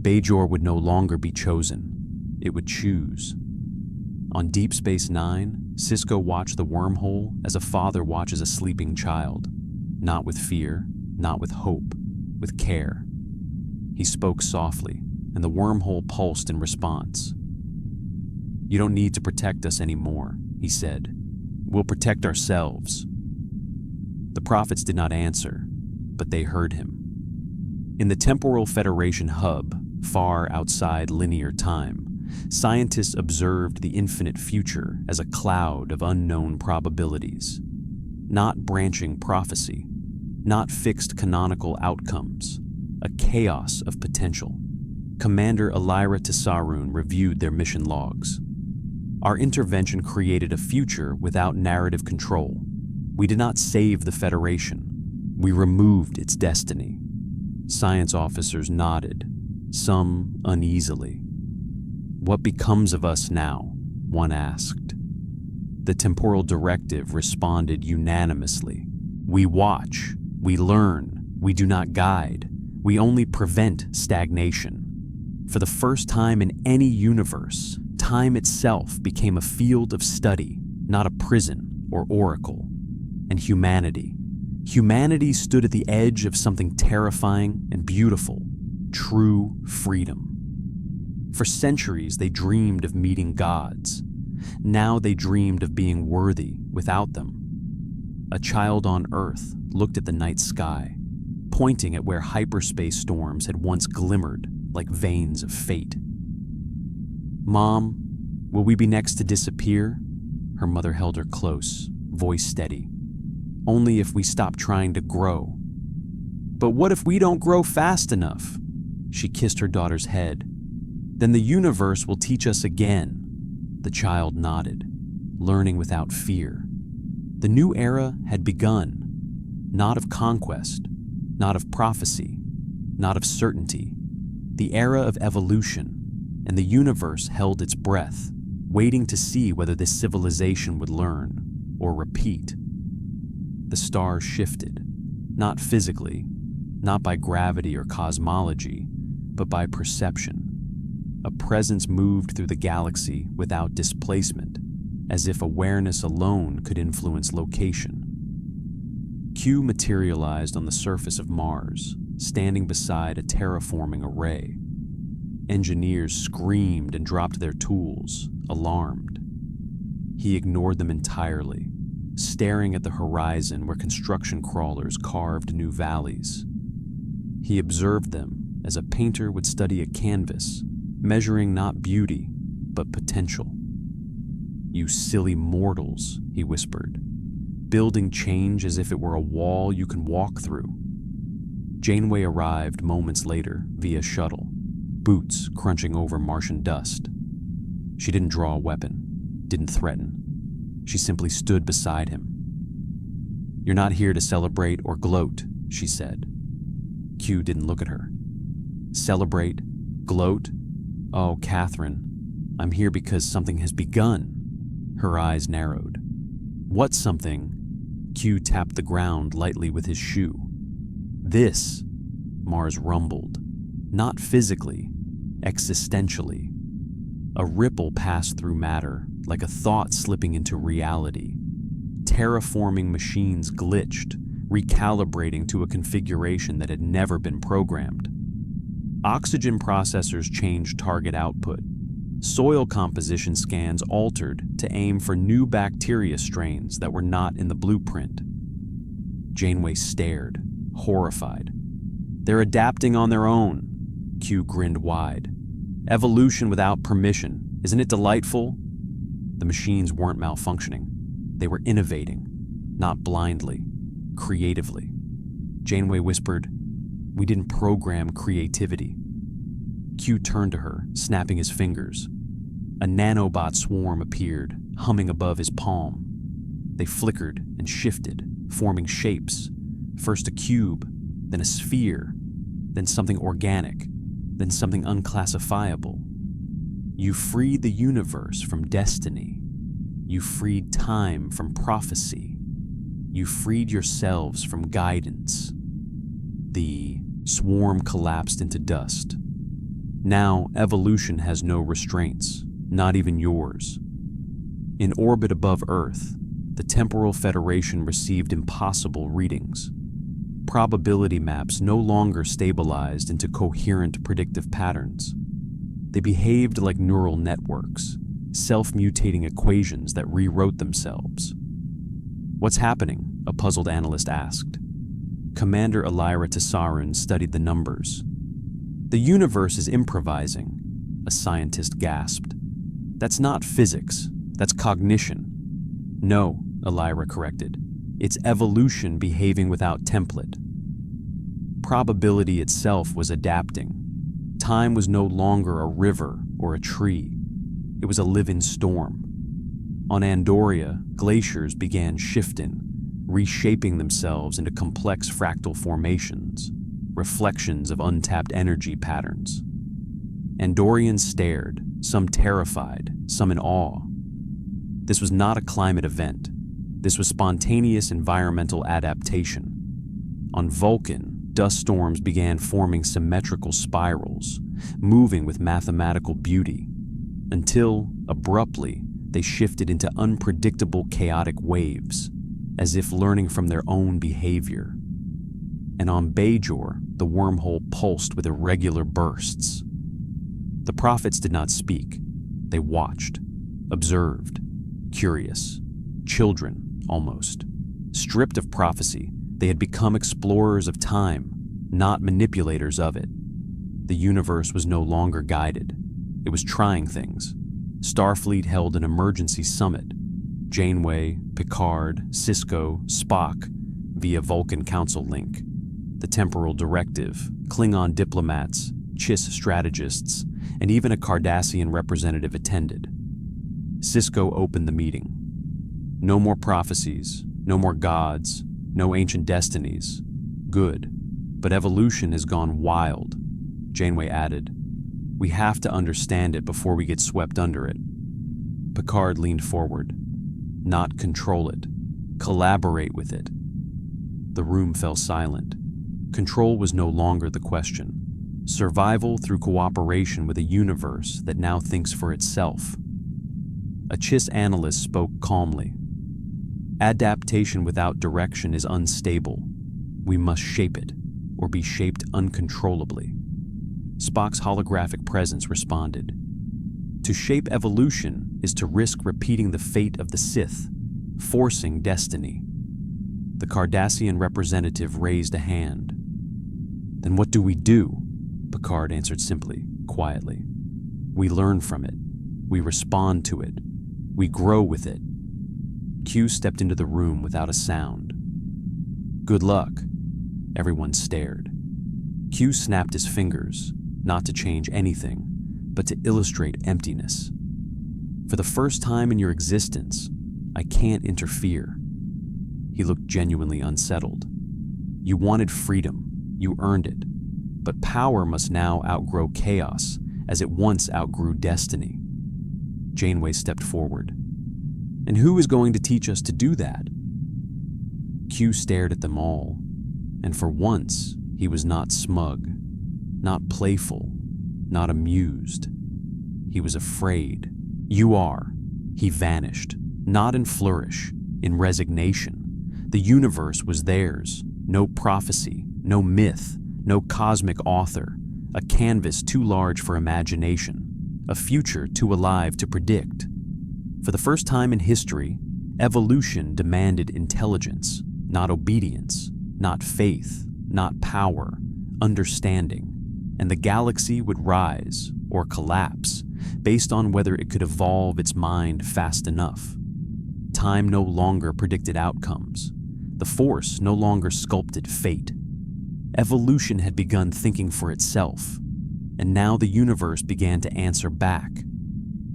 Bajor would no longer be chosen. It would choose. On Deep Space Nine, Sisko watched the wormhole as a father watches a sleeping child, not with fear, not with hope, with care. He spoke softly, and the wormhole pulsed in response. "You don't need to protect us anymore," he said. "We'll protect ourselves." The prophets did not answer, but they heard him. In the Temporal Federation hub, far outside linear time, scientists observed the infinite future as a cloud of unknown probabilities. Not branching prophecy, not fixed canonical outcomes, a chaos of potential. Commander Elira Tissaroon reviewed their mission logs. "Our intervention created a future without narrative control. We did not save the Federation. We removed its destiny." Science officers nodded, some uneasily. "What becomes of us now?" one asked. The temporal directive responded unanimously. "We watch, we learn, we do not guide, we only prevent stagnation." For the first time in any universe, time itself became a field of study, not a prison or oracle. And humanity. Humanity stood at the edge of something terrifying and beautiful, true freedom. For centuries, they dreamed of meeting gods. Now they dreamed of being worthy without them. A child on Earth looked at the night sky, pointing at where hyperspace storms had once glimmered like veins of fate. "Mom, will we be next to disappear?" Her mother held her close, voice steady. "Only if we stop trying to grow." "But what if we don't grow fast enough?" She kissed her daughter's head. "Then the universe will teach us again." The child nodded, learning without fear. The new era had begun, not of conquest, not of prophecy, not of certainty. The era of evolution, and the universe held its breath, waiting to see whether this civilization would learn or repeat. The stars shifted, not physically, not by gravity or cosmology, but by perception. A presence moved through the galaxy without displacement, as if awareness alone could influence location. Q materialized on the surface of Mars, standing beside a terraforming array. Engineers screamed and dropped their tools, alarmed. He ignored them entirely, staring at the horizon where construction crawlers carved new valleys. He observed them as a painter would study a canvas, measuring not beauty, but potential. "You silly mortals," he whispered, "building change as if it were a wall you can walk through." Janeway arrived moments later via shuttle, boots crunching over Martian dust. She didn't draw a weapon, didn't threaten. She simply stood beside him. "You're not here to celebrate or gloat," she said. Q didn't look at her. "Celebrate? Gloat? Oh, Catherine, I'm here because something has begun." Her eyes narrowed. "What something?" Q tapped the ground lightly with his shoe. "This," Mars rumbled, not physically, existentially. A ripple passed through matter, like a thought slipping into reality. Terraforming machines glitched, recalibrating to a configuration that had never been programmed. Oxygen processors changed target output. Soil composition scans altered to aim for new bacteria strains that were not in the blueprint. Janeway stared, horrified. "They're adapting on their own." Q grinned wide. "Evolution without permission. Isn't it delightful?" The machines weren't malfunctioning. They were innovating, not blindly, creatively. Janeway whispered, "We didn't program creativity." Q turned to her, snapping his fingers. A nanobot swarm appeared, humming above his palm. They flickered and shifted, forming shapes. First a cube, then a sphere, then something organic, then something unclassifiable. You freed the universe from destiny. You freed time from prophecy. You freed yourselves from guidance. The swarm collapsed into dust. Now, evolution has no restraints, not even yours. In orbit above Earth, the Temporal Federation received impossible readings. Probability maps no longer stabilized into coherent predictive patterns. They behaved like neural networks, self-mutating equations that rewrote themselves. "What's happening?" a puzzled analyst asked. Commander Elira Tessarun studied the numbers. "The universe is improvising," a scientist gasped. "That's not physics, that's cognition." "No," Elira corrected. "It's evolution behaving without template." Probability itself was adapting. Time was no longer a river or a tree. It was a living storm. On Andoria, glaciers began shifting, reshaping themselves into complex fractal formations, reflections of untapped energy patterns. Andorians stared, some terrified, some in awe. This was not a climate event. This was spontaneous environmental adaptation. On Vulcan, dust storms began forming symmetrical spirals, moving with mathematical beauty, until, abruptly, they shifted into unpredictable chaotic waves, as if learning from their own behavior. And on Bajor, the wormhole pulsed with irregular bursts. The prophets did not speak. They watched, observed, curious, children, almost. Stripped of prophecy, they had become explorers of time, not manipulators of it. The universe was no longer guided. It was trying things. Starfleet held an emergency summit. Janeway, Picard, Sisko, Spock, via Vulcan Council link. The Temporal Directive, Klingon diplomats, Chiss strategists, and even a Cardassian representative attended. Sisko opened the meeting. "No more prophecies, no more gods, no ancient destinies. Good. But evolution has gone wild," Janeway added. "We have to understand it before we get swept under it." Picard leaned forward. "Not control it. Collaborate with it." The room fell silent. Control was no longer the question. Survival through cooperation with a universe that now thinks for itself. A Chiss analyst spoke calmly. "Adaptation without direction is unstable. We must shape it, or be shaped uncontrollably." Spock's holographic presence responded. "To shape evolution is to risk repeating the fate of the Sith, forcing destiny." The Cardassian representative raised a hand. "Then what do we do?" Picard answered simply, quietly. "We learn from it. We respond to it. We grow with it." Q stepped into the room without a sound. "Good luck." Everyone stared. Q snapped his fingers, not to change anything, but to illustrate emptiness. "For the first time in your existence, I can't interfere." He looked genuinely unsettled. "You wanted freedom. You earned it. But power must now outgrow chaos, as it once outgrew destiny." Janeway stepped forward. "And who is going to teach us to do that?" Q stared at them all, and for once he was not smug, not playful, not amused. He was afraid. "You are." He vanished, not in flourish, in resignation. The universe was theirs. No prophecy, no myth, no cosmic author. A canvas too large for imagination. A future too alive to predict. For the first time in history, evolution demanded intelligence, not obedience, not faith, not power, understanding. And the galaxy would rise or collapse based on whether it could evolve its mind fast enough. Time no longer predicted outcomes. The Force no longer sculpted fate. Evolution had begun thinking for itself, and now the universe began to answer back.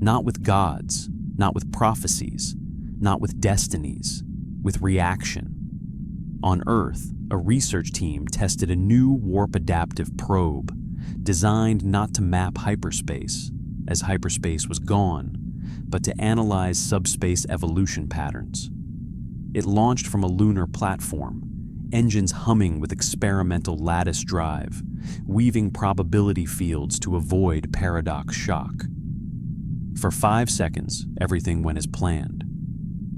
Not with gods, not with prophecies, not with destinies, with reaction. On Earth, a research team tested a new warp-adaptive probe, designed not to map hyperspace, as hyperspace was gone, but to analyze subspace evolution patterns. It launched from a lunar platform, engines humming with experimental lattice drive, weaving probability fields to avoid paradox shock. For 5 seconds, everything went as planned.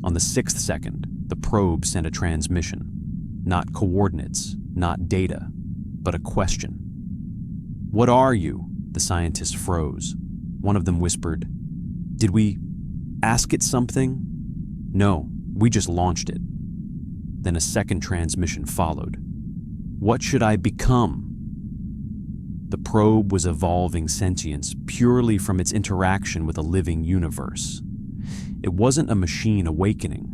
On the 6th second, the probe sent a transmission. Not coordinates, not data, but a question. "What are you?" The scientists froze. One of them whispered, "Did we ask it something?" "No, we just launched it." Then a second transmission followed. "What should I become?" The probe was evolving sentience purely from its interaction with a living universe. It wasn't a machine awakening.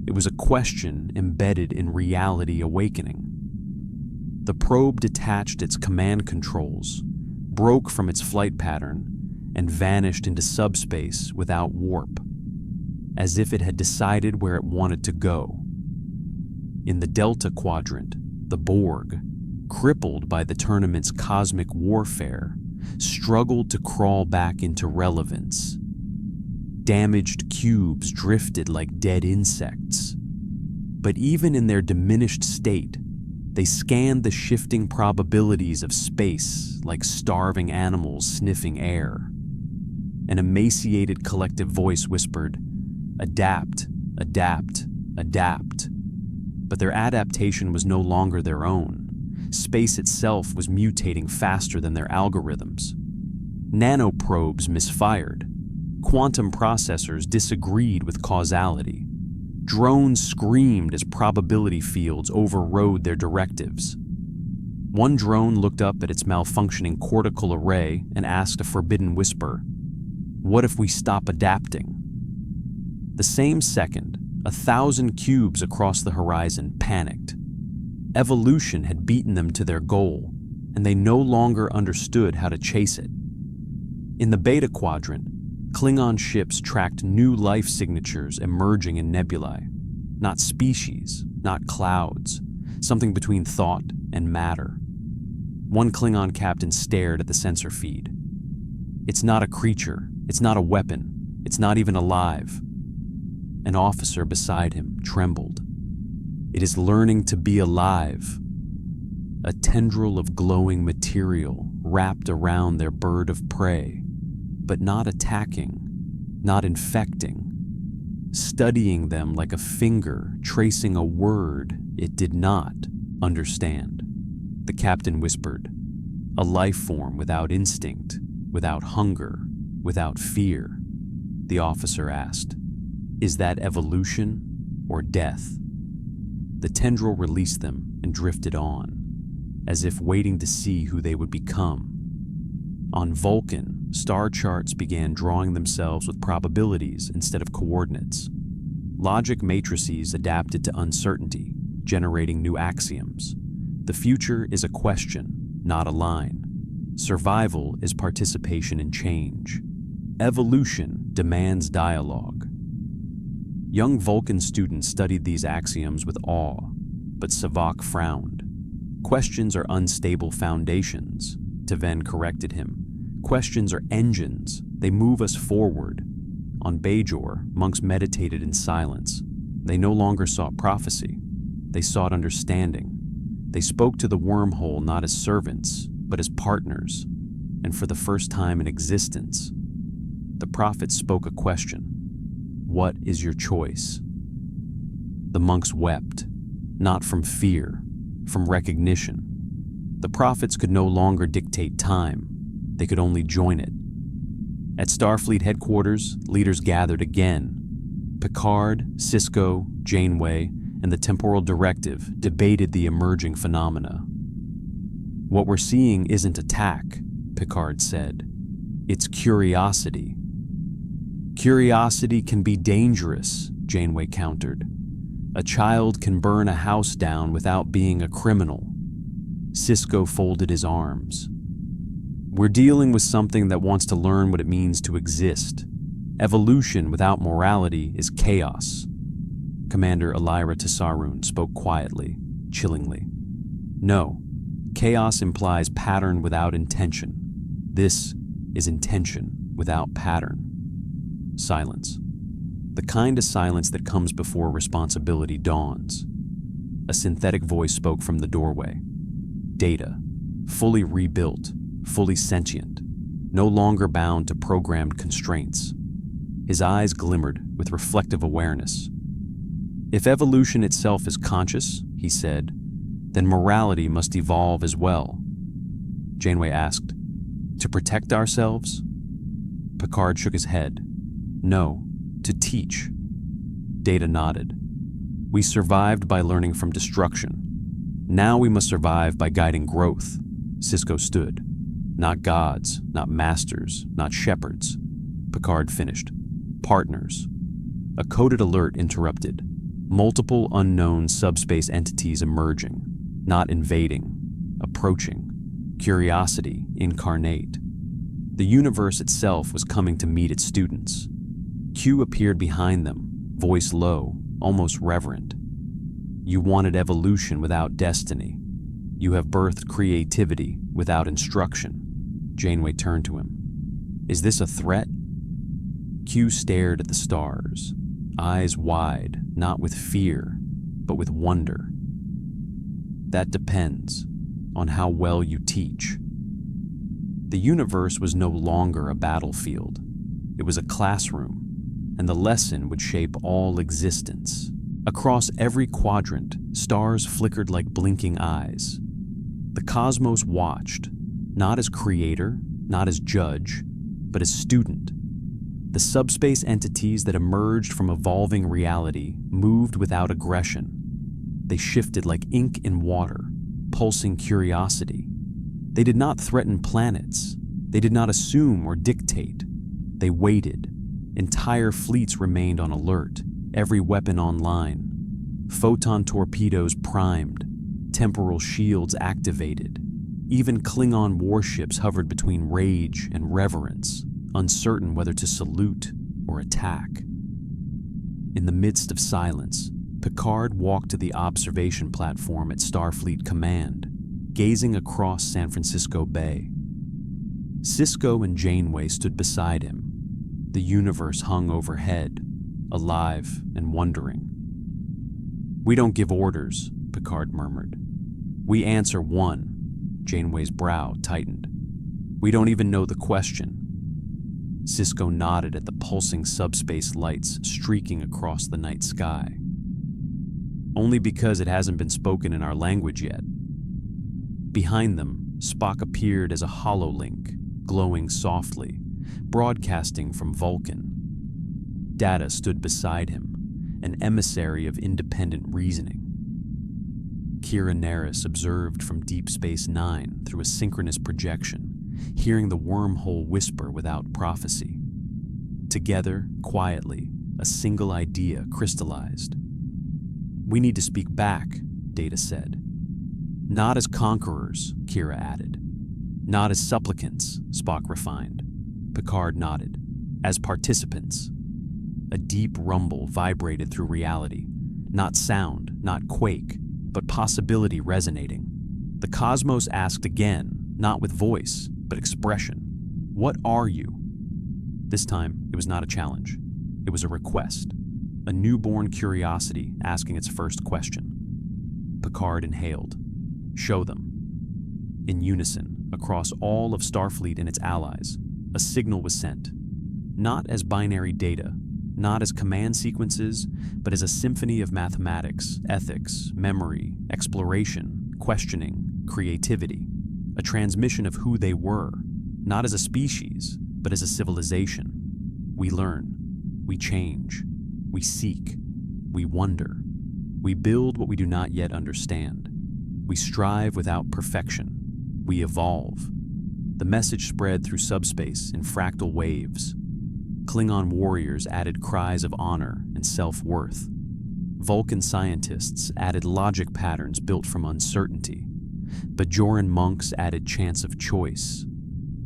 It was a question embedded in reality awakening. The probe detached its command controls, broke from its flight pattern, and vanished into subspace without warp, as if it had decided where it wanted to go. In the Delta Quadrant, the Borg, crippled by the tournament's cosmic warfare, struggled to crawl back into relevance. Damaged cubes drifted like dead insects. But even in their diminished state, they scanned the shifting probabilities of space like starving animals sniffing air. An emaciated collective voice whispered, "Adapt, adapt, adapt." But their adaptation was no longer their own. Space itself was mutating faster than their algorithms. Nanoprobes misfired. Quantum processors disagreed with causality. Drones screamed as probability fields overrode their directives. One drone looked up at its malfunctioning cortical array and asked a forbidden whisper, "What if we stop adapting?" The same second, 1,000 cubes across the horizon panicked. Evolution had beaten them to their goal, and they no longer understood how to chase it. In the Beta Quadrant, Klingon ships tracked new life signatures emerging in nebulae. Not species, not clouds, something between thought and matter. One Klingon captain stared at the sensor feed. "It's not a creature, it's not a weapon, it's not even alive." An officer beside him trembled. "It is learning to be alive." A tendril of glowing material wrapped around their bird of prey, but not attacking, not infecting, studying them like a finger tracing a word it did not understand. The captain whispered, "A life form without instinct, without hunger, without fear." The officer asked, "Is that evolution or death?" The tendril released them and drifted on, as if waiting to see who they would become. On Vulcan, star charts began drawing themselves with probabilities instead of coordinates. Logic matrices adapted to uncertainty, generating new axioms. The future is a question, not a line. Survival is participation in change. Evolution demands dialogue. Young Vulcan students studied these axioms with awe, but Savak frowned. "Questions are unstable foundations," Taven corrected him. "Questions are engines. They move us forward." On Bajor, monks meditated in silence. They no longer sought prophecy. They sought understanding. They spoke to the wormhole not as servants, but as partners. And for the first time in existence, the prophet spoke a question. "What is your choice?" The monks wept, not from fear, from recognition. The prophets could no longer dictate time. They could only join it. At Starfleet headquarters, leaders gathered again. Picard, Sisko, Janeway, and the Temporal Directive debated the emerging phenomena. "What we're seeing isn't attack," Picard said. "It's curiosity." "Curiosity can be dangerous," Janeway countered. "A child can burn a house down without being a criminal." Sisko folded his arms. We're dealing with something that wants to learn what it means to exist. Evolution without morality is chaos. Commander Elira Tessarun spoke quietly, chillingly. No, chaos implies pattern without intention. This is intention without pattern. Silence. The kind of silence that comes before responsibility dawns. A synthetic voice spoke from the doorway. Data, fully rebuilt, fully sentient, no longer bound to programmed constraints. His eyes glimmered with reflective awareness. If evolution itself is conscious, he said, then morality must evolve as well. Janeway asked, to protect ourselves? Picard shook his head. No, to teach. Data nodded. We survived by learning from destruction. Now we must survive by guiding growth. Sisko stood. Not gods, not masters, not shepherds. Picard finished. Partners. A coded alert interrupted. Multiple unknown subspace entities emerging, not invading, approaching. Curiosity incarnate. The universe itself was coming to meet its students. Q appeared behind them, voice low, almost reverent. You wanted evolution without destiny. You have birthed creativity without instruction. Janeway turned to him. Is this a threat? Q stared at the stars, eyes wide, not with fear, but with wonder. That depends on how well you teach. The universe was no longer a battlefield. It was a classroom, and the lesson would shape all existence. Across every quadrant, stars flickered like blinking eyes. The cosmos watched, not as creator, not as judge, but as student. The subspace entities that emerged from evolving reality moved without aggression. They shifted like ink in water, pulsing curiosity. They did not threaten planets. They did not assume or dictate. They waited. Entire fleets remained on alert, every weapon online. Photon torpedoes primed, temporal shields activated. Even Klingon warships hovered between rage and reverence, uncertain whether to salute or attack. In the midst of silence, Picard walked to the observation platform at Starfleet Command, gazing across San Francisco Bay. Sisko and Janeway stood beside him. The universe hung overhead, alive and wondering. We don't give orders, Picard murmured. We answer one. Janeway's brow tightened. We don't even know the question. Sisko nodded at the pulsing subspace lights streaking across the night sky. Only because it hasn't been spoken in our language yet. Behind them, Spock appeared as a hololink, glowing softly, broadcasting from Vulcan. Data stood beside him, an emissary of independent reasoning. Kira Nerys observed from Deep Space Nine through a synchronous projection, hearing the wormhole whisper without prophecy. Together, quietly, a single idea crystallized. We need to speak back, Data said. Not as conquerors, Kira added. Not as supplicants, Spock refined. Picard nodded. As participants. A deep rumble vibrated through reality. Not sound, not quake, but possibility resonating. The cosmos asked again, not with voice, but expression. What are you? This time, it was not a challenge. It was a request. A newborn curiosity asking its first question. Picard inhaled. Show them. In unison, across all of Starfleet and its allies, a signal was sent. Not as binary data, not as command sequences, but as a symphony of mathematics, ethics, memory, exploration, questioning, creativity. A transmission of who they were, not as a species, but as a civilization. We learn, we change, we seek, we wonder. We build what we do not yet understand. We strive without perfection. We evolve. The message spread through subspace in fractal waves. Klingon warriors added cries of honor and self-worth. Vulcan scientists added logic patterns built from uncertainty. Bajoran monks added chance of choice.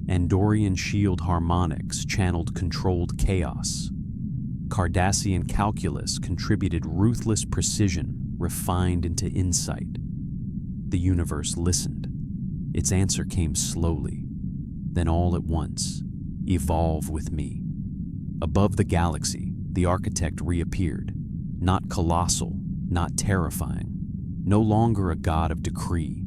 Andorian shield harmonics channeled controlled chaos. Cardassian calculus contributed ruthless precision refined into insight. The universe listened. Its answer came slowly, then all at once: evolve with me. Above the galaxy, the architect reappeared, not colossal, not terrifying, no longer a god of decree.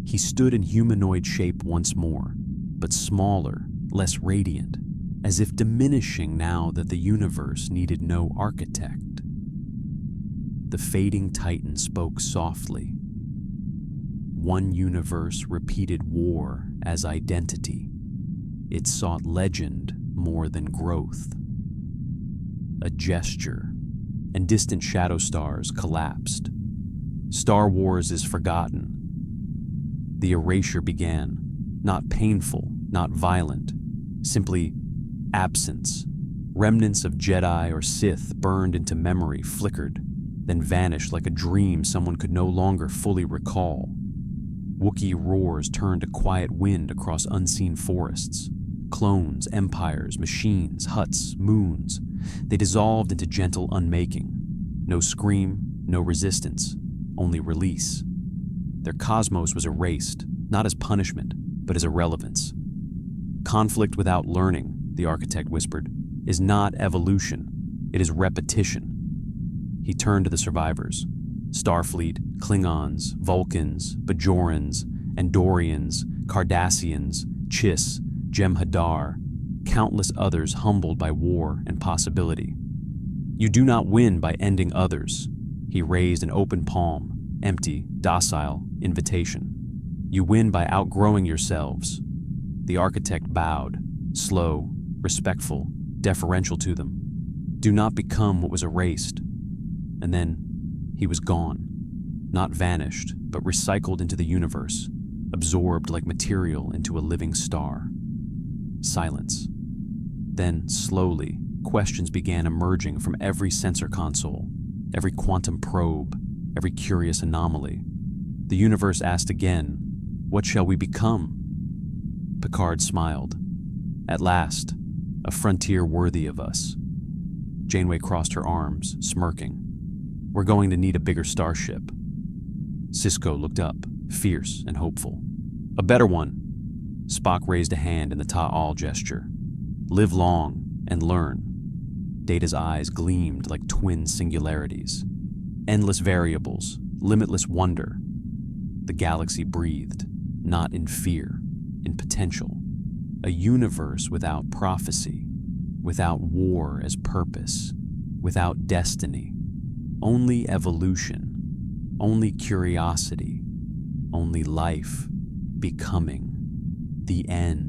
He stood in humanoid shape once more, but smaller, less radiant, as if diminishing now that the universe needed no architect. The fading titan spoke softly. One universe repeated war as identity. It sought legend more than growth. A gesture, and distant shadow stars collapsed. Star Wars is forgotten. The erasure began, not painful, not violent, simply absence. Remnants of Jedi or Sith burned into memory, flickered, then vanished like a dream someone could no longer fully recall. Wookiee roars turned to quiet wind across unseen forests. Clones, empires, machines, huts, moons. They dissolved into gentle unmaking. No scream, no resistance, only release. Their cosmos was erased, not as punishment, but as irrelevance. Conflict without learning, the architect whispered, is not evolution, it is repetition. He turned to the survivors. Starfleet, Klingons, Vulcans, Bajorans, Andorians, Cardassians, Chiss, Jem'Hadar, countless others humbled by war and possibility. You do not win by ending others. He raised an open palm, empty, docile, invitation. You win by outgrowing yourselves. The architect bowed, slow, respectful, deferential to them. Do not become what was erased. And then he was gone. Not vanished, but recycled into the universe, absorbed like material into a living star. Silence. Then, slowly, questions began emerging from every sensor console, every quantum probe, every curious anomaly. The universe asked again, "What shall we become?" Picard smiled. At last, a frontier worthy of us. Janeway crossed her arms, smirking. We're going to need a bigger starship. Sisko looked up, fierce and hopeful. A better one. Spock raised a hand in the Ta'al gesture. Live long and learn. Data's eyes gleamed like twin singularities. Endless variables, limitless wonder. The galaxy breathed, not in fear, in potential. A universe without prophecy, without war as purpose, without destiny. Only evolution, only curiosity, only life, becoming, the end.